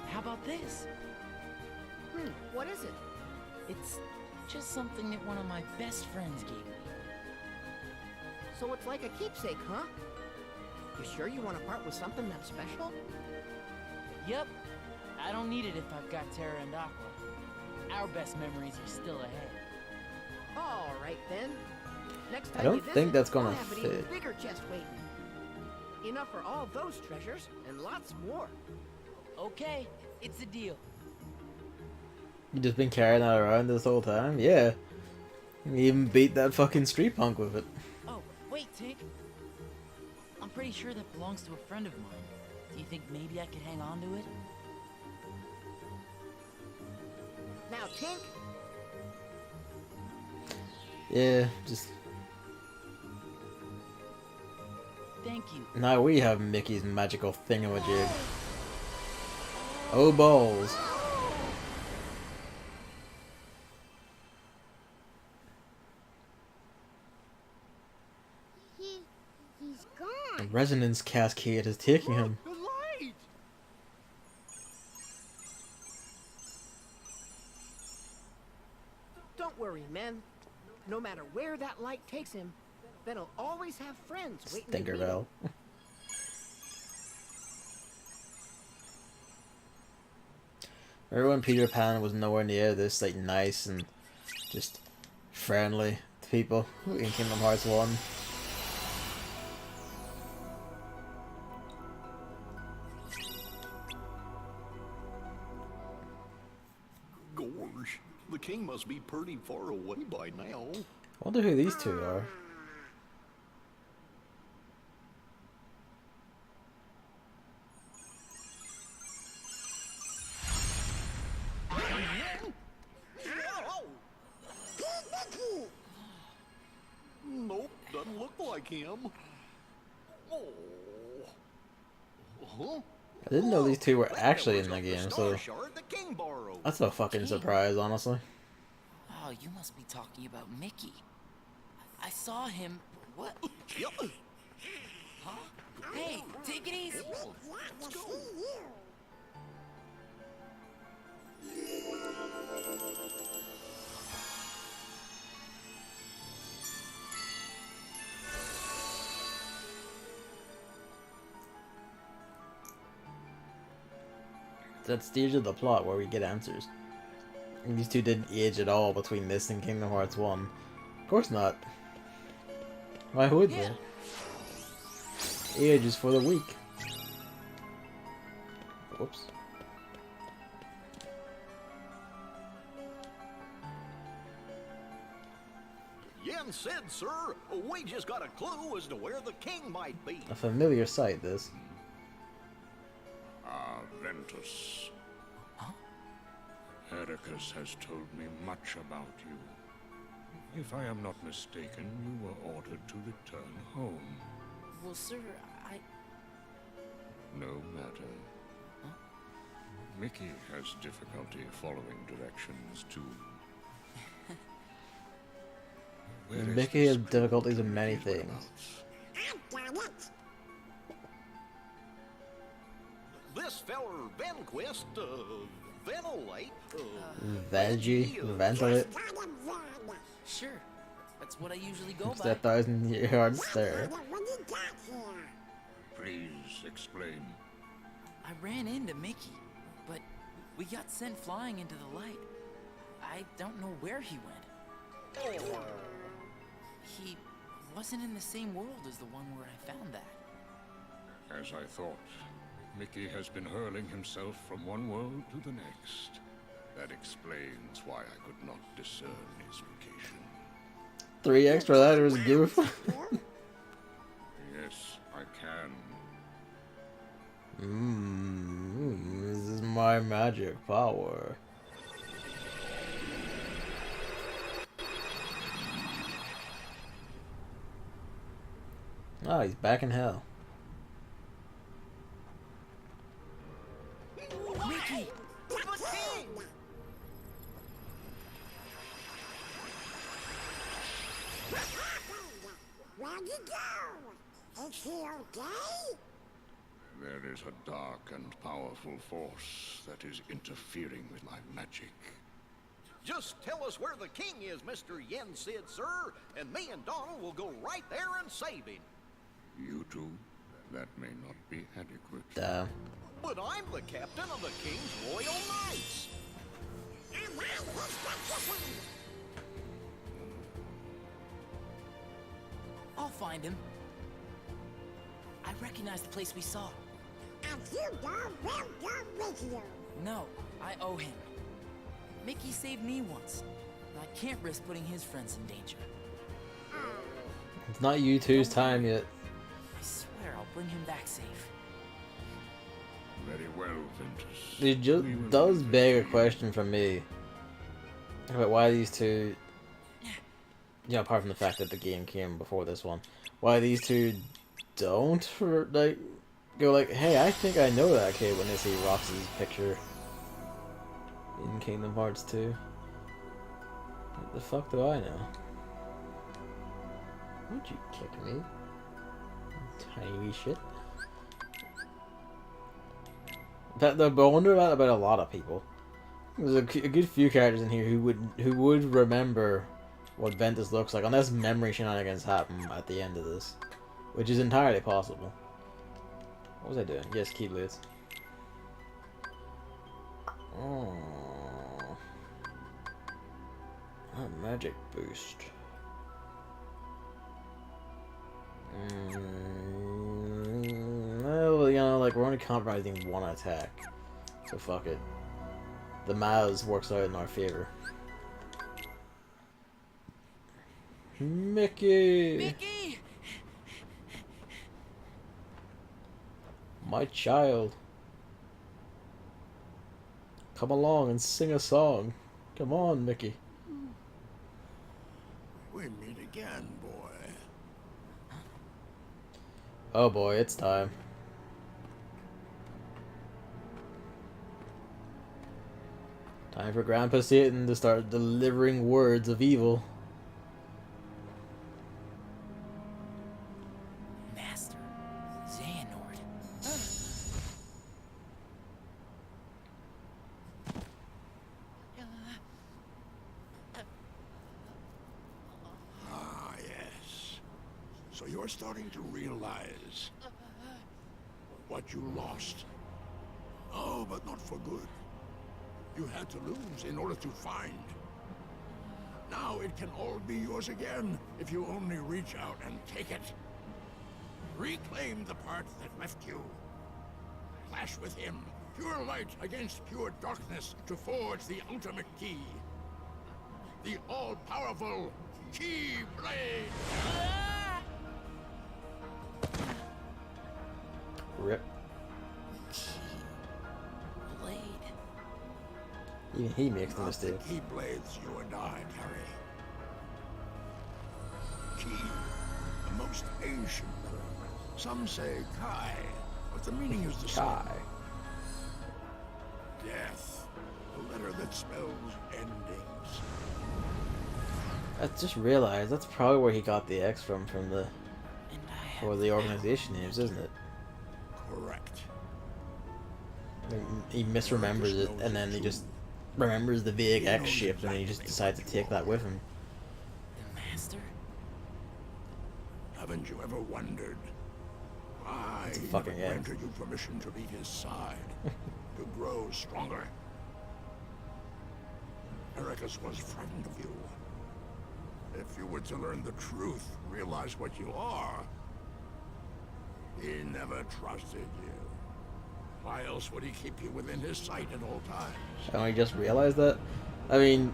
How about this? What is it? It's just something that one of my best friends gave me. So it's like a keepsake, huh? You sure you want to part with something that's special? Yep. I don't need it if I've got Terra and Aqua. Our best memories are still ahead. All right then. Next time I don't you visit, think that's gonna we'll have an even fit. bigger chest waiting. Enough for all those treasures and lots more. Okay, it's a deal. You just been carrying that around this whole time? Yeah. You even beat that fucking street punk with it. Oh, wait, Tink. I'm pretty sure that belongs to a friend of mine. Do you think maybe I could hang on to it? Now, Tink. Yeah, just... Thank you. Now we have Mickey's magical thingamajig. Oh, balls. He's gone. The resonance cascade is taking him. The light! Don't worry, men. No matter where that light takes him, Ben will always have friends waiting to meet him. Tinkerbell. Remember when Peter Pan was nowhere near this, like, nice and just friendly to people in Kingdom Hearts 1? Gorge, the king must be pretty far away by now. I wonder who these two are. Nope, doesn't look like him. Oh. Huh? I didn't know these two were actually in the game, so Shard the king borrowed. that's a fucking surprise, honestly. Oh, you must be talking about Mickey. I saw him. What? Yep. Huh? Hey, take it easy. Let's go. That's the stage of the plot where we get answers. And these two didn't age at all between this and Kingdom Hearts 1. Of course not. Why would they? Age is for the weak. Whoops. Yen said, sir. We just got a clue as to where the king might be. A familiar sight, this. Ah, Ventus. Huh? Heracus has told me much about you. If I am not mistaken, you were ordered to return home. Well, sir, No matter. Huh? Mickey has difficulty following directions, too. Where is Mickey has this difficulties in clue many he's things. whereabouts? This feller Venquist, ventilate, Ventilate. sure. That's what I usually go It's by. that 1,000-yard stare. Please explain. I ran into Mickey, but we got sent flying into the light. I don't know where he went. He wasn't in the same world as the one where I found that. As I thought, Mickey has been hurling himself from one world to the next. That explains why I could not discern his location. 3 extra letters, goof. Yes, I can. This is my magic power. Oh, he's back in hell. Mickey! Where'd you go? Is he okay? There is a dark and powerful force that is interfering with my magic. just tell us where the king is, Mr. Yen Sid, sir, and me and Donald will go right there and save him. You two? That may not be adequate. But I'm the captain of the King's Royal Knights. I'll find him. I recognize the place we saw. And you dog will go with you. No, I owe him. Mickey saved me once. I can't risk putting his friends in danger. It's not you two's time yet. I swear I'll bring him back safe. Very well, Ventus. It just does beg a question from me about why these two, you know, apart from the fact that the game came before this one, why these two don't, like, go like, hey, I think I know that kid when they see Roxy's picture in Kingdom Hearts 2. What the fuck do I know? Would you kick me? Tiny shit. But I wonder about a lot of people. There's a good few characters in here who would remember what Ventus looks like, unless memory shenanigans happen at the end of this, which is entirely possible. What was I doing? Yes, Keyblades. Oh, a magic boost. Well, you know, like, we're only compromising one attack, so fuck it. The mouse works out in our favor. Mickey! Mickey! My child. Come along and sing a song. Come on, Mickey. We meet again, boy. Oh boy, it's time. Time for Grandpa Satan to start delivering words of evil. Master Xenahort. Ah, yes. So you're starting to realize what you lost. Oh, but not for good. You had to lose in order to find. Now it can all be yours again if you only reach out and take it. Reclaim the part that left you. Clash with him. Pure light against pure darkness to forge the ultimate key. The all-powerful Keyblade! Rip. Blade. Even he makes the Not mistake. the Keyblades you and I carry. Key, the most ancient term. Some say Kai, but the meaning is the same. Kai. Death, a letter that spells endings. I just realized that's probably where he got the X from the And I have for the organization names, isn't it? Correct. He misremembers it, and then he just remembers the vague X shape, and then he just decides to take that with him. the master. Haven't you ever wondered why It's a he fucking never X. granted you permission to lead his side, to grow stronger? Ericus was frightened of you. If you were to learn the truth, realize what you are, he never trusted you. Why else would he keep you within his sight at all times? I only just realized that. I mean,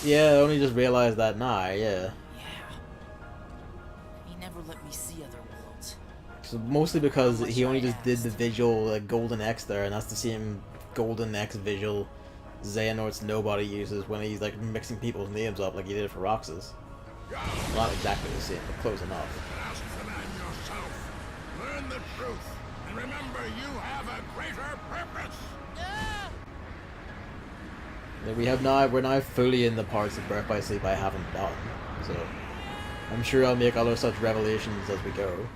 yeah, I only just realized that now. Yeah. Yeah. He never let me see other worlds. So mostly because he only just did the visual like, golden X there, and that's the same golden X visual Xehanort's nobody uses when he's like mixing people's names up like he did for Roxas. Not exactly the same, but close enough. Ask the man yourself. Learn the truth, and remember you have a greater purpose. We're now fully in the parts of Birth by Sleep I haven't done, so I'm sure I'll make other such revelations as we go.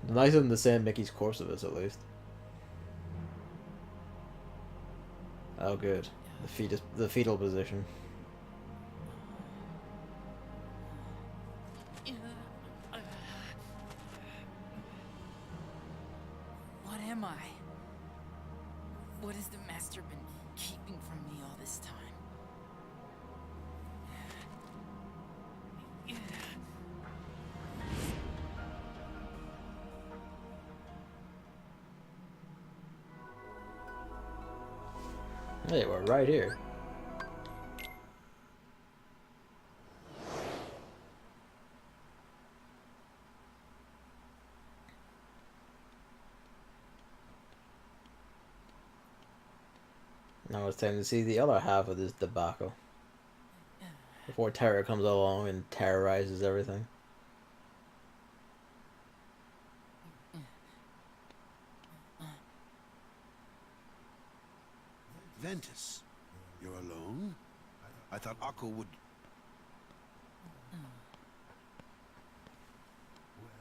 Nice of them to send Mickey's course of this at least. Oh good. The fetal position. What am I? What has the master been keeping from me all this time? Hey, we're right here. Now it's time to see the other half of this debacle. Before Terra comes along and terrorizes everything. Ventus, you're alone? I thought Akko would...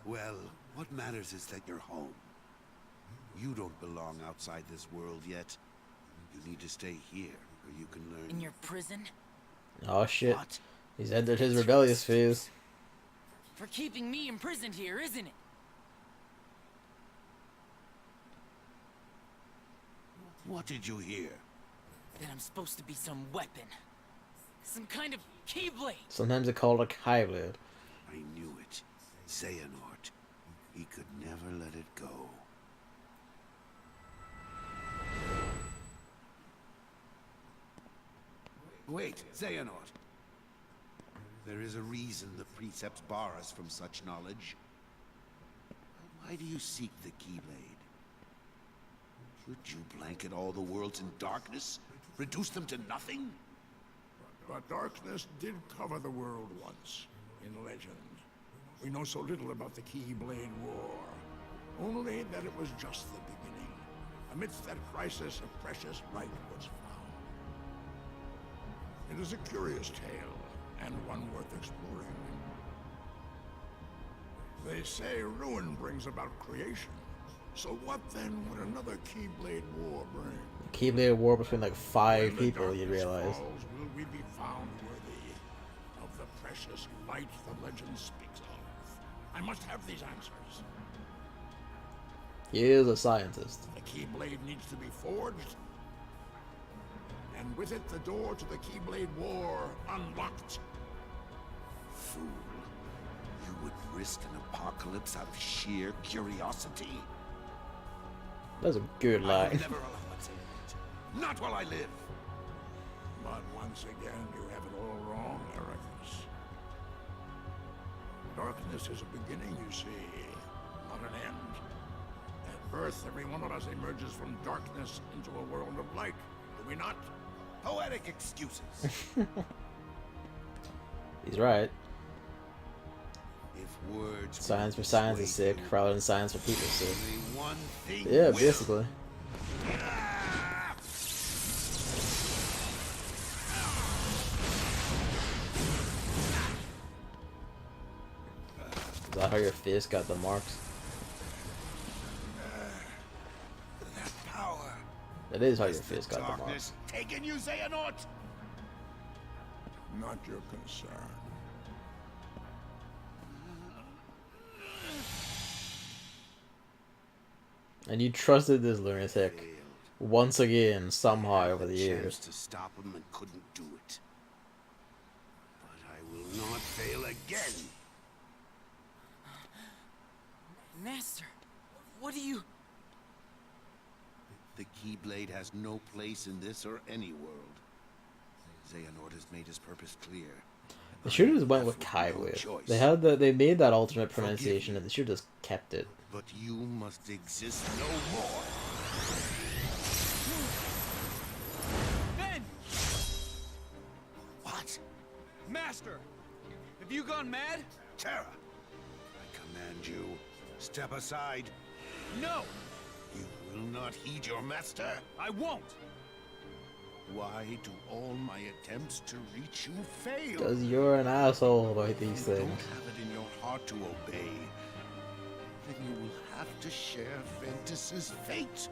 Well, what matters is that you're home. You don't belong outside this world yet. You need to stay here, or you can learn... In your prison? Oh shit. What? He's entered his rebellious phase. For keeping me imprisoned here, isn't it? What did you hear? That I'm supposed to be some weapon. Some kind of keyblade. Sometimes they call it a Keyblade. I knew it. Xenahort. He could never let it go. Wait, Xenahort. There is a reason the precepts bar us from such knowledge. Why do you seek the Keyblade? Would you blanket all the worlds in darkness? Reduce them to nothing? But darkness did cover the world once, in legend. We know so little about the Keyblade War. Only that it was just the beginning. Amidst that crisis, a precious light was found. It is a curious tale, and one worth exploring. They say ruin brings about creation. So what then would another Keyblade War bring? Keyblade War between like 5 When the people, you darkness realize. falls, will we be found worthy of the precious light the legend speaks of? I must have these answers. He is a scientist. The Keyblade needs to be forged, and with it the door to the Keyblade War unlocked. Fool. You would risk an apocalypse out of sheer curiosity? That's a good I line. will never allow it. Not while I live. But once again, you have it all wrong, Ericus. Darkness is a beginning, you see, not an end. At birth, every one of us emerges from darkness into a world of light. Do we not? Poetic excuses. He's right. If words Science for science is sick, rather than science for people's sake. only one thing Yeah, will. basically. Is that how your face got the marks? That power. That is how your Has the face got the marks. darkness taken you, Xenahort? Not your concern. And you trusted this lunatic once again, somehow, over the Chance years. to stop him and couldn't do it. But I will not fail again. Master, what do you... The Keyblade has no place in this or any world. Xenahort has made his purpose clear. They should have just went with Kaiway. They made that alternate pronunciation and they should have just kept it. But you must exist no more. Ben! What? Master! Have you gone mad? Terra! I command you, step aside. No! You will not heed your master? I won't! Why do all my attempts to reach you fail? Because you're an asshole about these You things. don't have it in your heart to obey. Then you will have to share Ventus's fate.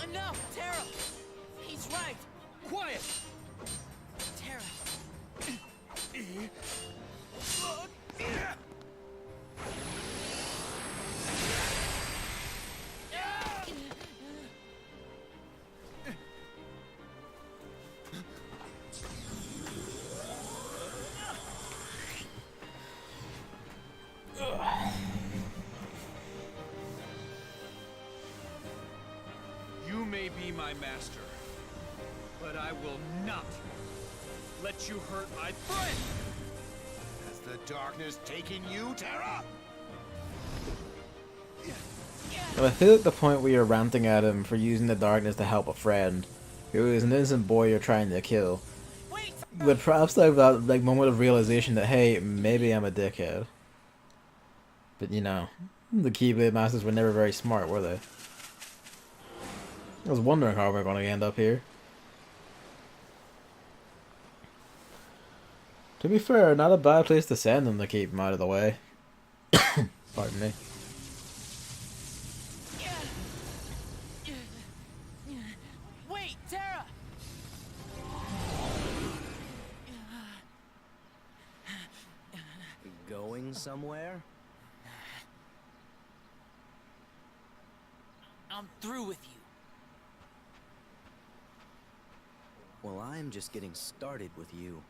Enough, Terra! He's right! Quiet! Terra! You may be my master, but I will not let you hurt my friend! Has the darkness taken you, Terra? Well, I feel like the point where you're ranting at him for using the darkness to help a friend, who is an innocent boy you're trying to kill, would perhaps have that like moment of realization that, hey, maybe I'm a dickhead. But you know, the Keyblade Masters were never very smart, were they? I was wondering how we're going to end up here. To be fair, not a bad place to send them to keep them out of the way. Pardon me. Wait, Terra! Going somewhere? I'm through with you. Well, I'm just getting started with you.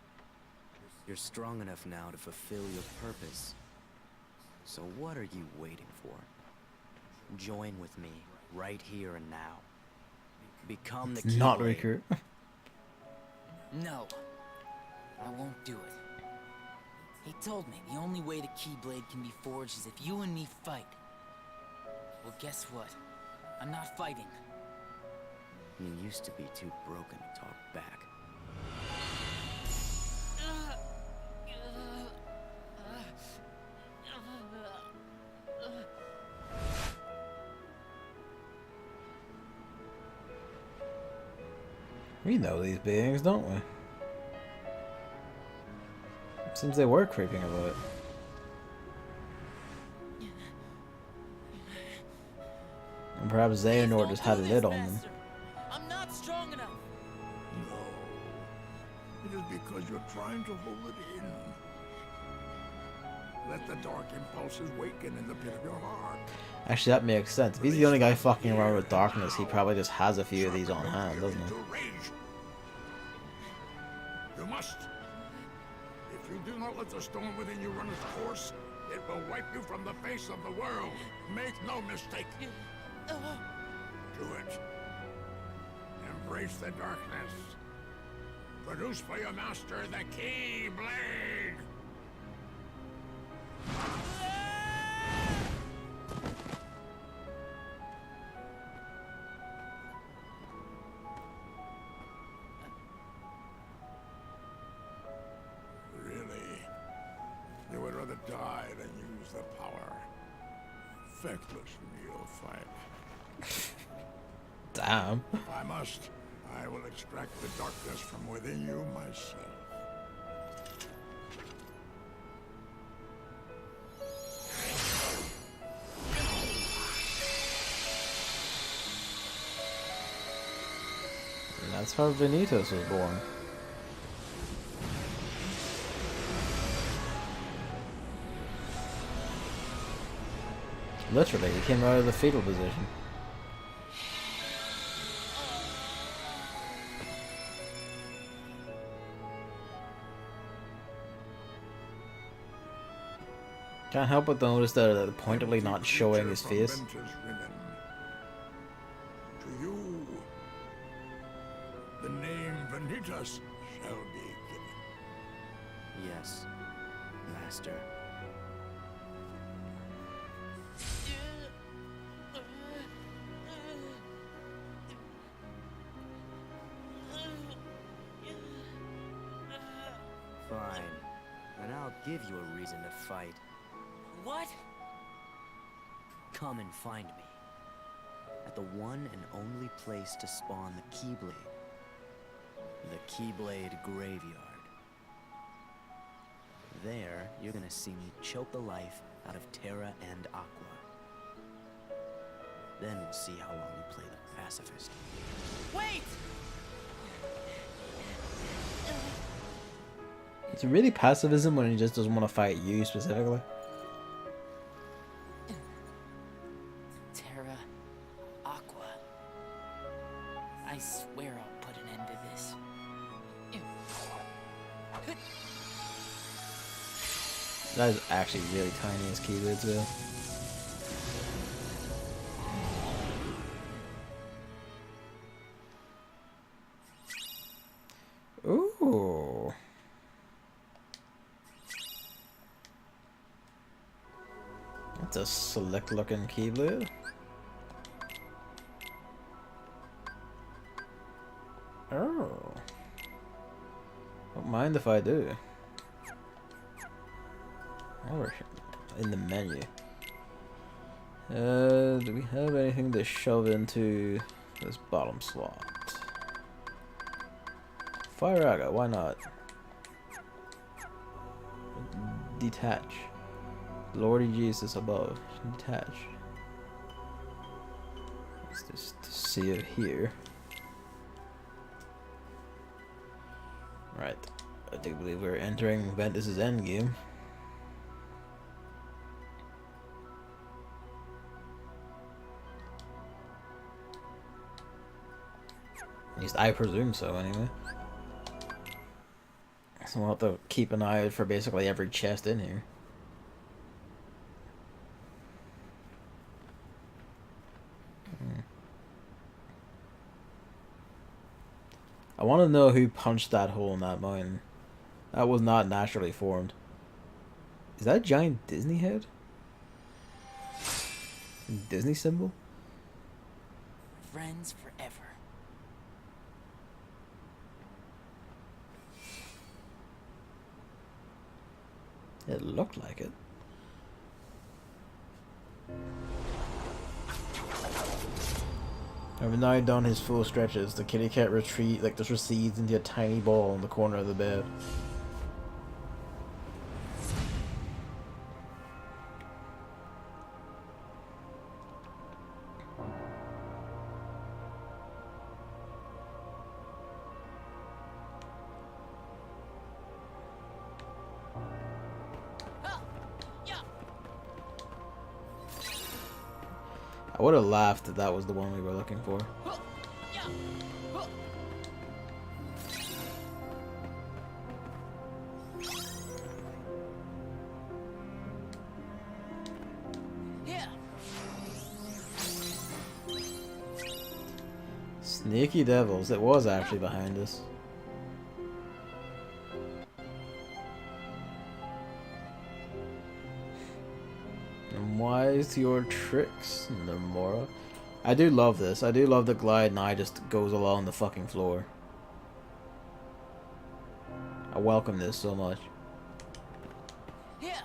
You're strong enough now to fulfill your purpose. So what are you waiting for? Join with me, right here and now. Become the Keyblade. Not recruit. No, I won't do it. He told me the only way the Keyblade can be forged is if you and me fight. Well, guess what? I'm not fighting. You used to be too broken to talk back. We know these beings, don't we? Seems they were creeping a bit. And perhaps Xenahort just had a lid on them. I'm not strong enough. No. It is because you're trying to hold it in. Let the dark impulses waken in the pit of your heart. Actually, that makes sense. If he's the only guy fucking around with darkness, he probably just has a few of these on hand, doesn't he? You must. If you do not let the storm within you run its course, it will wipe you from the face of the world. Make no mistake. Do it. Embrace the darkness. Produce for your master the Keyblade! Really? You would rather die than use the power. Feckless neophyte. Damn. If I must, I will extract the darkness from within you myself. And that's how Ventus was born. Literally, he came out of the fetal position. Can't help but notice that they're pointedly not showing his face. To you, the name Ventus shall be given. Yes, Master. Fine. Then I'll give you a reason to fight. What? Come and find me. At the one and only place to spawn the Keyblade. The Keyblade Graveyard. There, you're gonna see me choke the life out of Terra and Aqua. Then we'll see how long you play the pacifist. Wait! It's really pacifism when he just doesn't want to fight you specifically. Terra, Aqua. I swear I'll put an end to this. That is actually really tiny as Keyblades will. Ooh. That's a slick looking Keyblade. Oh. Don't mind if I do. Over in the menu. Do we have anything to shove into this bottom slot? Fire Aga, why not? Detach. Lordy Jesus above. Detach. Let's just see it here. Right. I do believe we're entering Ventus's endgame. At least I presume so, anyway. So we'll have to keep an eye out for basically every chest in here. I want to know who punched that hole in that mountain. That was not naturally formed. Is that a giant Disney head? Disney symbol? Friends forever. It looked like it. I've now done his full stretches. The kitty cat just recedes into a tiny ball in the corner of the bed. I would have laughed if that was the one we were looking for. Sneaky devils. It was actually behind us. And wise to your tricks, Nomura. I do love this. I do love the glide and I just goes along the fucking floor. I welcome this so much. Yeah.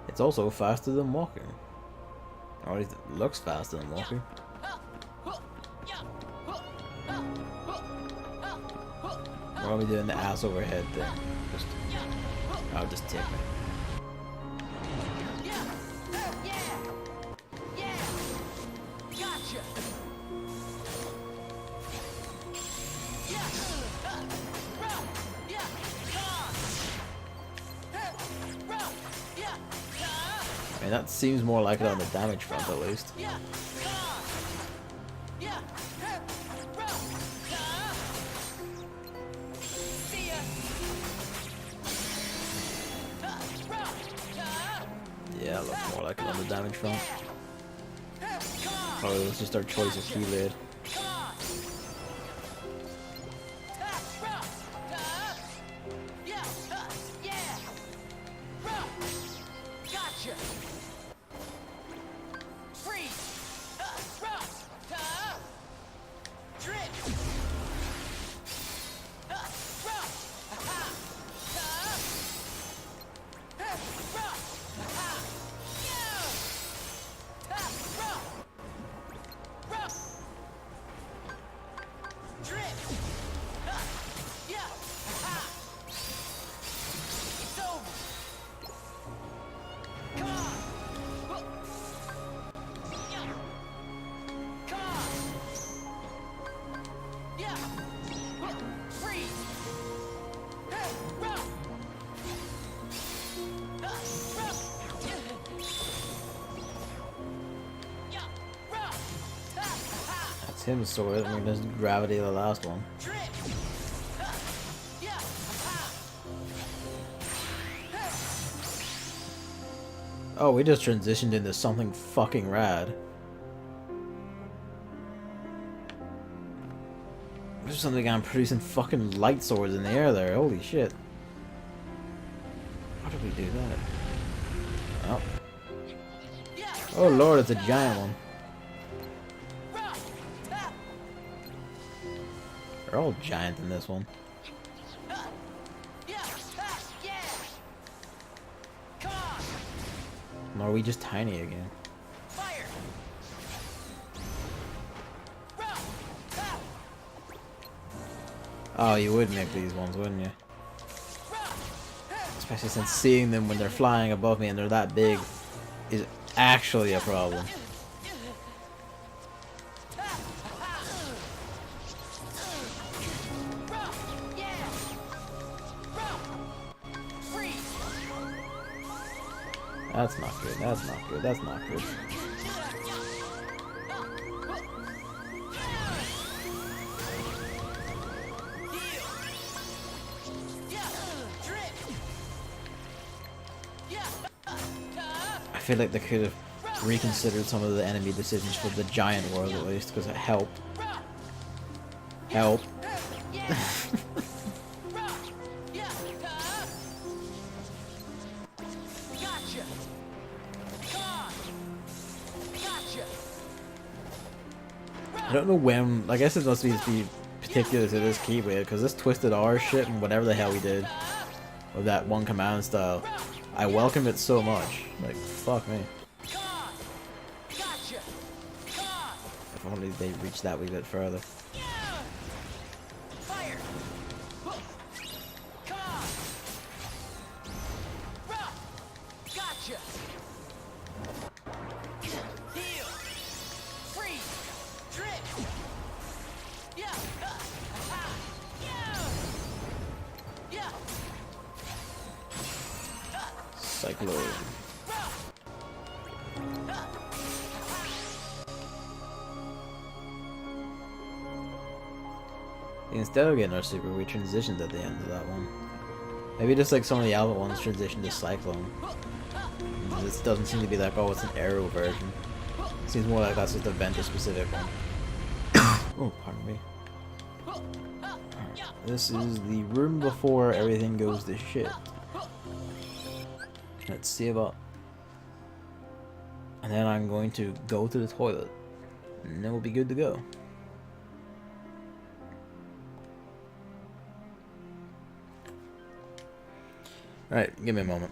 It's also faster than walking. Or at least it looks faster than walking. Why are we doing the ass overhead thing? I'll just take me. I mean, that seems more like it on the damage front, at least. Yeah, it looks more like it on the damage front. Oh, let's just our choice of Keyblade. That's him sword, I mean, there's gravity of the last one. Oh, we just transitioned into something fucking rad. There's something I'm producing fucking light swords in the air there, holy shit. How did we do that? Oh. Oh lord, it's a giant one. They're all giant in this one. Or are we just tiny again? Oh, you would make these ones, wouldn't you? Especially since seeing them when they're flying above me and they're that big is actually a problem. That's not good, that's not good, that's not good. I feel like they could have reconsidered some of the enemy decisions for the giant world at least, because it helped. Help. I don't know when, I guess it must be particular to this Keyblade, because this twisted R shit and whatever the hell we did with that one command style, I welcome it so much. Like, fuck me. If only they reached that wee bit further. Cyclone. instead of getting our super, we transitioned at the end of that one. Maybe just like some of the Albert ones transitioned to Cyclone. This doesn't seem to be like, oh, it's an Arrow version. It seems more like that's just a Ventus specific one. Oh, pardon me. Right. This is the room before everything goes to shit. Let's save up. And then I'm going to go to the toilet. And then we'll be good to go. Alright, give me a moment.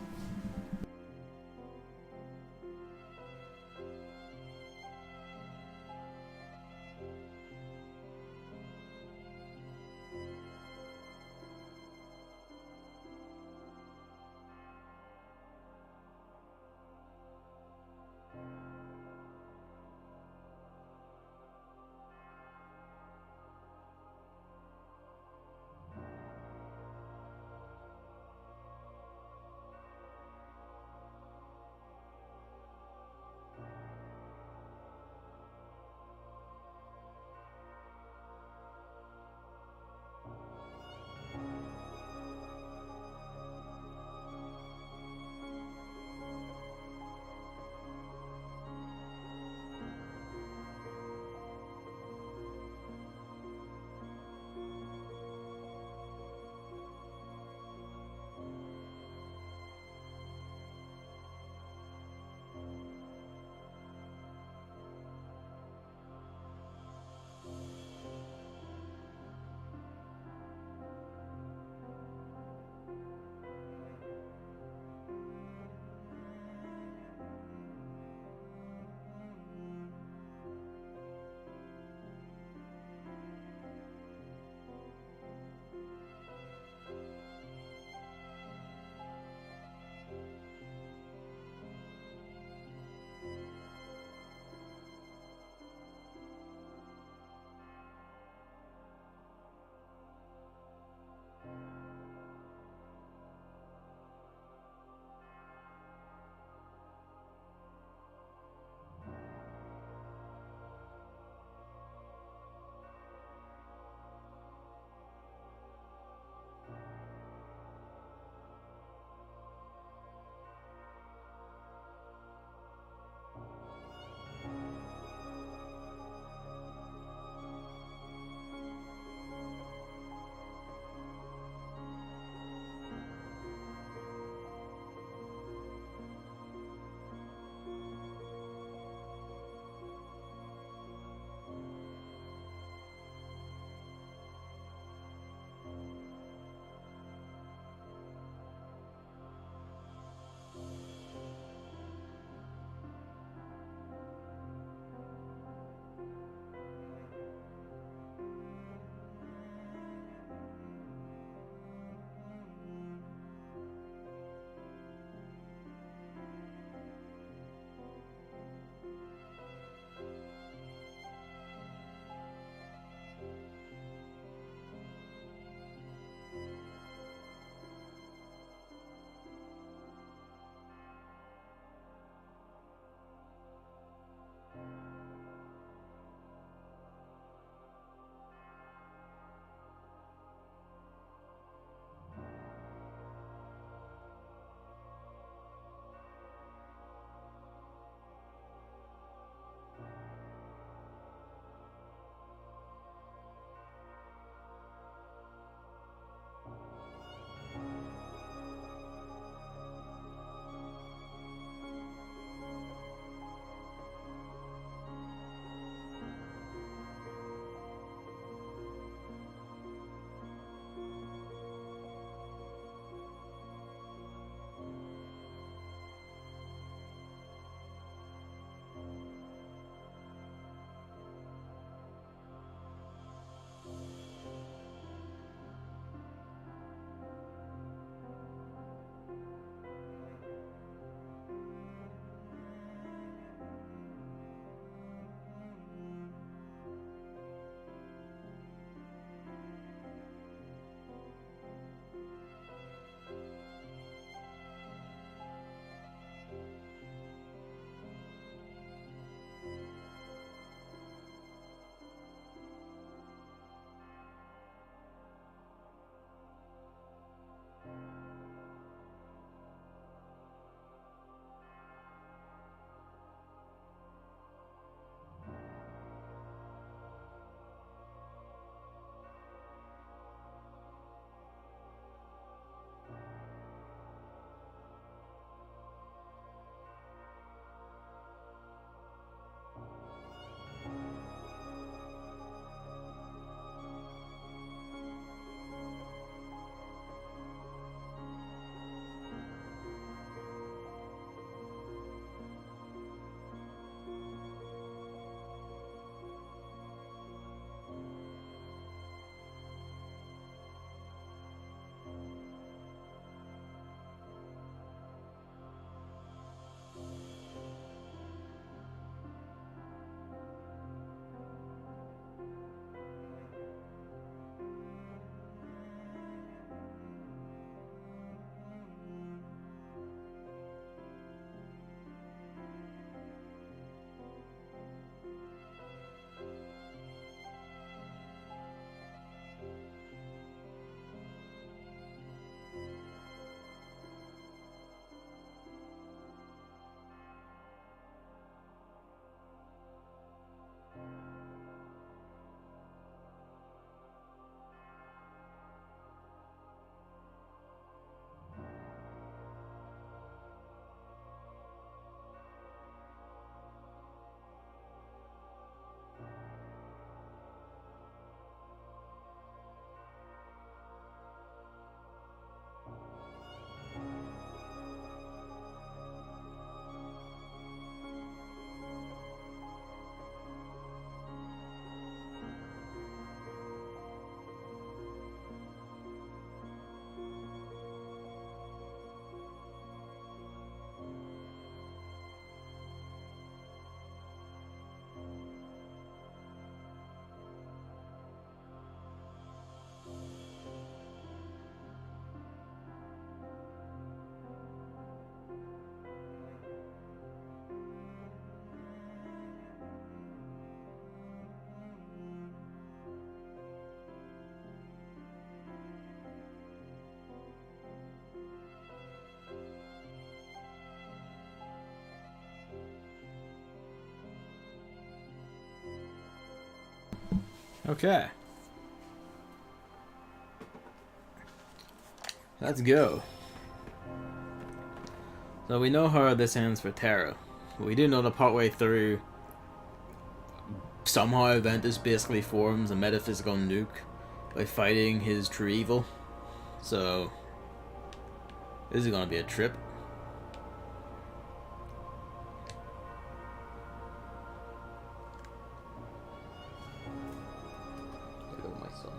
Okay. Let's go. So we know how this ends for Terra. We do know that partway through, somehow Ventus basically forms a metaphysical nuke by fighting his true evil. So this is gonna be a trip. There goes my son.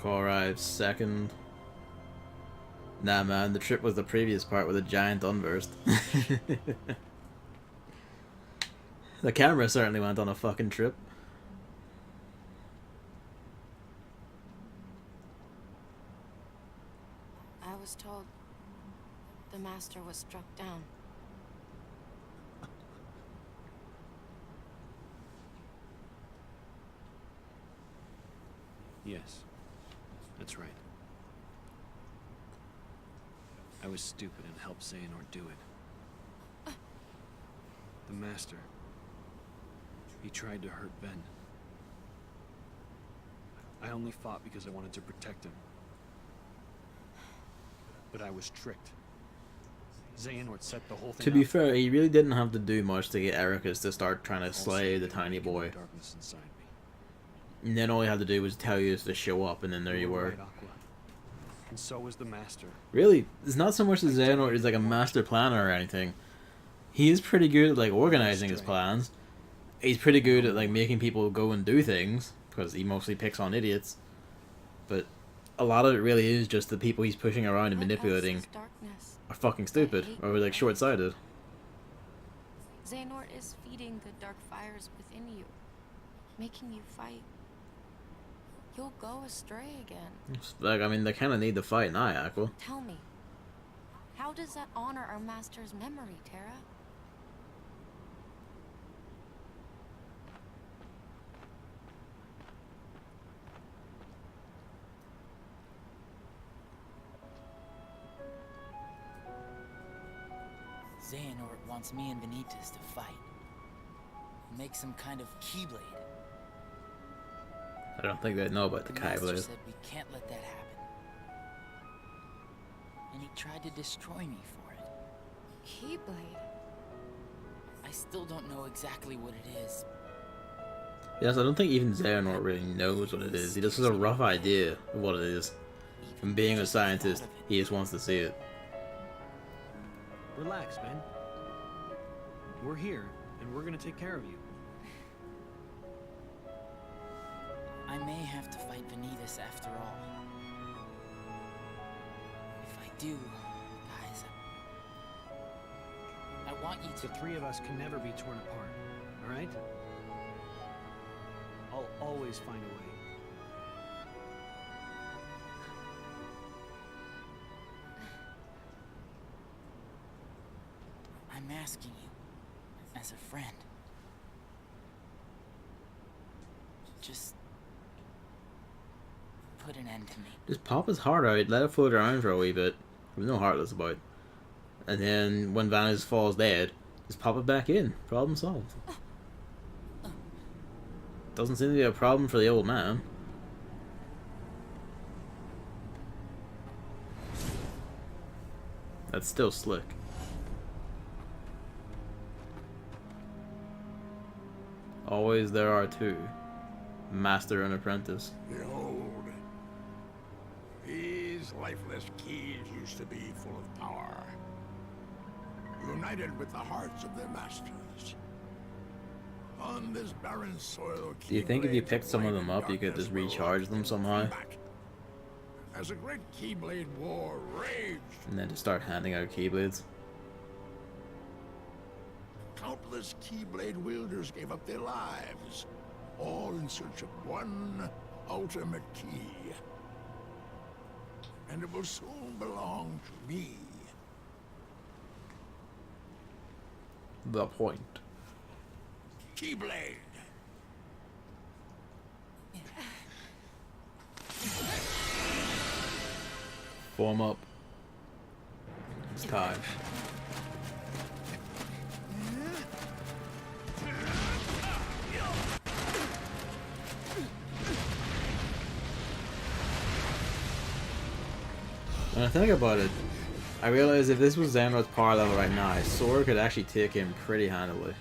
Call arrives second. Nah, man, the trip was the previous part with a giant unburst. The camera certainly went on a fucking trip. I was told the master was struck down. Yes. That's right. I was stupid and helped Xenahort do it. The Master. He tried to hurt Ben. I only fought because I wanted to protect him. But I was tricked. Xenahort set the whole thing To be up. fair, he really didn't have to do much to get Ericus to start trying to slay the tiny boy. Darkness inside me. And then all he had to do was tell you to show up, and then there you were. Right, Aqua. And so was the Master. Really, it's not so much that Xenahort is like a master planner or anything. He is pretty good at like organizing his plans. He's pretty good at like making people go and do things, because he mostly picks on idiots. But a lot of it really is just the people he's pushing around and manipulating are fucking stupid or like short-sighted. Xenahort is feeding the dark fires within you, making you fight. You'll go astray again. Like, I mean, they kind of need to fight now, Aqua. Tell me, how does that honor our master's memory, Terra? Xenahort wants me and Ventus to fight. Make some kind of keyblade. I don't think they know about the Master Keyblade. said we can't let that happen. And he tried to destroy me for it. Keyblade? I still don't know exactly what it is. Yes, I don't think even Xenahort really knows what it is. He just has a rough idea of what it is. From being a scientist, he just wants to see it. Relax, man. We're here, and we're gonna take care of you. I may have to fight Ventus after all. If I do, guys, I want you to... The three of us can never be torn apart, alright? I'll always find a way. I'm asking you, as a friend. Just... put an end to me. Just pop his heart out, let it float around for a wee bit. There's no heartless about it. And then when Ventus falls dead, just pop it back in. Problem solved. Doesn't seem to be a problem for the old man. That's still slick. Always there are two. Master and apprentice. Behold, these lifeless keys used to be full of power, united with the hearts of their masters. On this barren soil, Do you think if you picked some of them up, you could just recharge them somehow? As a great Keyblade war raged, And then just start handing out Keyblades? countless Keyblade wielders gave up their lives, all in search of one ultimate key. And it will soon belong to me. The point. Keyblade! Form up. It's time. When I think about it, I realize if this was Xenahort's power level right now, his sword could actually take him pretty handily.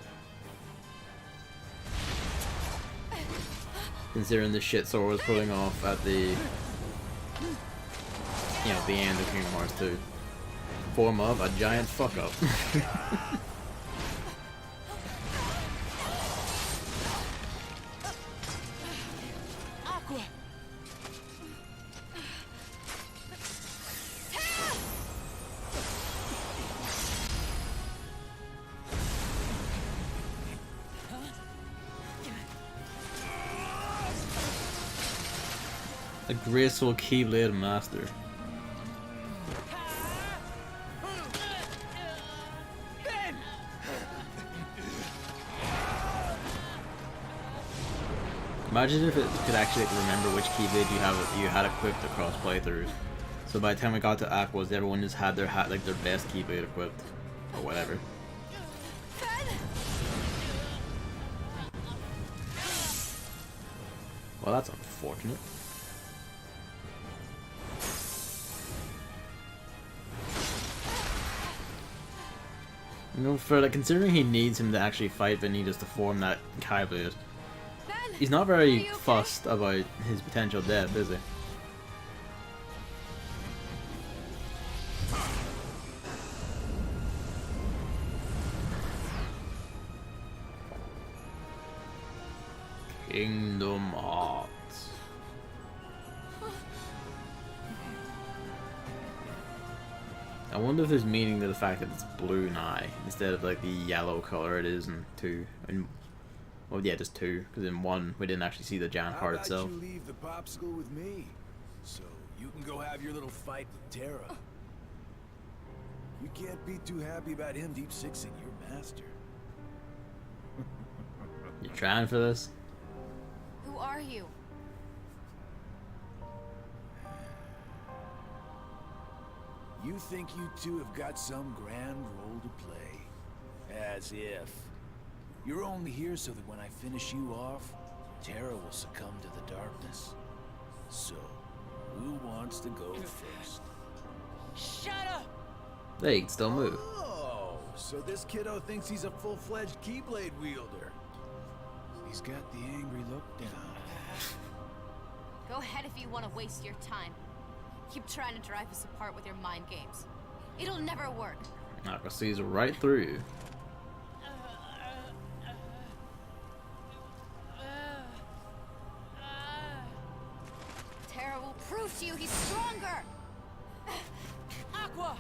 Considering the shit sword was pulling off at the, you know, the end of Kingdom Hearts 2. Form up a giant fuck up. A graceful Keyblade master. Imagine if it could actually remember which Keyblade you had equipped across playthroughs. So by the time we got to Aqua's, everyone just had their best Keyblade equipped, or whatever. Well, that's unfortunate. You know, considering he needs him to actually fight Ventus to form that Keyblade, he's not very fussed about his potential death, is he? Kingdom Hearts. I wonder if there's meaning to the fact that it's blue now instead of like the yellow color it is in 2. Well, yeah, just 2, because in 1 we didn't actually see the giant heart itself. How about you leave the popsicle with me, so you can go have your little fight with Terra. You can't be too happy about him deep sixing your master. You trying for this? Who are you? You think you two have got some grand role to play? As if. You're only here so that when I finish you off, Terra will succumb to the darkness. So, who wants to go first? Shut up! They can still move. Oh, so this kiddo thinks he's a full-fledged Keyblade wielder. He's got the angry look down. Go ahead if you want to waste your time. Keep trying to drive us apart with your mind games. It'll never work. Aqua sees right through you. Terra will prove to you he's stronger! Aqua!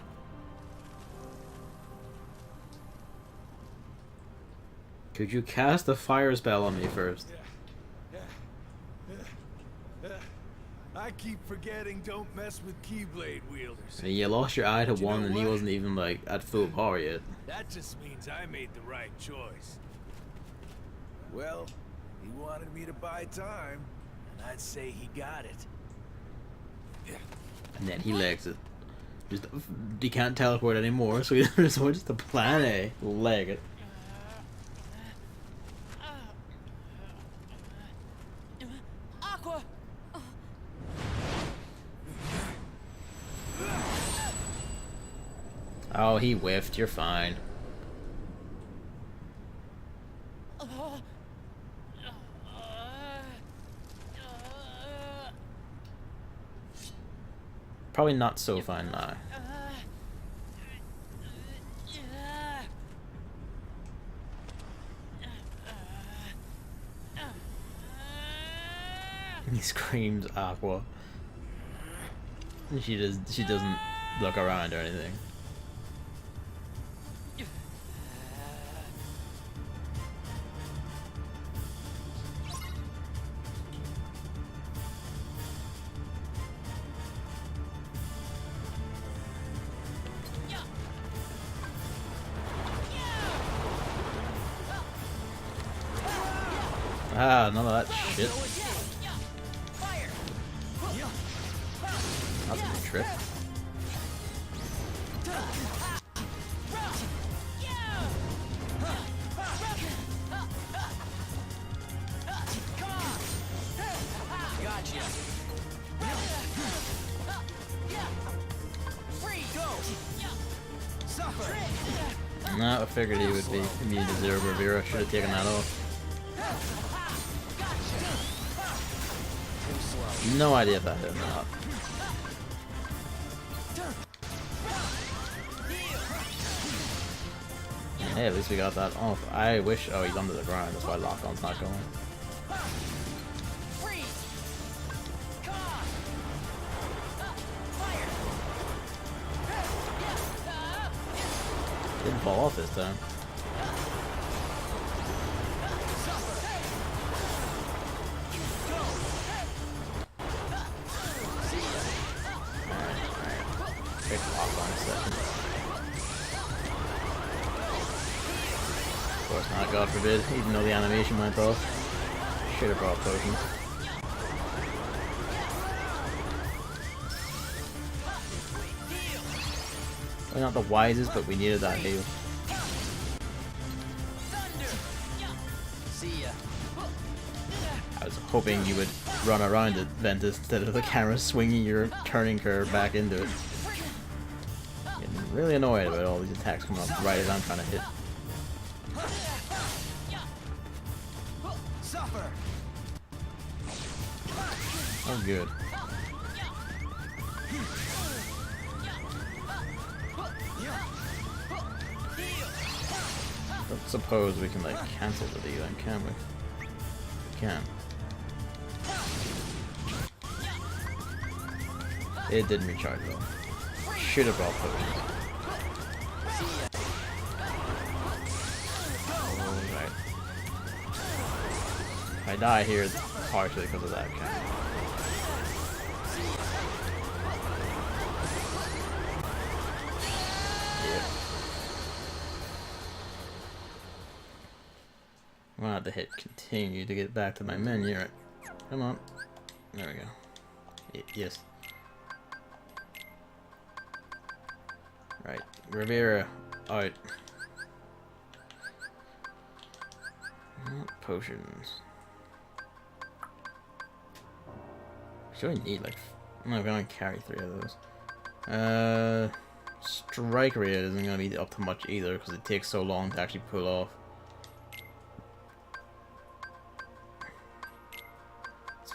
Could you cast a fire spell on me first? I keep forgetting don't mess with Keyblade wielders. And you lost your eye to But you one know and he what? wasn't even like at full power yet. That just means I made the right choice. Well, he wanted me to buy time, and I'd say he got it. And then he legs it. Just he can't teleport anymore, so he switches to plan A. Leg it. Aqua! Oh, he whiffed. You're fine. Probably not so fine now. He screams Aqua. She doesn't look around or anything. Ah, none of that shit. That's a trip. Nah, I figured he would be immune to Zero Gravira. Should have taken that off. No idea if that hit or not. Hey, at least we got that off. I wish. Oh, he's under the ground. That's why lock-on's not going. Didn't fall off this time. Quick lock on a second. Of course not, God forbid, even though the animation went off. Should have brought potions. We're not the wisest, but we needed that heal. I was hoping you would run around it, Ventus, instead of the camera swinging your turning curve back into it. Getting really annoyed about all these attacks coming up right as I'm trying to hit. Oh, good. Don't suppose we can, like, cancel the deal then, can we? We can. It didn't recharge though. Should have brought potions. Alright. If I die here, it's partially because of that camera. I'm gonna have to hit continue to get back to my menu. Right. Come on. There we go. Yes. Right. Rivera. Out. Potions. Should I need like... No, I'm gonna carry 3 of those. Strike rate isn't gonna be up to much either because it takes so long to actually pull off.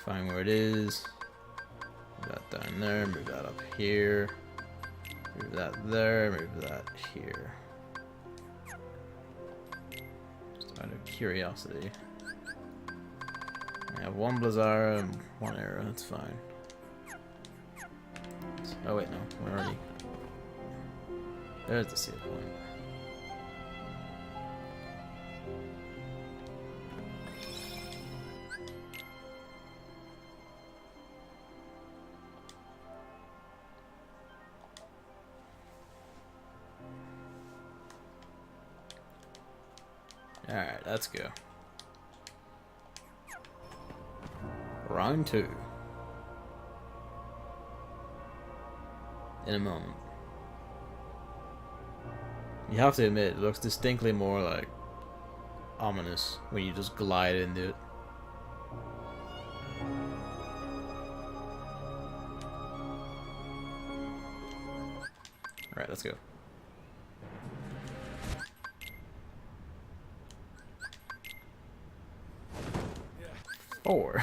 Find where it is. Move that down there, move that up here. Move that there, move that here. Just out of curiosity. I have 1 Blizzara and 1 arrow, that's fine. Oh wait, no, we're already... There's the save point. Alright, let's go. Round 2. In a moment. You have to admit, it looks distinctly more like ominous when you just glide into it. Alright, let's go. Or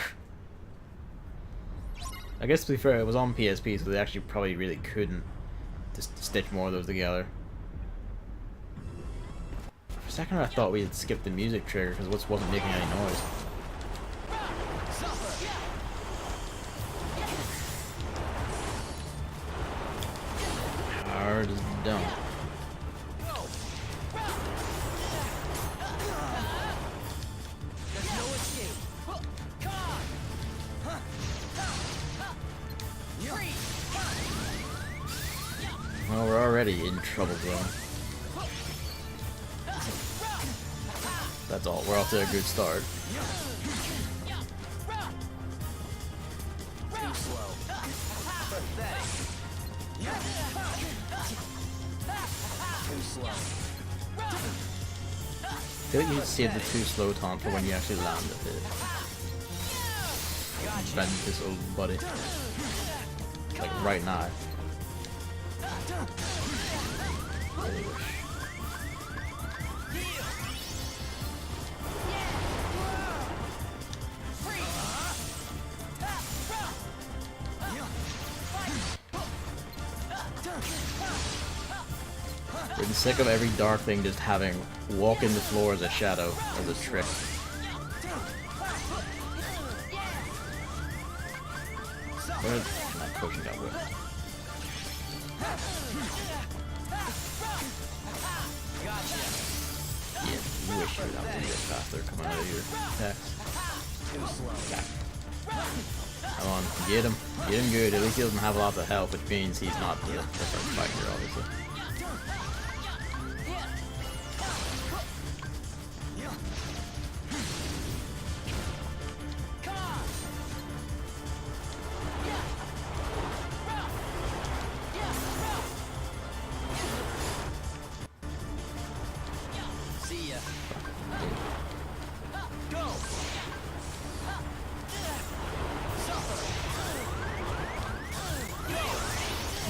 I guess to be fair, it was on PSP, so they actually probably really couldn't just stitch more of those together. For a second I thought we had skipped the music trigger because it wasn't making any noise. Hard as dumb. Well, we're already in trouble, bro. That's all. We're off to a good start. Too slow. Pathetic. Too slow. I feel like you should save the too slow taunt for when you actually land the hit. Ventus, old buddy. Like right now. Really wish. I'm sick of every dark thing just having walk in the floor as a shadow, as a trick. That potion got whipped. Yeah, you wish you were a bit faster coming out of your attacks. Come on, get him. Get him good. At least he doesn't have a lot of health, which means he's not the first fighter, obviously.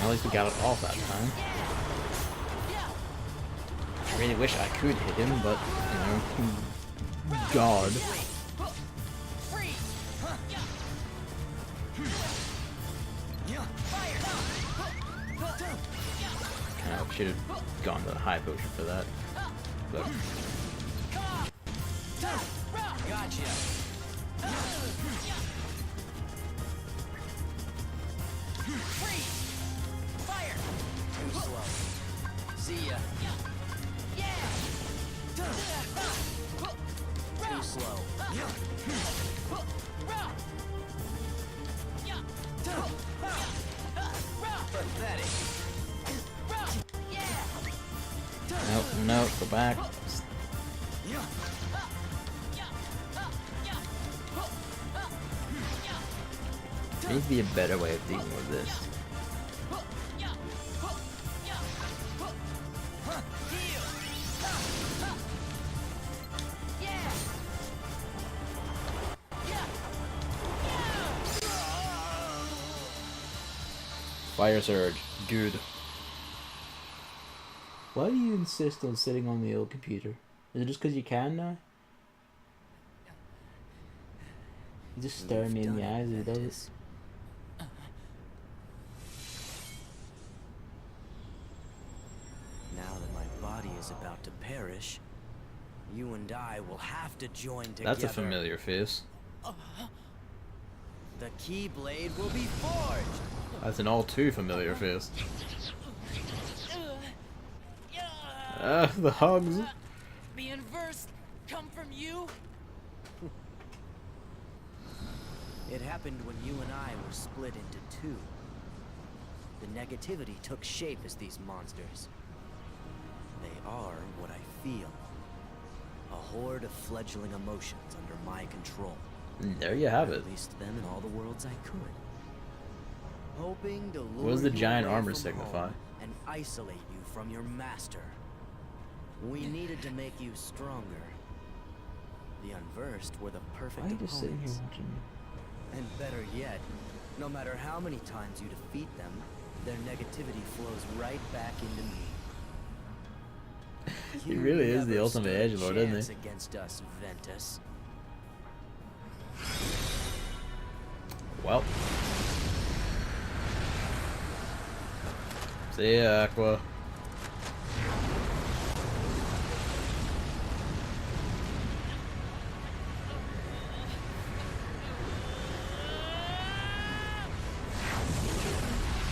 At least we got it off that time. I really wish I could hit him, but, you know, God. Kind of should have gone to the high potion for that. But. Gotcha. Fire! Too slow. See ya. Yeah! Too slow. Pathetic. Nope, nope, go back. There needs to be a better way of dealing with this. Fire Surge. Good. Why do you insist on sitting on the old computer? Is it just because you can now? You just stare me in the eyes as he does it. Now that my body is about to perish, you and I will have to join together. That's a familiar face. The Keyblade will be forged! That's an all too familiar face. The hugs. The inverse come from you? It happened when you and I were split into two. The negativity took shape as these monsters. They are what I feel. A horde of fledgling emotions under my control. There you have it. I released them in all the worlds I could. Hoping to lure What does the you giant away armor from signify? home and isolate you from your master. We needed to make you stronger. The unversed were the perfect Why are you just sitting here opponents. watching me? And better yet, no matter how many times you defeat them, their negativity flows right back into me. He really is the ultimate edgelord, isn't he? Against us, Ventus. Well. See ya, Aqua.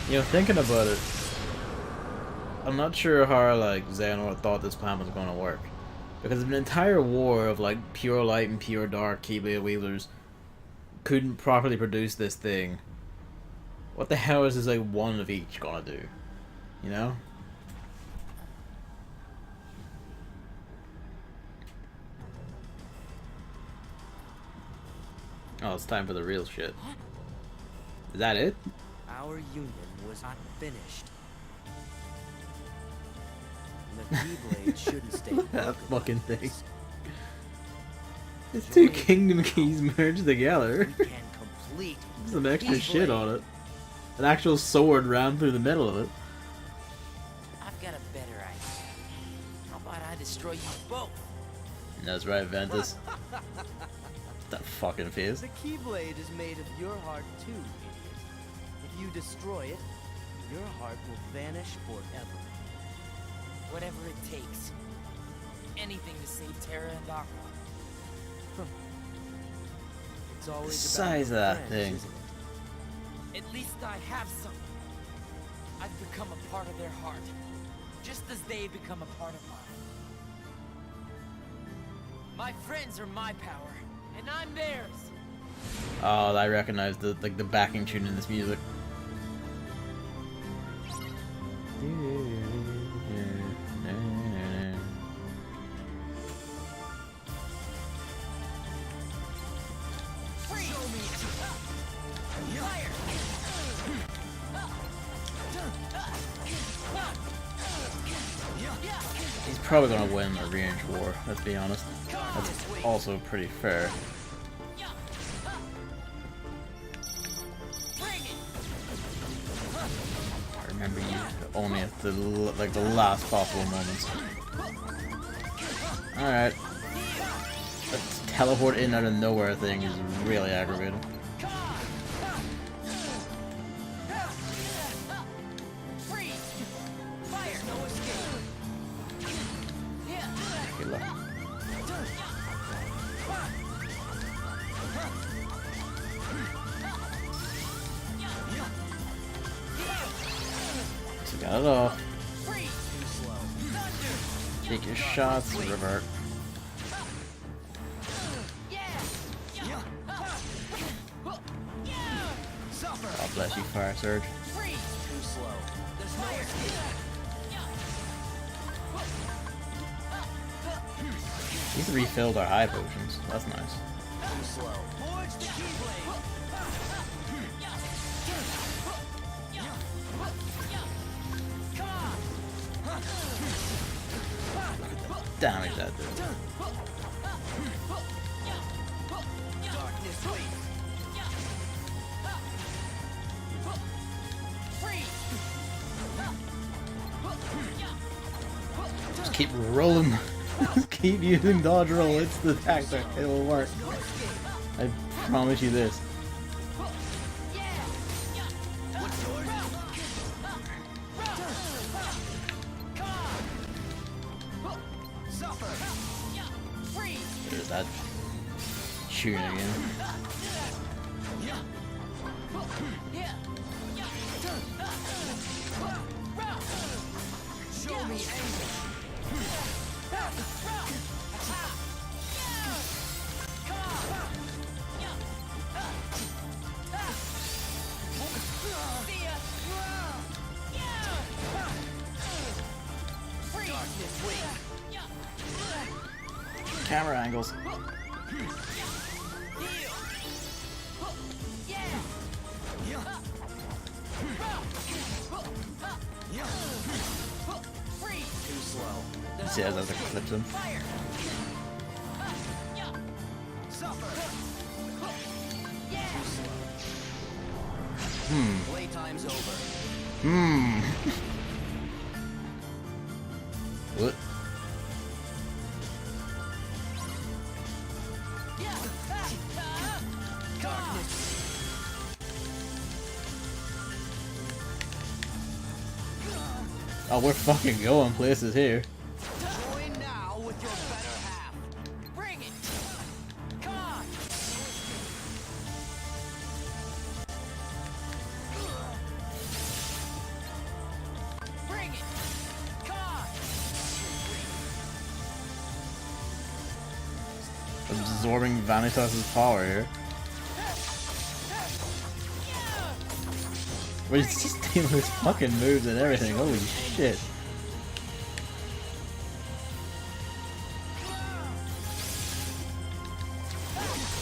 You know, thinking about it, I'm not sure how, like, Xenahort thought this plan was going to work. Because an entire war of, like, pure light and pure dark Keyblade wielders couldn't properly produce this thing. What the hell is this, like, one of each gonna do? You know? Oh, it's time for the real shit. Is that it? Our union was not finished. The Keyblade shouldn't stay That broken fucking like thing. this. It's two Kingdom Keys merged together. We can complete Some the extra shit Keyblade. on it. An actual sword ran through the middle of it. I've got a better idea. destroy you both. That's right, Ventus. That fucking face. The Keyblade is made of your heart too, idiot. If you destroy it, your heart will vanish forever. Whatever it takes. Anything to save Terra and Aqua. It's always The about size of your that friends, thing. isn't it? At least I have some. I've become a part of their heart. Just as they become a part of mine. My friends are my power, and I'm theirs. Oh, I recognize the backing tune in this music. He's probably gonna win a range war, let's be honest. That's also pretty fair. I remember you only at the last possible moments. Alright. That teleport in out of nowhere thing is really aggravating. Good luck. So got it off. Take your shots and revert. God bless you, Fire Surge. These refilled our high potions. That's nice. Damage that dude. Just keep rolling. Just keep using dodge roll. It's the tactic. It will work. I promise you this. There's that tune again. Show me Camera angles. See, as I clips him. Playtime's over. What? Oh, we're fucking going places here. Join now with your better half. Bring it! Come on! Bring it! Come on! Absorbing Vanitas's power here. But he's just dealing with fucking moves and everything. Holy shit.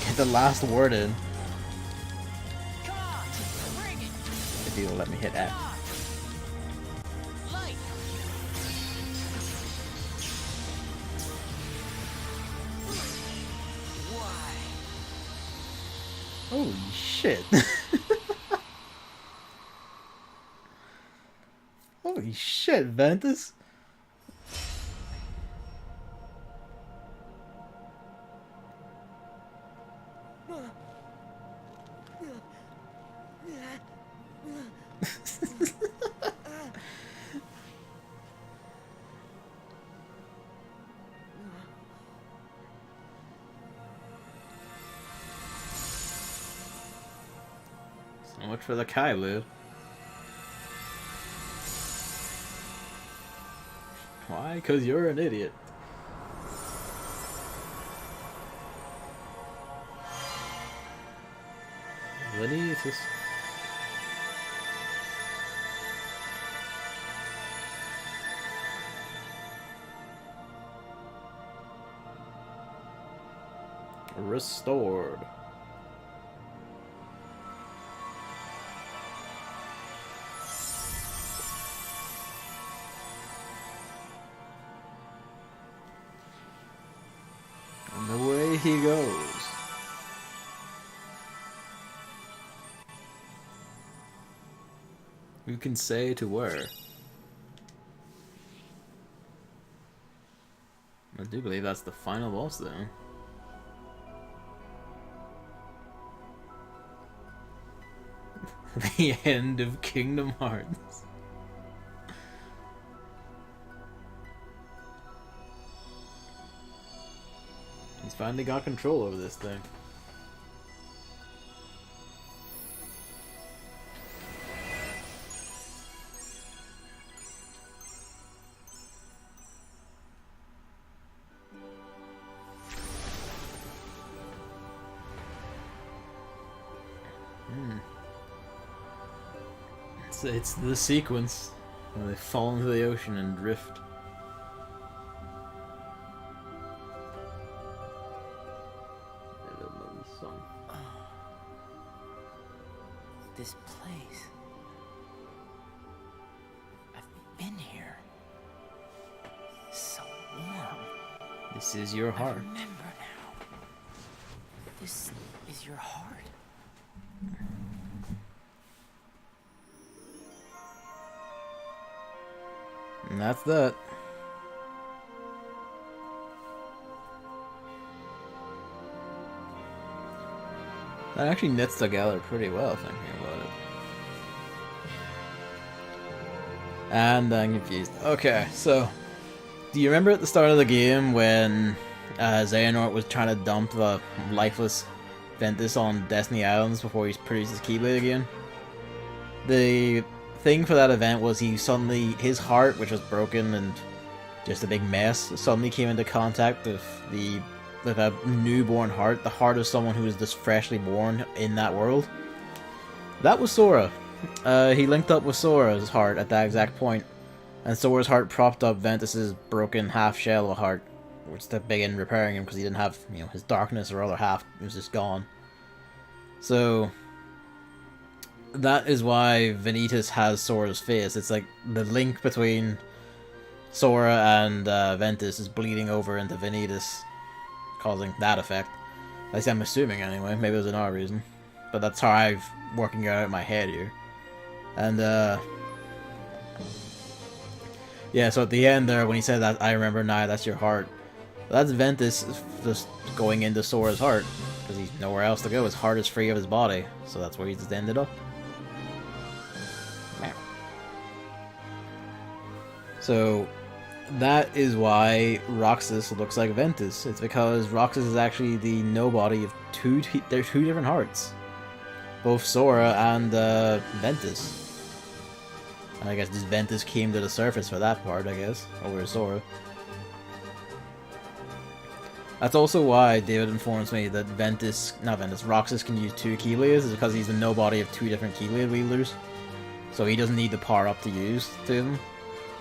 Get the last word in. If he'll let me hit F. Holy shit. Holy shit, Ventus. So much for the Kaiblade. Why? 'Cause you're an idiot. Ventus. Restored. And away he goes. Who can say to where? I do believe that's the final boss though. The end of Kingdom Hearts. He's finally got control over this thing. It's the sequence where they fall into the ocean and drift. This place. I've been here. So warm. This is your heart. I remember now. This is your heart. And that's that. That actually knits together pretty well, thinking about it. And I'm confused. Okay, so do you remember at the start of the game when Xenahort was trying to dump the lifeless Ventus on Destiny Islands before he produced his Keyblade again? The thing for that event was his heart, which was broken and just a big mess, suddenly came into contact with a newborn heart, the heart of someone who was just freshly born in that world. That was Sora. He linked up with Sora's heart at that exact point, and Sora's heart propped up Ventus's broken half shell of a heart, which to begin repairing him because he didn't have, his darkness or other half was just gone. So that is why Ventus has Sora's face. It's like the link between Sora and Ventus is bleeding over into Ventus, causing that effect. At least I'm assuming anyway. Maybe there's another reason. But that's how I'm working it out in my head here. And yeah, so at the end there, when he said that, I remember now, that's your heart. That's Ventus just going into Sora's heart, because he's nowhere else to go. His heart is free of his body, so that's where he just ended up. So that is why Roxas looks like Ventus. It's because Roxas is actually the nobody of two different hearts. Both Sora and Ventus. And I guess this Ventus came to the surface for that part, I guess, over Sora. That's also why David informs me that Roxas can use two Keyblades, is because he's the nobody of two different Keyblade wielders. So he doesn't need the power up to use them.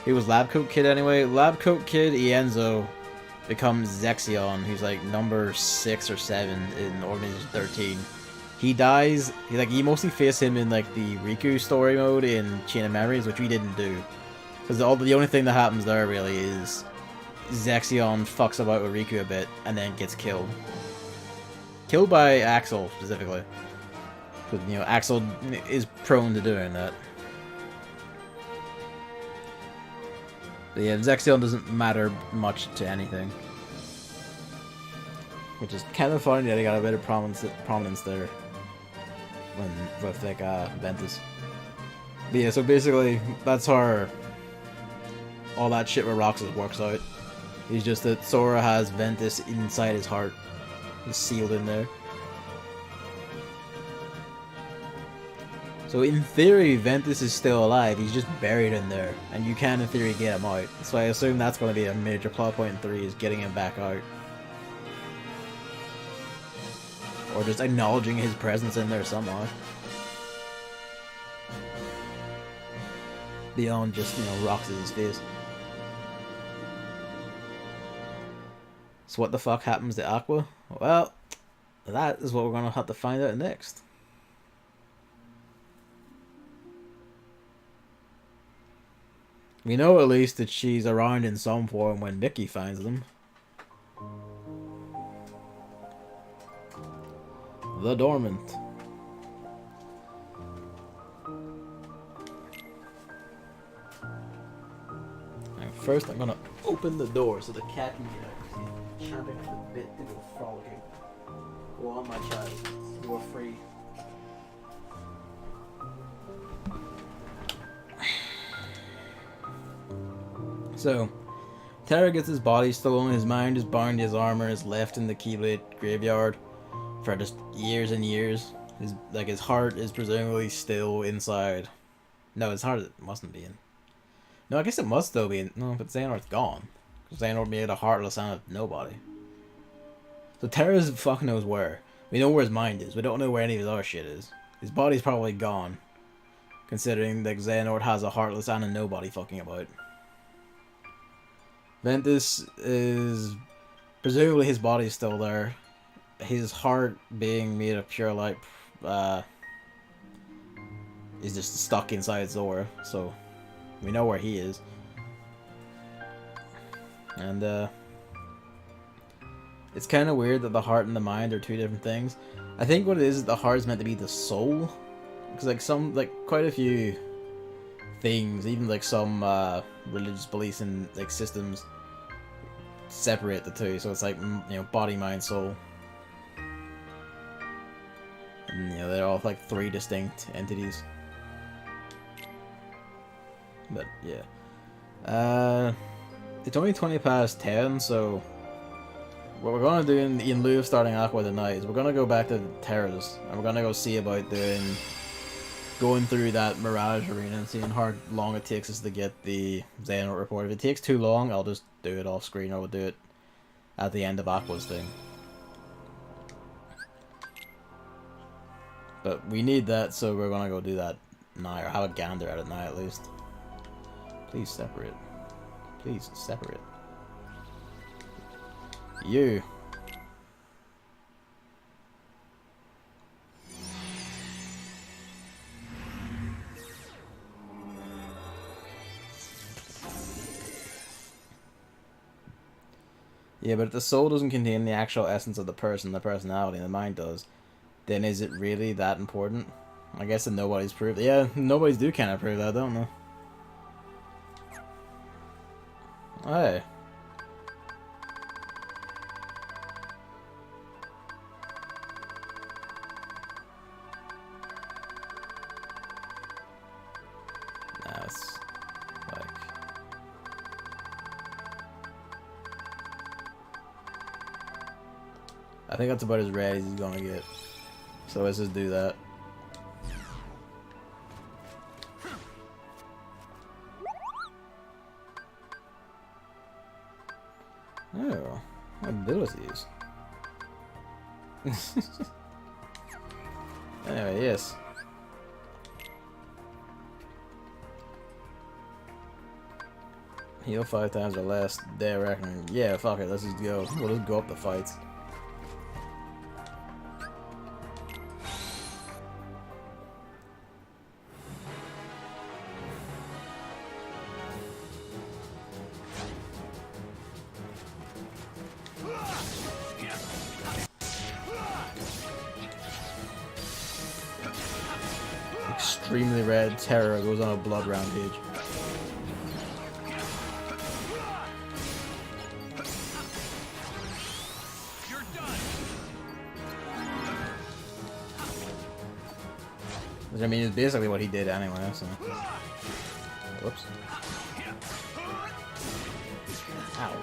He was Lab Coat Kid anyway. Lab Coat Kid Ienzo becomes Zexion, who's like number 6 or 7 in Organization 13. He dies. You mostly face him in like the Riku story mode in Chain of Memories, which we didn't do, because the only thing that happens there really is Zexion fucks about with Riku a bit and then gets killed. Killed by Axel specifically, because Axel is prone to doing that. But yeah, Zexion doesn't matter much to anything. Which is kind of funny that he got a bit of prominence there. With Ventus. But yeah, so basically, that's how all that shit with Roxas works out. It's just that Sora has Ventus inside his heart. He's sealed in there. So in theory, Ventus is still alive. He's just buried in there, and you can, in theory, get him out. So I assume that's going to be a major plot point in 3, is getting him back out. Or just acknowledging his presence in there somehow. Beyond just, you know, rocks in his face. So what the fuck happens to Aqua? Well, that is what we're going to have to find out next. We know at least that she's around in some form when Mickey finds them. The Dormant. And first I'm gonna open the door so the cat can get out. He's champing at the bit to go frolicking. Go on, my child. You are free. So, Terra gets his body stolen, his mind is burned, his armor is left in the Keyblade graveyard for just years and years. His heart is presumably still inside. No, his heart mustn't be in. No, I guess it must still be in. No, but Xehanort's gone. Xehanort made a heartless out of nobody. So Terra's fuck knows where. We know where his mind is. We don't know where any of his other shit is. His body's probably gone. Considering that Xehanort has a heartless and a nobody fucking about. Ventus is... presumably his body's still there. His heart being made of pure light is just stuck inside Zora, so we know where he is. And it's kind of weird that the heart and the mind are two different things. I think what it is the heart is meant to be the soul, because quite a few things, even like some religious beliefs and like systems, separate the two. So it's like, you know, body, mind, soul. And, you know, they're all like 3 distinct entities. But, yeah. It's only 20 past 10, so what we're going to do in lieu of starting Aqua tonight is we're going to go back to Terra's, and we're going to go see about going through that Mirage Arena and seeing how long it takes us to get the Xenahort Report. If it takes too long, I'll just do it off screen, or we'll do it at the end of Aqua's thing. But we need that, so we're gonna go do that now, or have a gander at it now at least. Please separate. Please separate. You. Yeah, but if the soul doesn't contain the actual essence of the person, the personality, and the mind does, then is it really that important? I guess that nobody's proved. Yeah, nobody's do kind of prove that, don't they? Hey. That's like... I think that's about as red as he's gonna get. So let's just do that. Oh, abilities. Anyway, yes. Heal 5 times or less. They reckon. Yeah, fuck it. Let's just go. We'll just go up the fights. Extremely red Terra goes on a blood rampage. Which I mean is basically what he did anyway, so. Whoops. Ow.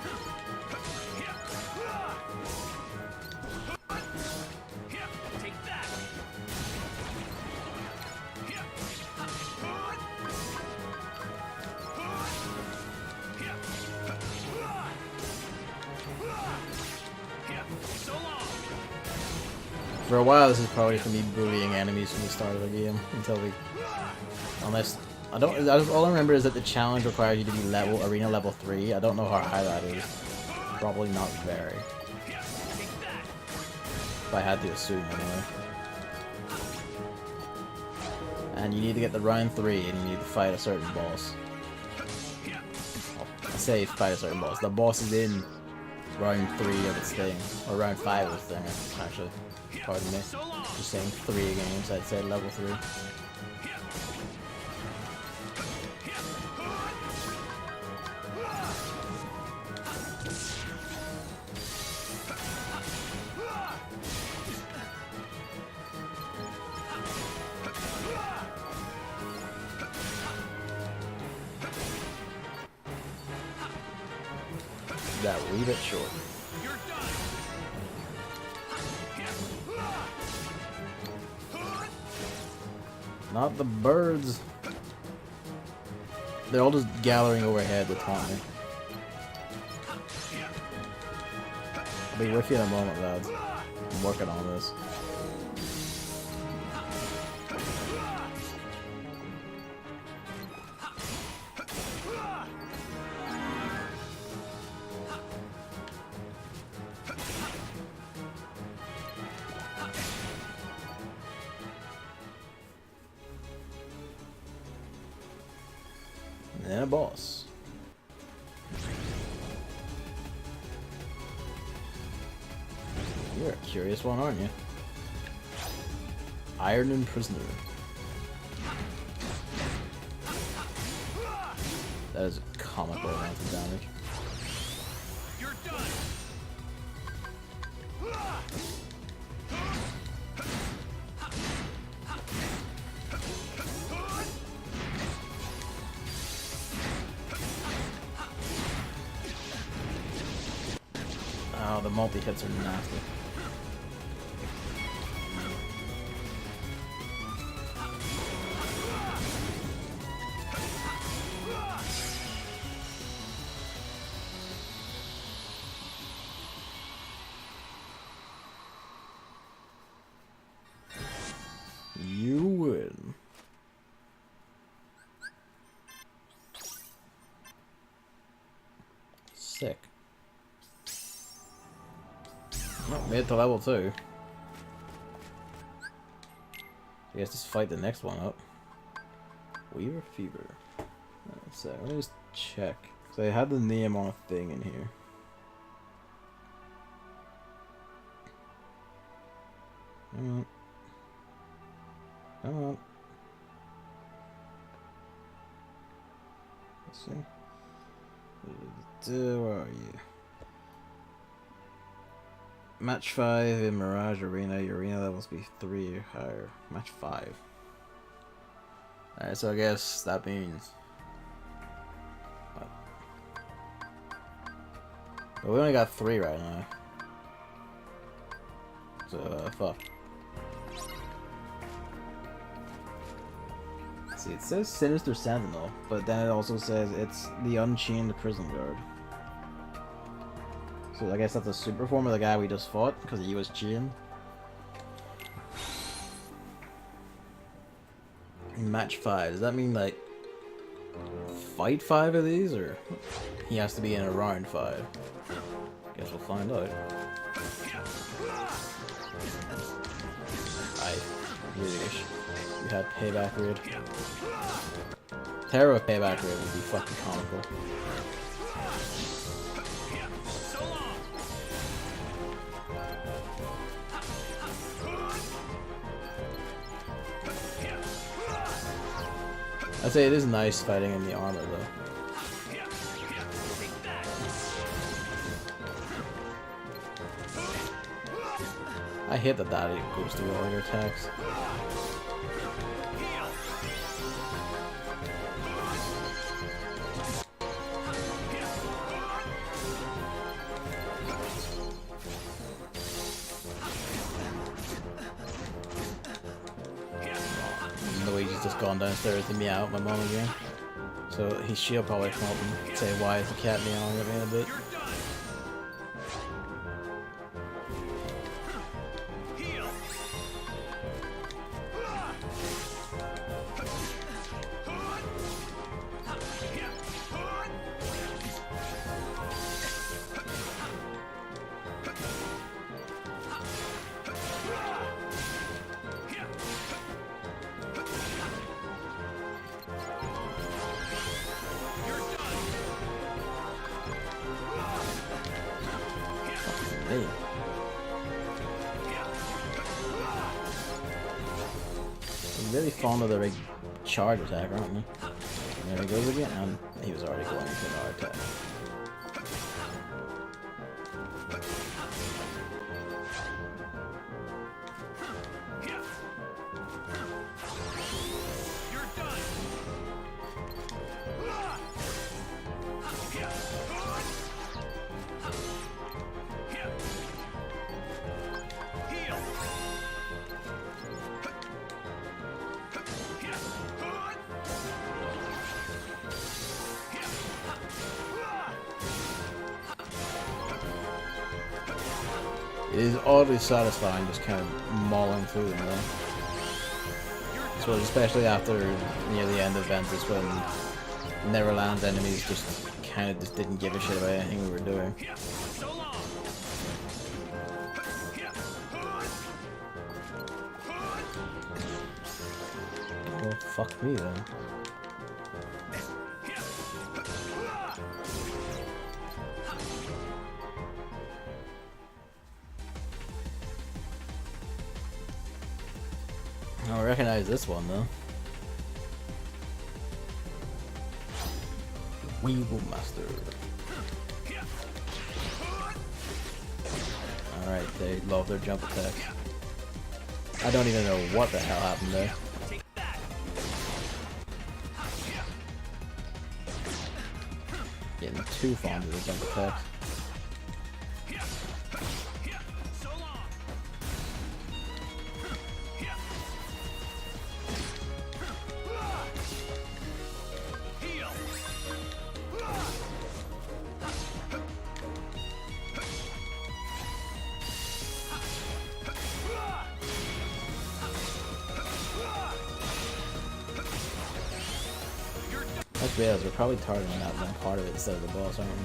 For a while, this is probably just gonna be bullying enemies from the start of the game until we, unless all I remember is that the challenge requires you to be arena level 3. I don't know how high that is. Probably not very. If I had to assume anyway. And you need to get the round 3, and you need to fight a certain boss. I say fight a certain boss. The boss is in round 3 of its thing, or round 5 of its thing, actually. Pardon me. Just saying 3 games, I'd say level 3. That wee bit short. Not the birds. They're all just gathering overhead to taunt me. I'll be with you in a moment, lads. I'm working on this. And a boss. You're a curious one, aren't you? Iron and Prisoner. That is a comical amount of damage. You're done. Oh, the multi-hits are nasty. You win. Sick. Oh, made it to level 2. I guess just fight the next one up. Weaver Fever. So let me just check. So I had the name on a thing in here. Come on. Come on. Let's see. Where are you? Match 5 in Mirage Arena. Your arena levels be 3 or higher. Match 5. Alright, so I guess that means... What? But we only got 3 right now. So, fuck. See, it says Sinister Sentinel, but then it also says it's the Unchained Prison Guard. So I guess that's a super form of the guy we just fought, because he was chained. Match 5, does that mean like fight 5 of these, or he has to be in a round 5? Guess we'll find out. I really wish we had payback raid. Terra payback raid would be fucking comical. I'd say it is nice fighting in the armor though. I hate that that goes through all your attacks. Luigi's just gone downstairs to meow at my mom again. So she'll probably come up and say, why is the cat meowing at me in a bit? me. I'm really fond of the big charge attack, aren't we? There he goes again, and he was already going into another attack. It is oddly satisfying just kind of mauling through them though. So especially after near the end of Ventus when Neverland's enemies just kind of just didn't give a shit about anything we were doing. Well, fuck me then. I recognize this one though. Weevil Master. Alright, they love their jump attack. I don't even know what the hell happened there. Getting too fond of the jump attacks. That's bad, we're probably targeting that one part of it instead of the boss, aren't we?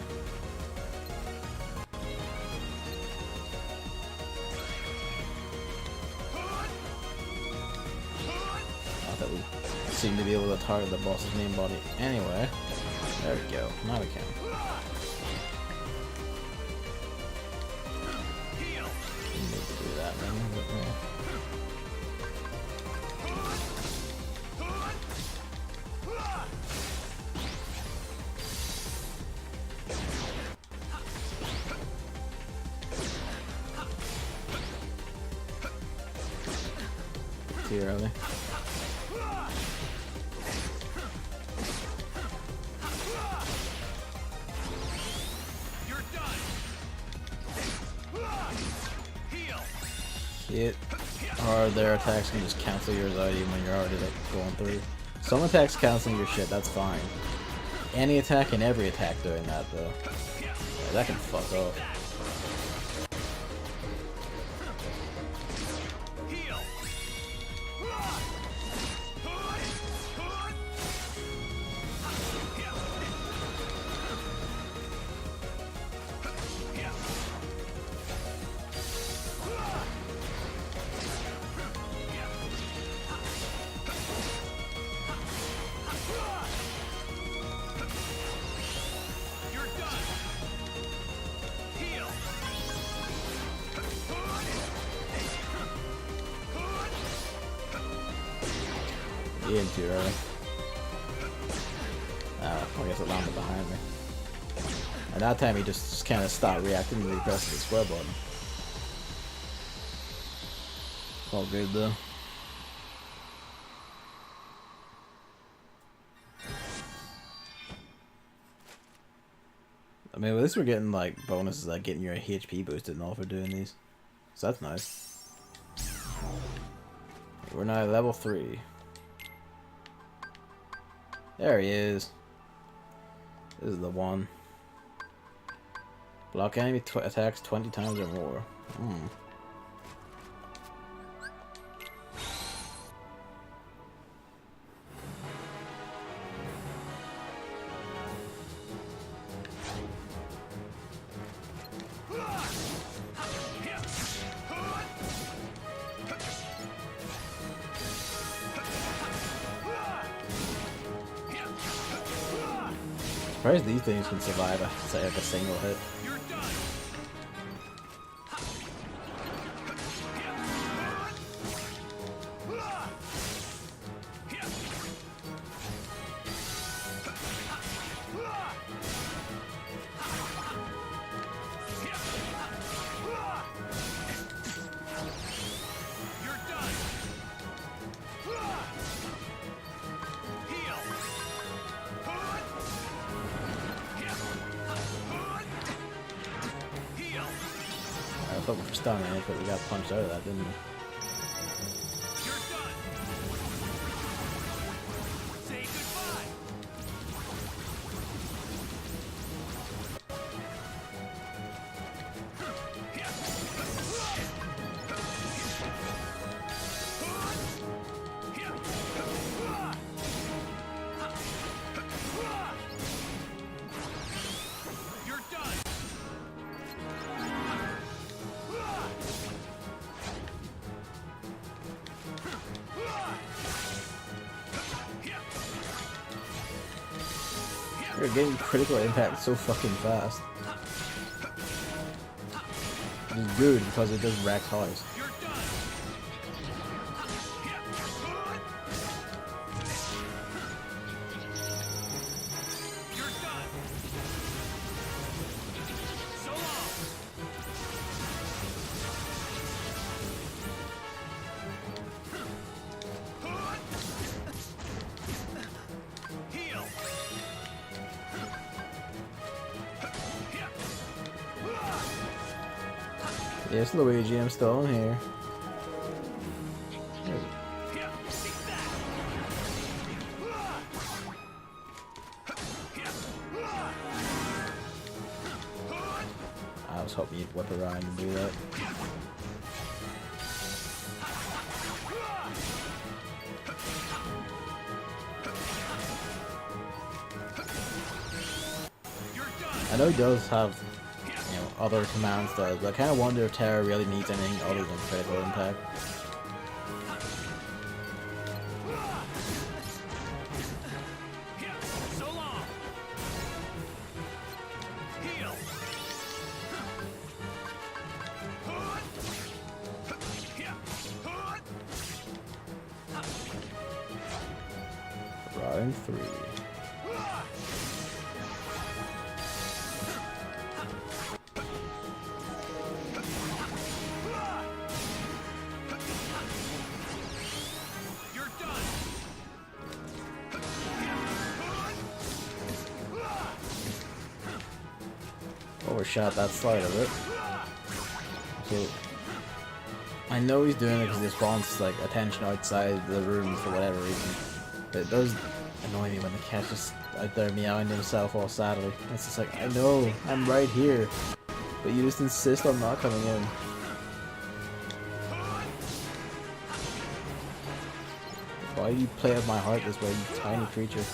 Not that we seem to be able to target the boss's main body anyway. There we go, now we can. Need to do that, man. Too early. Shit. Or their attacks can just cancel yours out even when you're already like going through. Some attacks canceling your shit, that's fine. Any attack and every attack doing that though. Yeah, that can fuck off. In too early. I guess it landed behind me. And that time he just kind of stopped reacting to the press of the square button. All good though. I mean, at least we're getting like bonuses like getting your HP boosted and all for doing these. So that's nice. We're now at level 3. There he is. This is the one. Block enemy attacks 20 times or more. Surprised these things can survive a single hit. something for stunning it, but we got punched out of that, didn't we? You're getting critical impact so fucking fast. It's good because it does rack highs. Yes, Luigi, I'm still in here. I was hoping you'd whip around and do that. I know he does have, you know, other command styles, but I kind of wonder if Terra really needs anything other than critical impact. Round 3. Overshot that slide of it. So I know he's doing it because this wants like attention outside the room for whatever reason. But it does annoy me when the cat's just out there meowing to himself all sadly. It's just like, I know, I'm right here. But you just insist on not coming in. Why do you play with my heart this way, you tiny creature?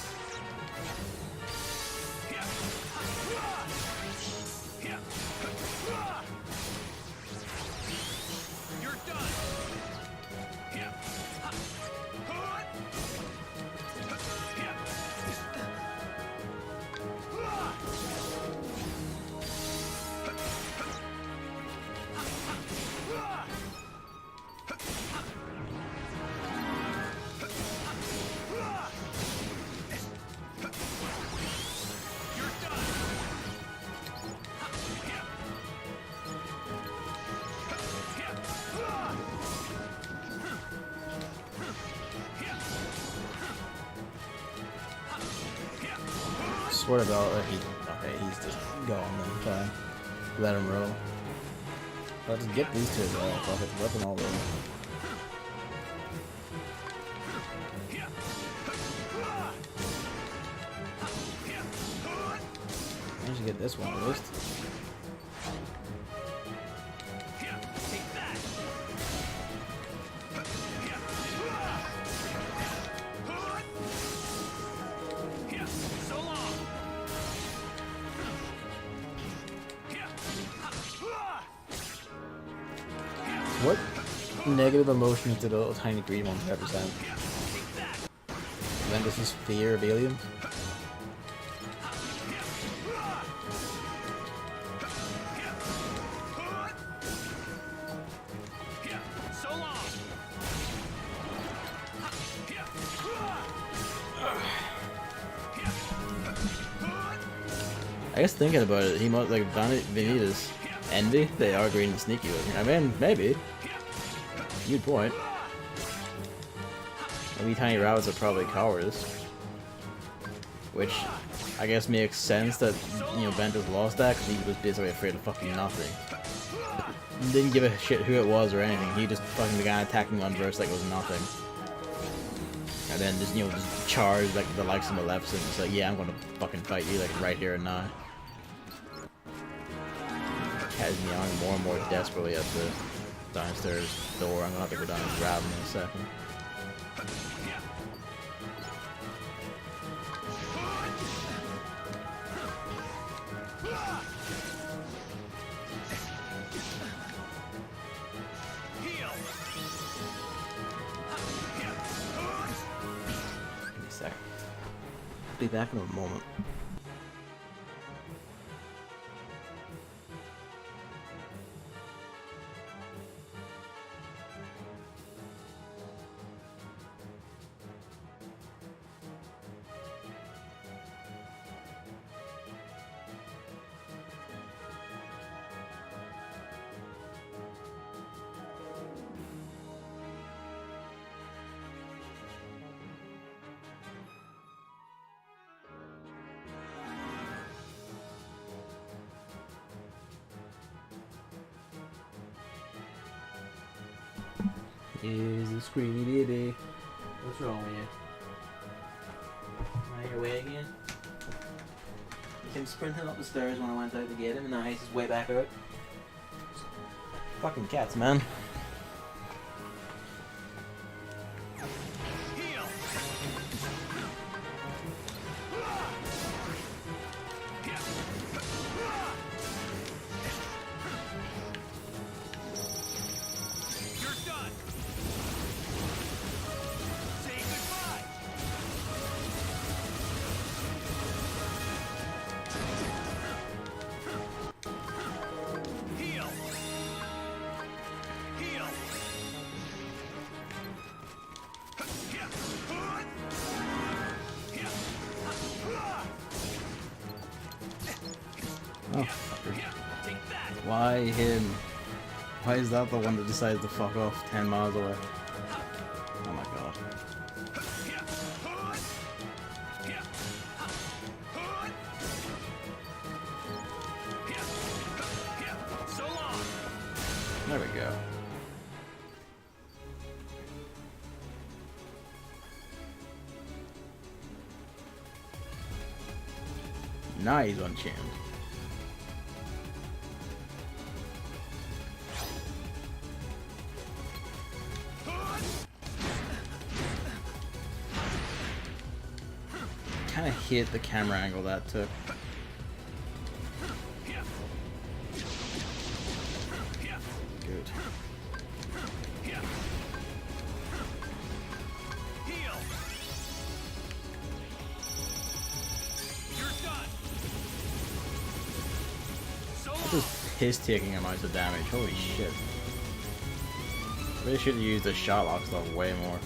Swear to God, okay, he's just gone then, fine. Let him roll. I'll just get these two though, fuck it, whip them all over. I should get this one at least. What negative emotions do the little tiny green ones represent? Ventus' fear of aliens? I guess thinking about it, he might like Ventus envy. They are green and sneaky looking. I mean, maybe. Good point. Maybe tiny rabbits are probably cowards, which I guess makes sense that, you know, Ventus lost that because he was basically afraid of fucking nothing. didn't give a shit who it was or anything. He just fucking began attacking Unverse like it was nothing. And then just, you know, just charged like the likes of the left, and it's like, yeah, I'm gonna fucking fight you like right here and now. Has me on more and more desperately at the downstairs door. I'm gonna have to go down and grab him in a second. Give me a sec. Be back in a moment. Is the screamy baby? What's wrong with you? Am I your way again? He came sprinting up the stairs when I went out to get him, and now he's just way back out. Fucking cats, man. Oh, fucker. Why him? Why is that the one that decides to fuck off 10 miles away? Oh my god. There we go. Now he's unchained. Kinda hit the camera angle that took. Good. Just piss-taking amounts of damage. Holy shit. Really should have used the shot lock stuff way more.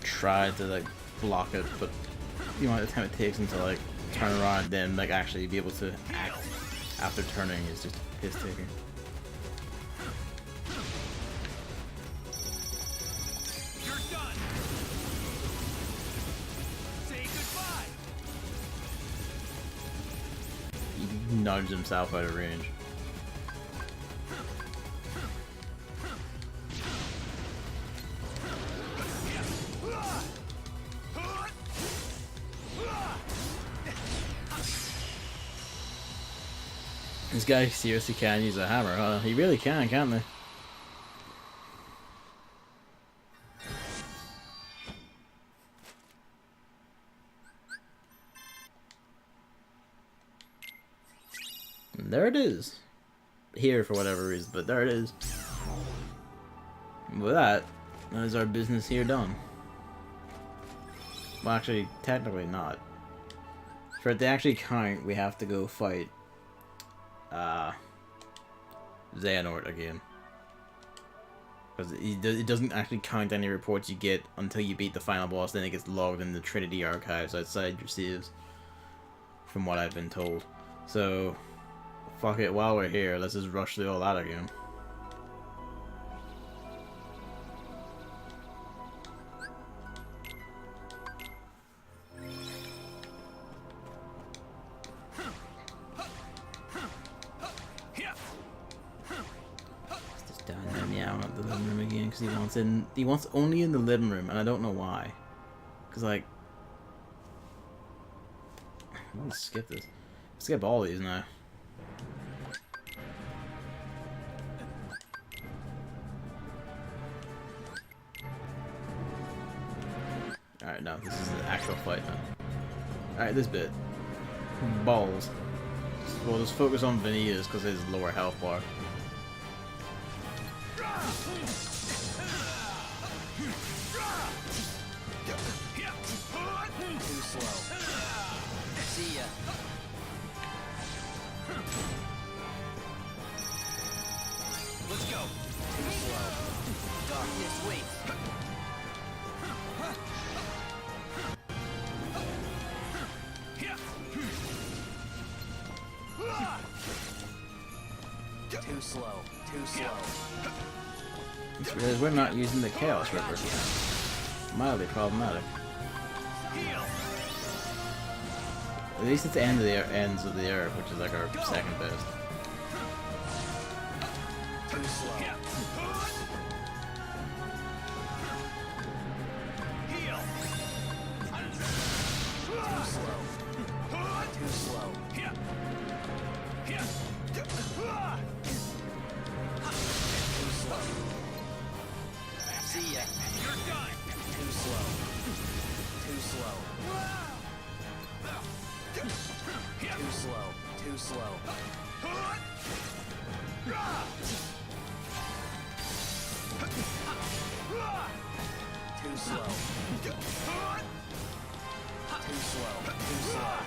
Tried to like block it, but the amount of time it takes him to like turn around and then like actually be able to act after turning is just piss taking. You're done. Say goodbye. He nudged himself out of range. This guy seriously can use a hammer, huh? He really can, can't they? And there it is. Here for whatever reason, but there it is. And with that is our business here done. Well, actually, technically not. For it to actually count, we have to go fight Xenahort again. Because it doesn't actually count any reports you get until you beat the final boss, then it gets logged in the Trinity archives outside your saves, from what I've been told. So, fuck it, while we're here, let's just rush through all that again. The living room again because he wants only in the living room, and I don't know why. Because like, I'm gonna skip this. Skip all these now. Alright, now this is the actual fight now. Alright, this bit. Balls. We'll just focus on Ventus because his lower health bar. Too slow. See ya. Let's go. Too slow. Darkness waits. Too slow. Too slow. Because we're not using the Chaos Ripper. Mildly problematic. At least it's the end of the ends of the earth, which is like our second best. Too slow. Too slow. Too slow. Too slow. See ya. You're done. Too slow. Too slow. Too slow. Too slow. Too slow. Too slow. Too slow. Too slow.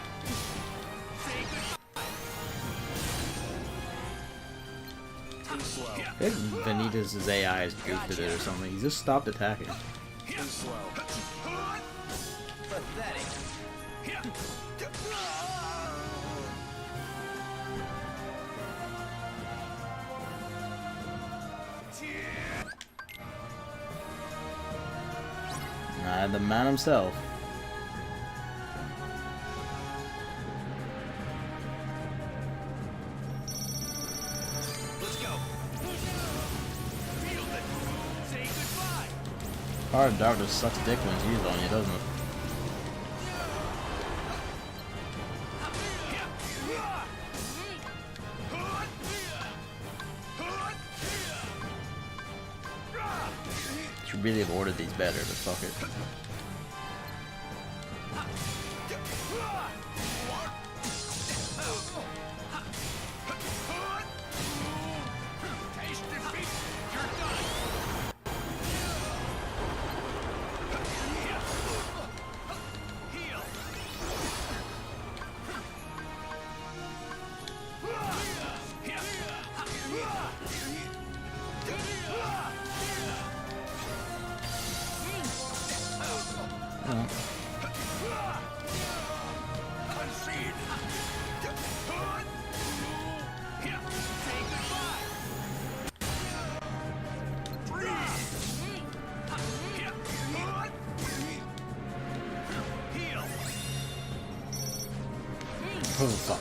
I think Ventus' AI is goofed at it or something. He just stopped attacking. Too slow. Pathetic. Nah, the man himself. Let's go. Feel it. Say goodbye. Power of Darkness sucks dick when it's used on you, doesn't it? Should really have ordered these better, but fuck it. Oh fuck.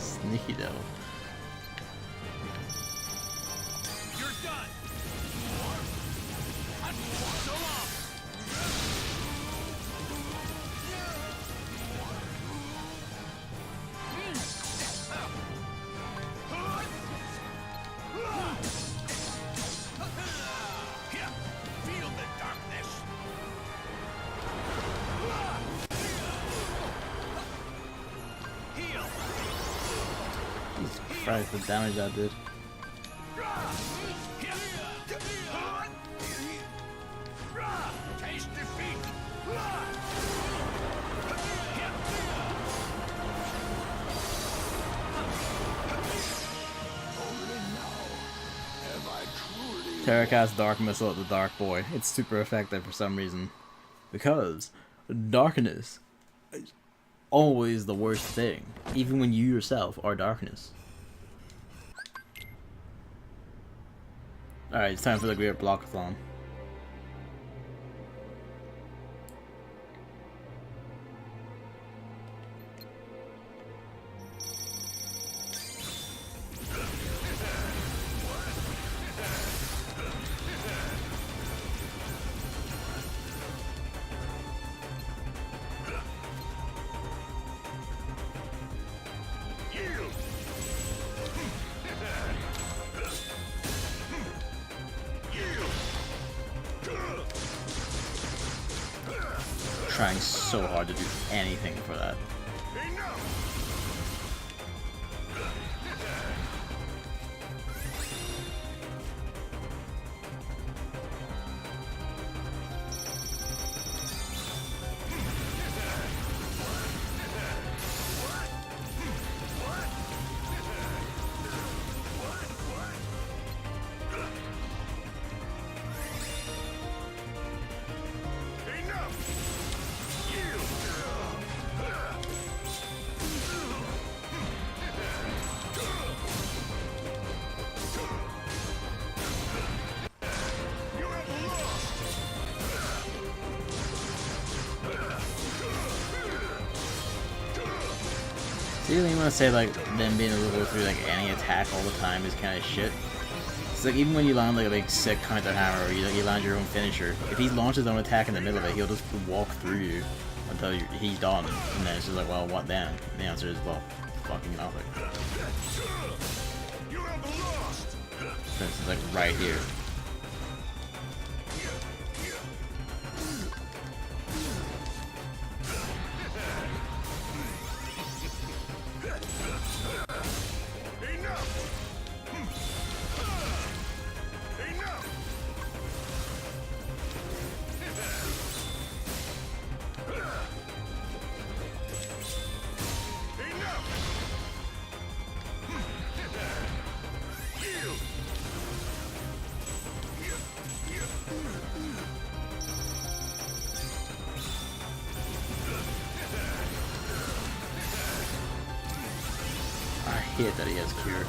Sneaky devil. You're done. So long. Feel the darkness. Jesus Christ, the damage that did. Taste defeat. Only now have I truly Terra casts Dark Missile at the Dark Boy. It's super effective for some reason. Because darkness is always the worst thing, even when you yourself are darkness. Alright, it's time for the Great Blockathon. Trying so hard to do anything for that. Do you really want to say like them being able to go through like any attack all the time is kind of shit? It's like even when you land like a big sick counter hammer or you land your own finisher, if he launches his own attack in the middle of it, he'll just walk through you until he's done, and then it's just like, well, what then? And the answer is, well, fucking nothing. For instance, like right here. I hate that he has cure.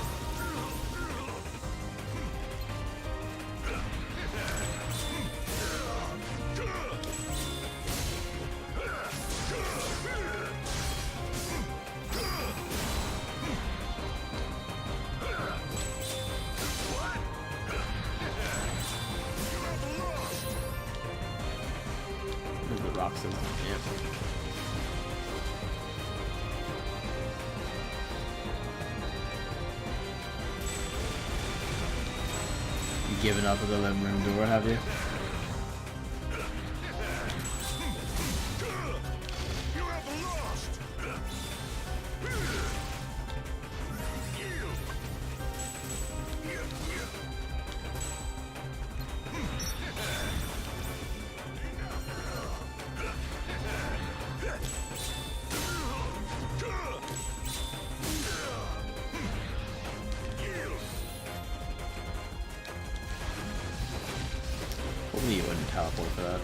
There's the rock system, yep. Given up at the living room door, have you? Hopefully you wouldn't teleport for that.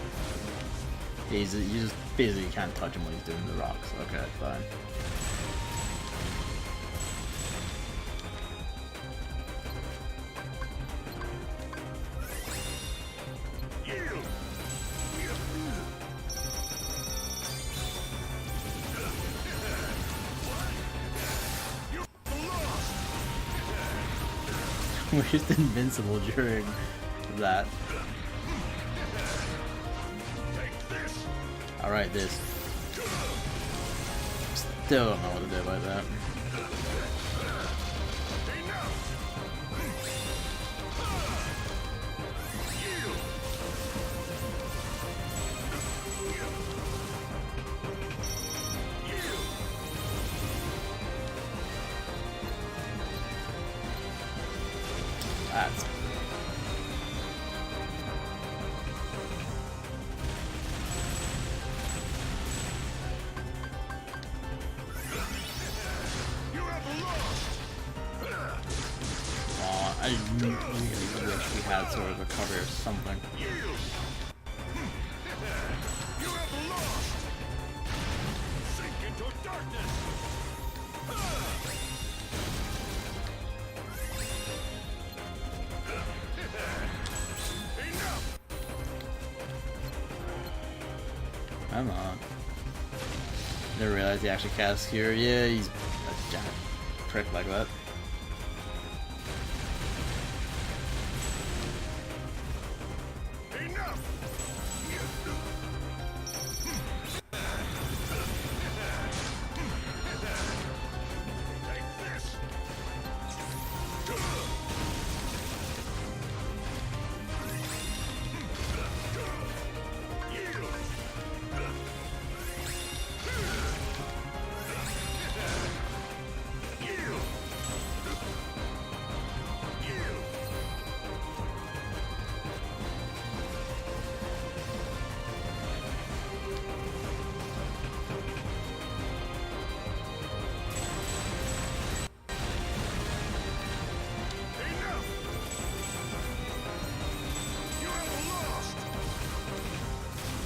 You just basically can't touch him when he's doing the rocks. Okay, fine. We're just invincible during that. Alright, this. Still don't know what to do about that. That's I really wish we had sort of a cover or something. Come on. Never realized he actually casts Cure. Yeah, he's a giant prick like that.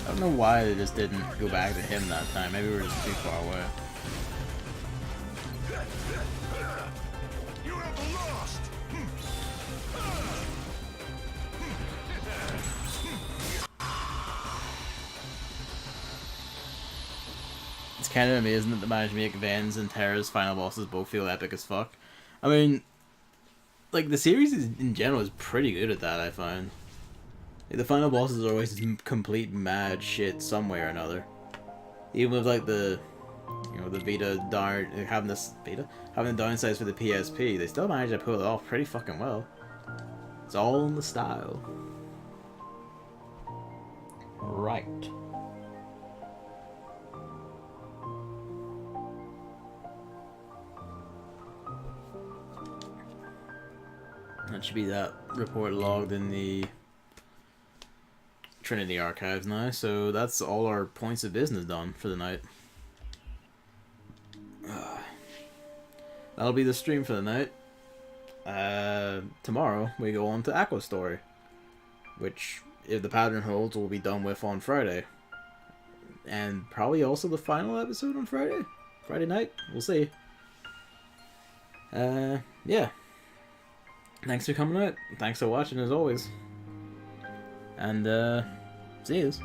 I don't know why they just didn't go back to him that time. Maybe we were just too far away. It's kind of amazing that they managed to make Ven's and Terra's final bosses both feel epic as fuck. I mean, like, the series in general is pretty good at that, I find. Like, the final bosses are always complete mad shit some way or another. Even with, like, the, you know, the Vita darn, having the downsides for the PSP, they still manage to pull it off pretty fucking well. It's all in the style. Right. That should be that report logged in the Trinity archives now, so that's all our points of business done for the night. That'll be the stream for the night. Tomorrow we go on to Aqua Story, which, if the pattern holds, will be done with on Friday. And probably also the final episode on Friday night, we'll see. Yeah. Thanks for coming out. Thanks for watching as always. And, see yous.